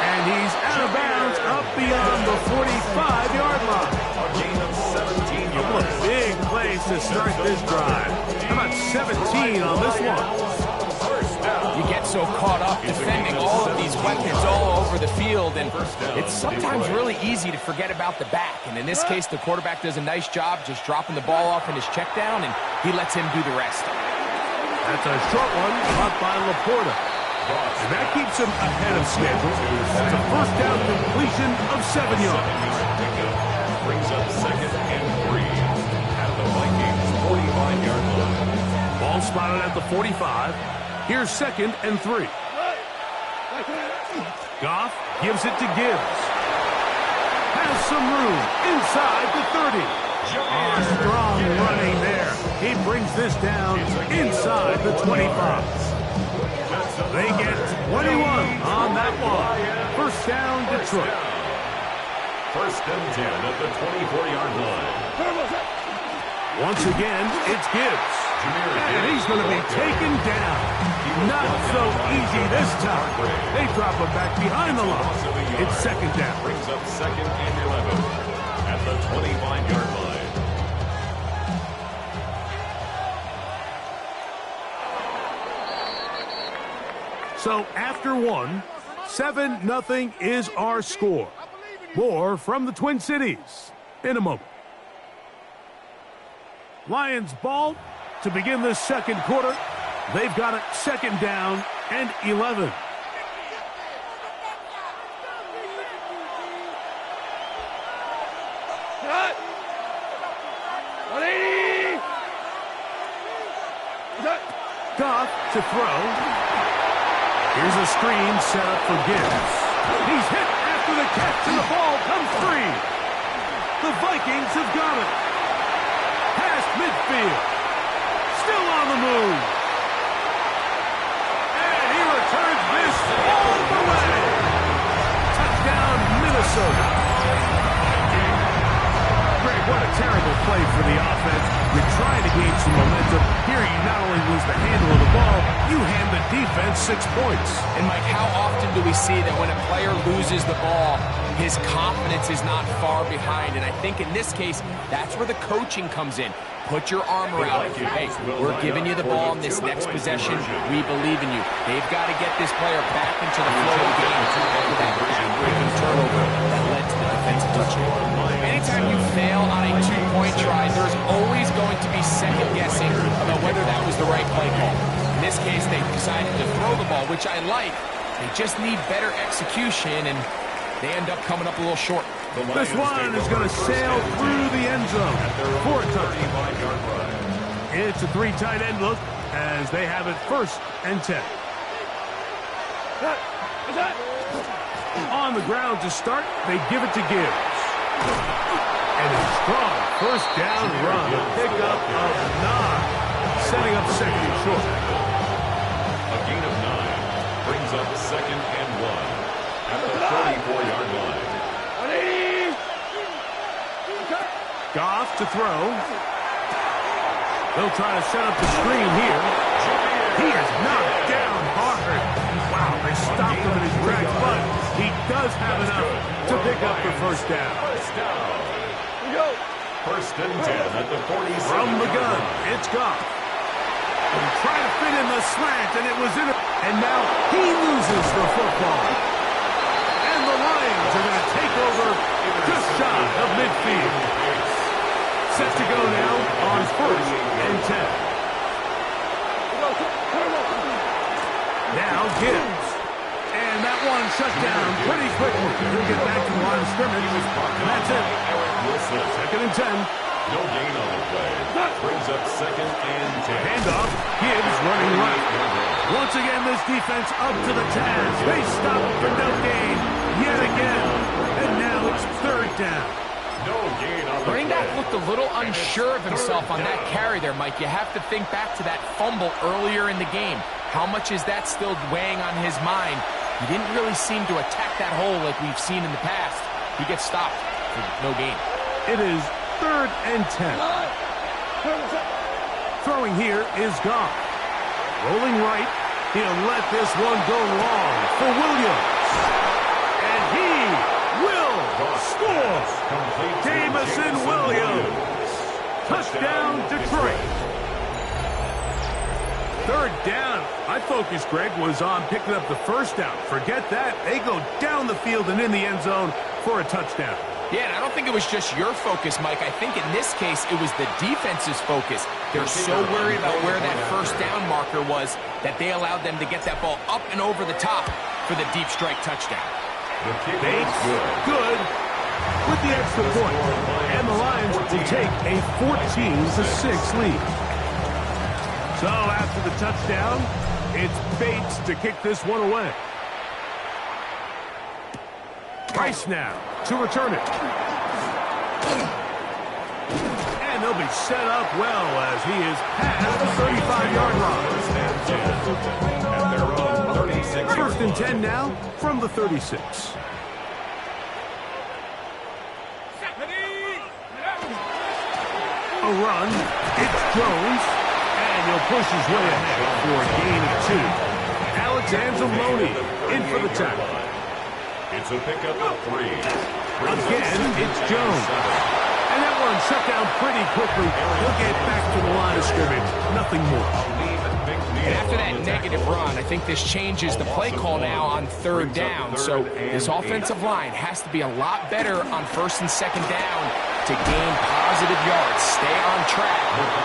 And he's out of bounds up beyond the 45-yard line. A gain of 17 yards. A big place to start this drive. How about 17 on this one? You get so caught up defending all of these weapons all over the field, and it's sometimes really easy to forget about the back. And in this case, the quarterback does a nice job just dropping the ball off in his check down, and he lets him do the rest. That's a short one caught by Laporta. And that keeps him ahead of schedule. That's a 1st down completion of 7 yards. Brings up 2nd and 3 at the Vikings 45-yard line. Ball spotted at the 45. Here's 2nd and 3. Goff gives it to Gibbs. Has some room inside the 30. Strong running there. He brings this down inside the 25. They get 21 on that one. 1st down, Detroit. 1st and 10 at the 24-yard line. Once again, it's Gibbs. And he's going to be taken down. Not so easy this time. They drop him back behind the line. It's 2nd down. Brings up 2nd and 11 at the 25-yard line. So after one, 7-0 is our score. More from the Twin Cities in a moment. Lions ball to begin this second quarter. They've got it second down and 11. Goff to throw. Here's a screen set up for Gibbs. He's hit after the catch, and the ball comes free. The Vikings have got it. Past midfield. Still on the move. And he returns this all the way. Touchdown, Minnesota. Greg, what a terrible play for the offense. You're trying to gain some momentum. Here you not only lose the handle of the ball, you hand the defense 6 points. And Mike, how often do we see that when a player loses the ball, his confidence is not far behind? And I think in this case, that's where the coaching comes in. Put your arm around it. Hey, we're giving you the ball in this next possession. We believe in you. They've got to get this player back into the flow of the game after that back-breaking turnover that led to the defensive touchdown. Anytime you fail on a two-point try, there's always going to be second-guessing about whether that was the right play call. In this case, they decided to throw the ball, which I like. They just need better execution, and they end up coming up a little short. This one is going to sail through the end zone for a touchdown. It's a 3 tight end look as they have it 1st and 10. On the ground to start, they give it to Gibbs. And a strong 1st down run. A pickup of 9. Setting up 2nd and short. A gain of 9 brings up 2nd and 1 at the 34-yard line. Goff to throw. They'll try to set up the screen here. He is knocked down hard. Wow, they stopped him in his tracks, but he does have enough to pick up the 1st down. 1st and 10 at the 47. From the gun, it's Goff. And trying to fit in the slant, and it was in it. And now he loses the football. And the Lions are going to take over just shy of midfield. Set to go now on 1st and 10. Now Gibbs. And that one shut down pretty quickly. He'll get back to the line of scrimmage. And that's it. 2nd and 10. No gain on the play. Brings up 2nd and 10. Handoff. Gibbs running right. Once again, this defense up to the task. They stop for no gain yet again. And now it's 3rd down. No gain on the Running back looked a little unsure of himself on that carry there, Mike. You have to think back to that fumble earlier in the game. How much is that still weighing on his mind? He didn't really seem to attack that hole like we've seen in the past. He gets stopped for no gain. It is 3rd and 10. Throwing here is Goff. Rolling right. He'll let this one go long for Williams. And he will score. Jamison Williams. Touchdown, Detroit. 3rd down. My focus, Greg, was on picking up the 1st down. Forget that. They go down the field and in the end zone for a touchdown. Yeah, and I don't think it was just your focus, Mike. I think in this case, it was the defense's focus. They're so worried about where that 1st down marker was that they allowed them to get that ball up and over the top for the deep strike touchdown. Bates, good with the extra point. And the Lions will take a 14-6 lead. So after the touchdown, it's Bates to kick this one away. Price now to return it. And they'll be set up well as he is past the 35-yard line. 1st and 10 now from the 36. A run. It's Jones. And he'll push his way ahead for a gain of 2. Alex Anzalone in for the tackle. It's a pickup of 3. Again, it's Jones. And that one shut down pretty quickly. He'll get back to the line of scrimmage. Nothing more. And after that negative run, I think this changes the play call now on third down. So this offensive line has to be a lot better on first and second down to gain positive yards. Stay on track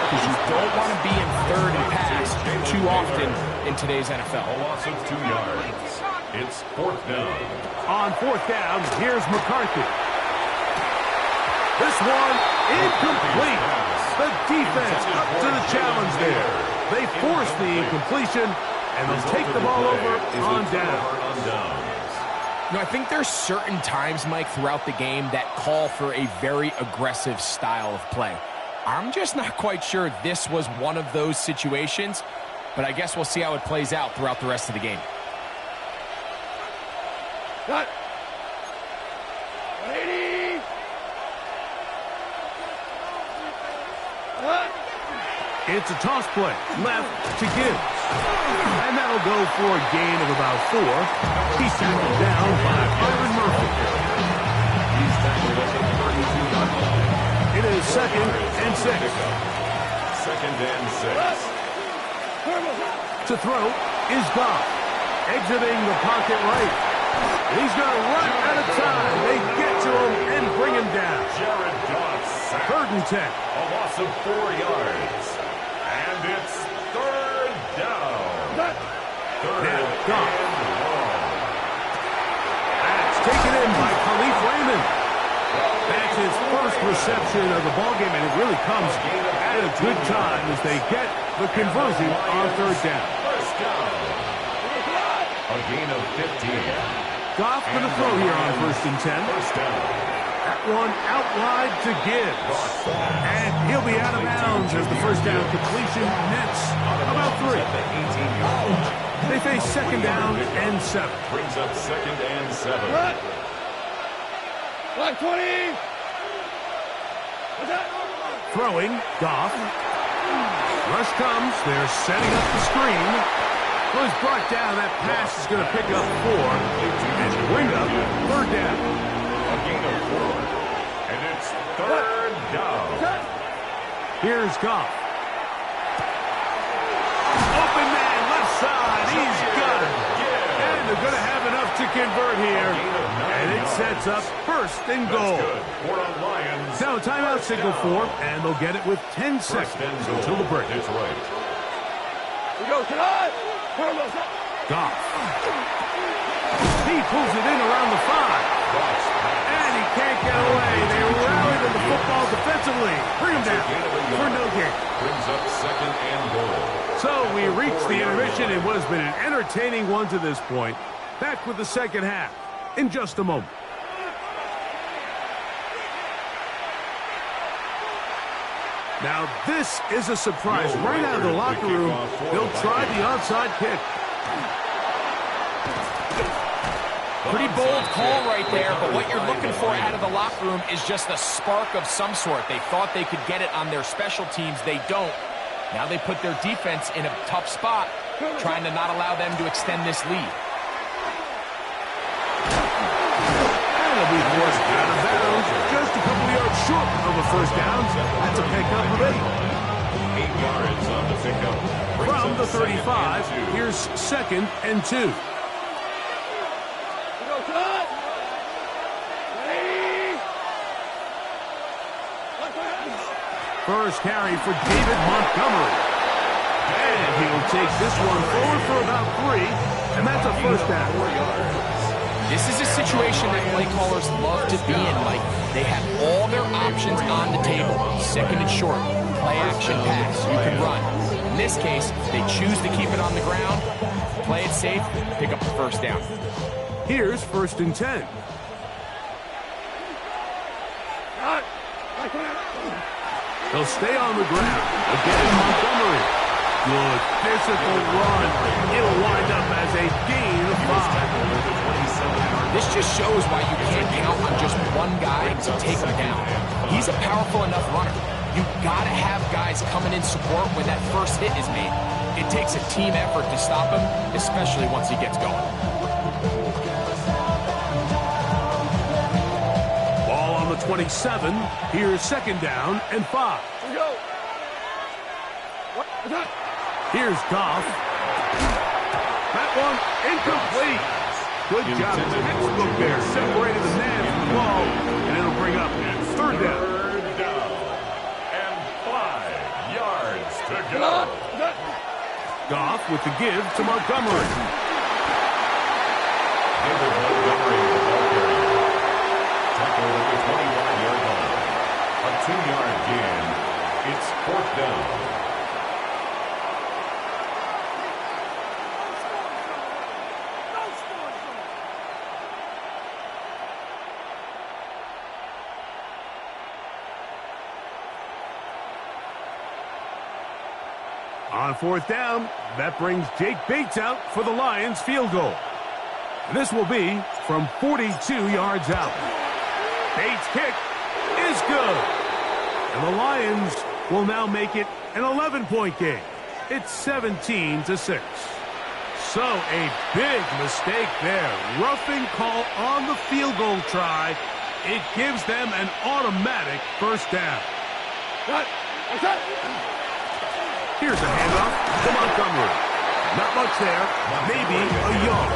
because you don't want to be in third and pass too often in today's NFL. A loss of 2 yards. It's fourth down. On fourth down, here's McCarthy. This one incomplete. The defense up to the challenge there. They force the incompletion, and they'll take the ball over on down. You know, I think there's certain times, Mike, throughout the game that call for a very aggressive style of play. I'm just not quite sure this was one of those situations, but I guess we'll see how it plays out throughout the rest of the game. Cut. 80. It's a toss play, left to Gibbs. And that'll go for a gain of about 4. He's tackled down by Byron Murphy. He's tackled at the 32-yard line. It is 2nd and 6. 2nd and 6. To throw is Goff, exiting the pocket right. He's going to run out of time. They get to him and bring him down. Jared Goff sacked. 3rd and 10. A loss of 4 yards. And it's third down. Third Now, and Goff. long. That's taken in by Khalif Raymond. That's his first reception of the ballgame, and it really comes at a good time as they get the conversion on third down. First down. A gain of 15. Goff going to throw here on 1st and 10. First down. That one out wide to Gibbs. And he'll be out of bounds as the first down completion nets about 3. They face 2nd down and 7. Brings up 2nd and 7. Black 20. Throwing, Goff. Rush comes. They're setting up the screen. Well, he's brought down. That pass is going to pick up 4 and bring up third down. A gain of 4. And it's third down. Here's Goff. Open man, left side. He's got it. And they're going to have enough to convert here. And it sets up 1st and goal. Now timeout signal for, and they'll get it with 10 seconds until the break. It's right. We go tonight. Goff. He pulls it in around the 5. And he can't get away. They rally to the football defensively. Bring him down for no gain. Brings up 2nd and goal. So we reach the intermission in what has been an entertaining one to this point. Back with the second half in just a moment. Now this is a surprise. Right out of the locker room, they'll try the onside kick. Pretty bold call right there, but what you're looking for out of the locker room is just a spark of some sort. They thought they could get it on their special teams. They don't. Now they put their defense in a tough spot, trying to not allow them to extend this lead. And it'll be forced out of bounds, just a couple yards short of a first down. That's a pickup of 8. 8 yards on the pickup. From the 35, here's 2nd and 2. First carry for David Montgomery. And he'll take this one forward for about 3, and that's a first down. This is a situation that play callers love to be in. Like, they have all their options on the table. 2nd and short, play action pass, you can run. In this case, they choose to keep it on the ground, play it safe, pick up the first down. Here's 1st and 10. They'll stay on the ground. Again, Montgomery. Good physical run. It'll wind up as a gain of 5. This just shows why you can't count on just one guy to take him down. He's a powerful enough runner. You've got to have guys coming in support when that first hit is made. It takes a team effort to stop him, especially once he gets going. Ball on the 27. Here's 2nd down and 5. Here we go. Here's Goff. That one incomplete. Good job. Textbook there. Separated the man from the ball, and it'll bring up third down. Third down. And 5 yards to go. Goff with the give to Montgomery. David Montgomery, the ball carrier. Tackled at the 21-yard line. A 2-yard gain. It's fourth down. On fourth down, that brings Jake Bates out for the Lions field goal. This will be from 42 yards out. Bates' kick is good. And the Lions will now make it an 11-point game. It's 17-6. So a big mistake there. Roughing call on the field goal try. It gives them an automatic first down. Here's a handoff to Montgomery. Not much there. Maybe a yard.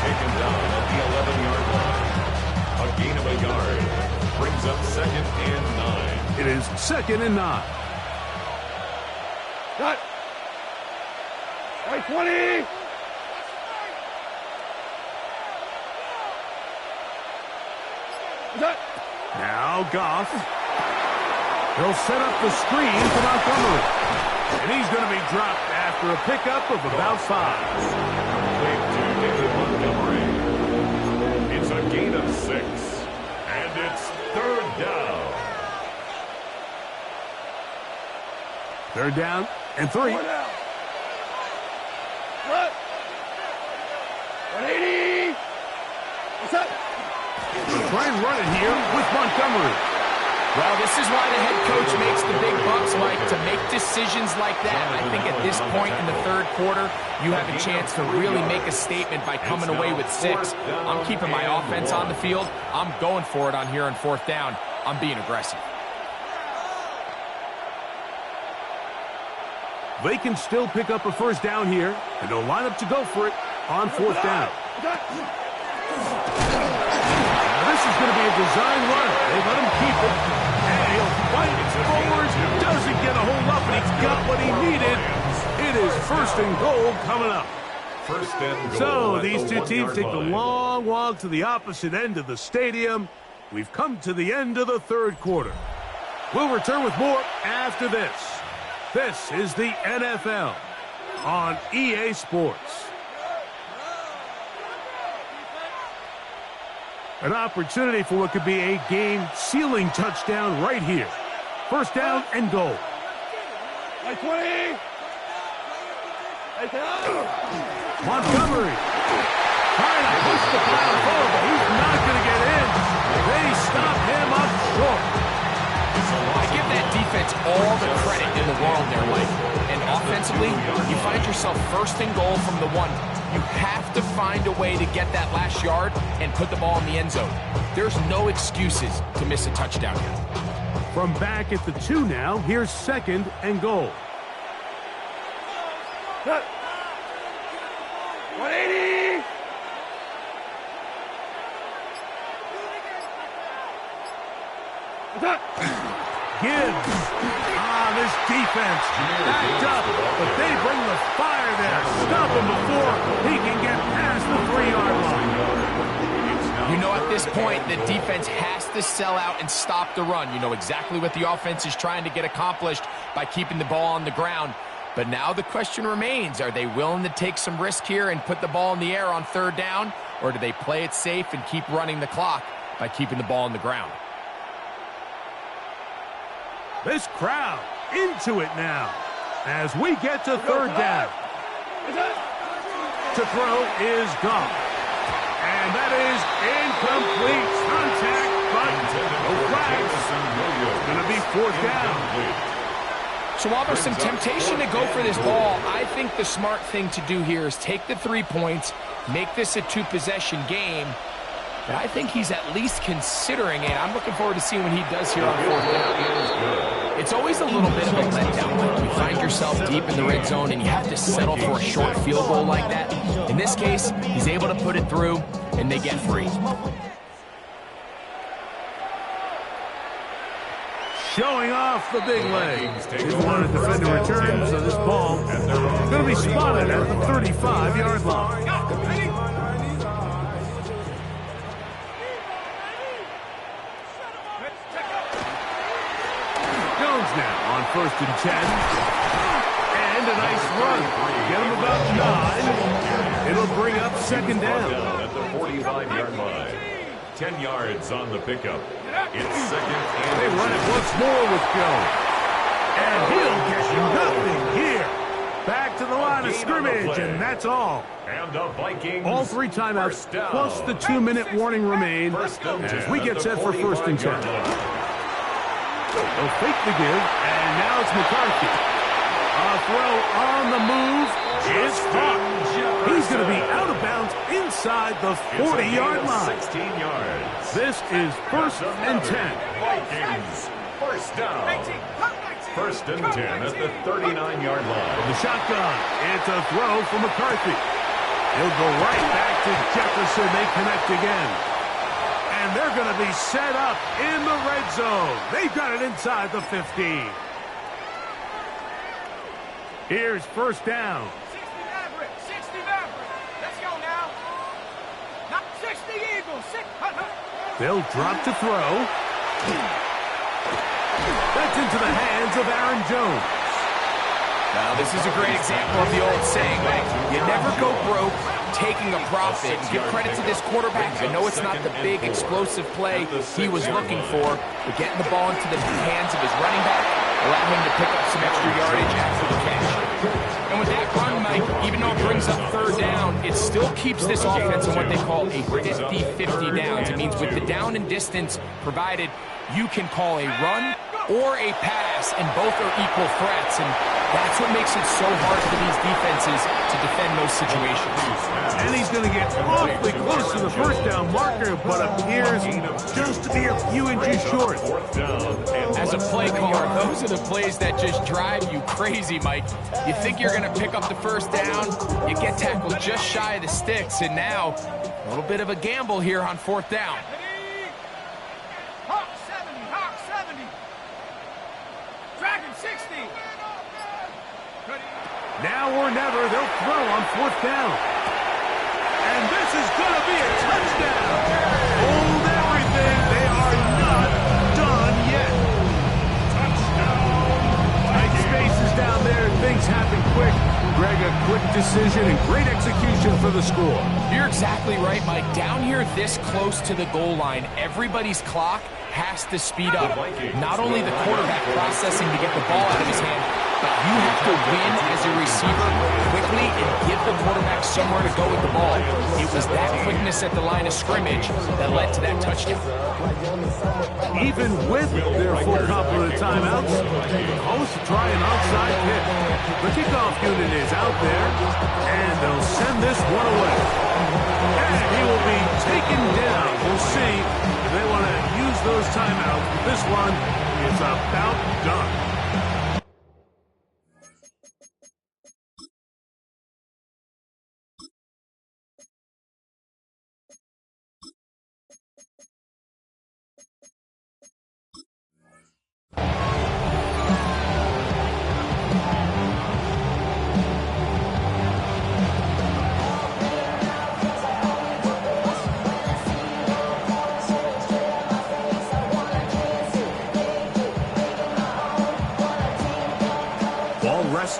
Taken down at the 11-yard line. A gain of a yard. Brings up 2nd and 9. It is 2nd and 9. Cut. Right, 20. Cut. Now Goff. He'll set up the screen to Montgomery. And he's going to be dropped after a pickup of about 5. Complete to David Montgomery. It's a gain of 6. And it's third down. Third down and 3. What? 180. What's up? They'll try and run it here with Montgomery. Well, this is why the head coach makes the big bucks, Mike, to make decisions like that. I think at this point in the third quarter, you have a chance to really make a statement by coming away with 6. I'm keeping my offense on the field. I'm going for it on here on fourth down. I'm being aggressive. They can still pick up a first down here, and they'll line up to go for it on fourth down. This is going to be a design run. They let him keep it. And he'll fight forward. Doesn't get a hold up, and he's got what he needed. It is 1st and goal coming up. First and goal. So these two teams take the line. long walk to the opposite end of the stadium. We've come to the end of the third quarter. We'll return with more after this. This is the NFL on EA Sports. An opportunity for what could be a game-sealing touchdown right here. First down and goal. Right, 20. Montgomery trying to push the pile forward, but he's not going to get in. They stop him up short. I give that defense all the credit in the world there, Mike. And offensively, you find yourself 1st and goal from the 1. You have to find a way to get that last yard and put the ball in the end zone. There's no excuses to miss a touchdown here. From back at the 2 now, here's 2nd and goal. 180. Gibbs. This defense backed up, but they bring the fire there. Stop him before he can get past the 3-yard line. You know, at this point, the defense has to sell out and stop the run. You know exactly what the offense is trying to get accomplished by keeping the ball on the ground. But now the question remains, are they willing to take some risk here and put the ball in the air on third down? Or do they play it safe and keep running the clock by keeping the ball on the ground? This crowd into it now as we get to third down. To throw is Goff. And that is incomplete. Contact, but no flags. It's going to be fourth down. So while there's some temptation to go for this ball, I think the smart thing to do here is take the 3 points, make this a 2-possession game. But I think he's at least considering it. I'm looking forward to seeing what he does here on fourth down. It's always a little bit of a letdown when you find yourself deep in the red zone and you have to settle for a short field goal like that. In this case, he's able to put it through, and they get free. Showing off the big leg. He's wanted to defend a return, so this ball is going to be spotted at the 35-yard line. Jones now on 1st and 10. And a nice run. Get him about 9. It'll bring up 2nd down. At the 45-yard line. 10 yards on the pickup. It's 2nd and they run it once more with Jones. And he'll get nothing here. Back to the line of scrimmage, and that's all. And the Vikings. All 3 timeouts plus the 2-minute warning remain as we get set for 1st and 10. They'll fake the give, and now it's McCarthy. A throw on the move is caught. He's going to be out of bounds inside the 40-yard line. 16 yards. This is 1st and 10. Vikings. 1st down. 1st and 10 at the 39-yard line. The shotgun. It's a throw for McCarthy. He'll go right back to Jefferson. They connect again. And they're going to be set up in the red zone. They've got it inside the 15. Here's 1st down. 60 Maverick. Let's go now. Not 60 Eagles. They'll drop to throw. That's into the hands of Aaron Jones. Now, this is a great example of the old saying, Mike. You never go broke taking a profit. And give credit to this quarterback. I know it's not the big, explosive play he was looking for, but getting the ball into the hands of his running back allowed him to pick up some extra yardage after the catch. And with that run, Mike, even though it brings up 3rd down, it still keeps this offense in what they call a 50-50 downs. It means with the down and distance provided, you can call a run or a pass, and both are equal threats, and that's what makes it so hard for these defenses to defend those situations. And he's going to get awfully close to the 1st down marker, but appears just to be a few inches short. As a play caller, those are the plays that just drive you crazy, Mike. You think you're going to pick up the 1st down, you get tackled just shy of the sticks, and now a little bit of a gamble here on 4th down. Hawk 70. Dragon 60. Now or never, they'll throw on 4th down. And this is going to be a touchdown. Hold everything. They are not done yet. Touchdown. Tight spaces down there. Things happen quick. Greg, a quick decision and great execution for the score. You're exactly right, Mike. Down here this close to the goal line, everybody's clock has to speed up. Not only the quarterback processing to get the ball out of his hand, but you have to win as a receiver quickly and give the quarterback somewhere to go with the ball. It was that quickness at the line of scrimmage that led to that touchdown. Even with their full complement of timeouts, always to try an onside kick. The kickoff unit is out there, and they'll send this one away. And he will be taken down. We'll see if they want to use those timeouts. This one is about done.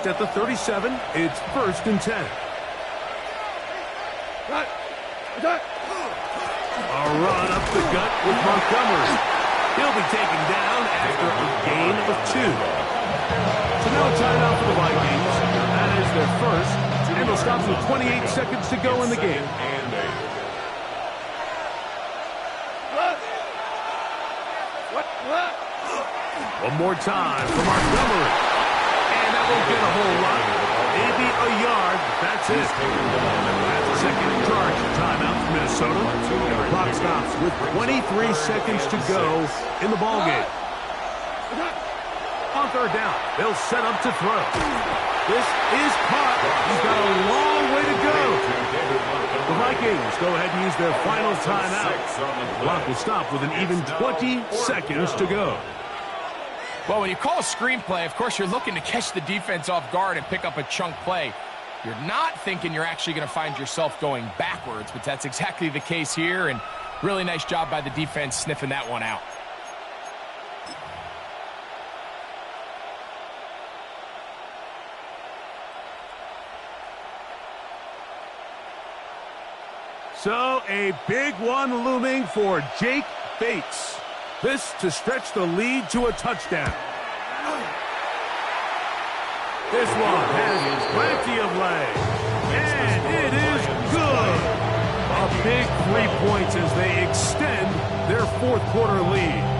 At the 37, it's 1st and 10. A run up the gut with Montgomery. He'll be taken down after a gain of 2. So now a timeout for the Vikings. That is their 1st, and they'll stop with 28 seconds to go in the game. One more time for Montgomery. Won't get a whole lot. Maybe a yard. That's it. That's a second in charge. Timeout for Minnesota. The clock stops with 23 seconds to go in the ballgame. On third down, they'll set up to throw. This is caught. He's got a long way to go. The Vikings go ahead and use their final timeout. Clock will stop with an even 20 seconds to go. Well, when you call a screenplay, of course, you're looking to catch the defense off guard and pick up a chunk play. You're not thinking you're actually going to find yourself going backwards, but that's exactly the case here, and really nice job by the defense sniffing that one out. So, a big one looming for Jake Bates. This to stretch the lead to a touchdown. This one has plenty of legs, and it is good. A big 3 points as they extend their fourth quarter lead.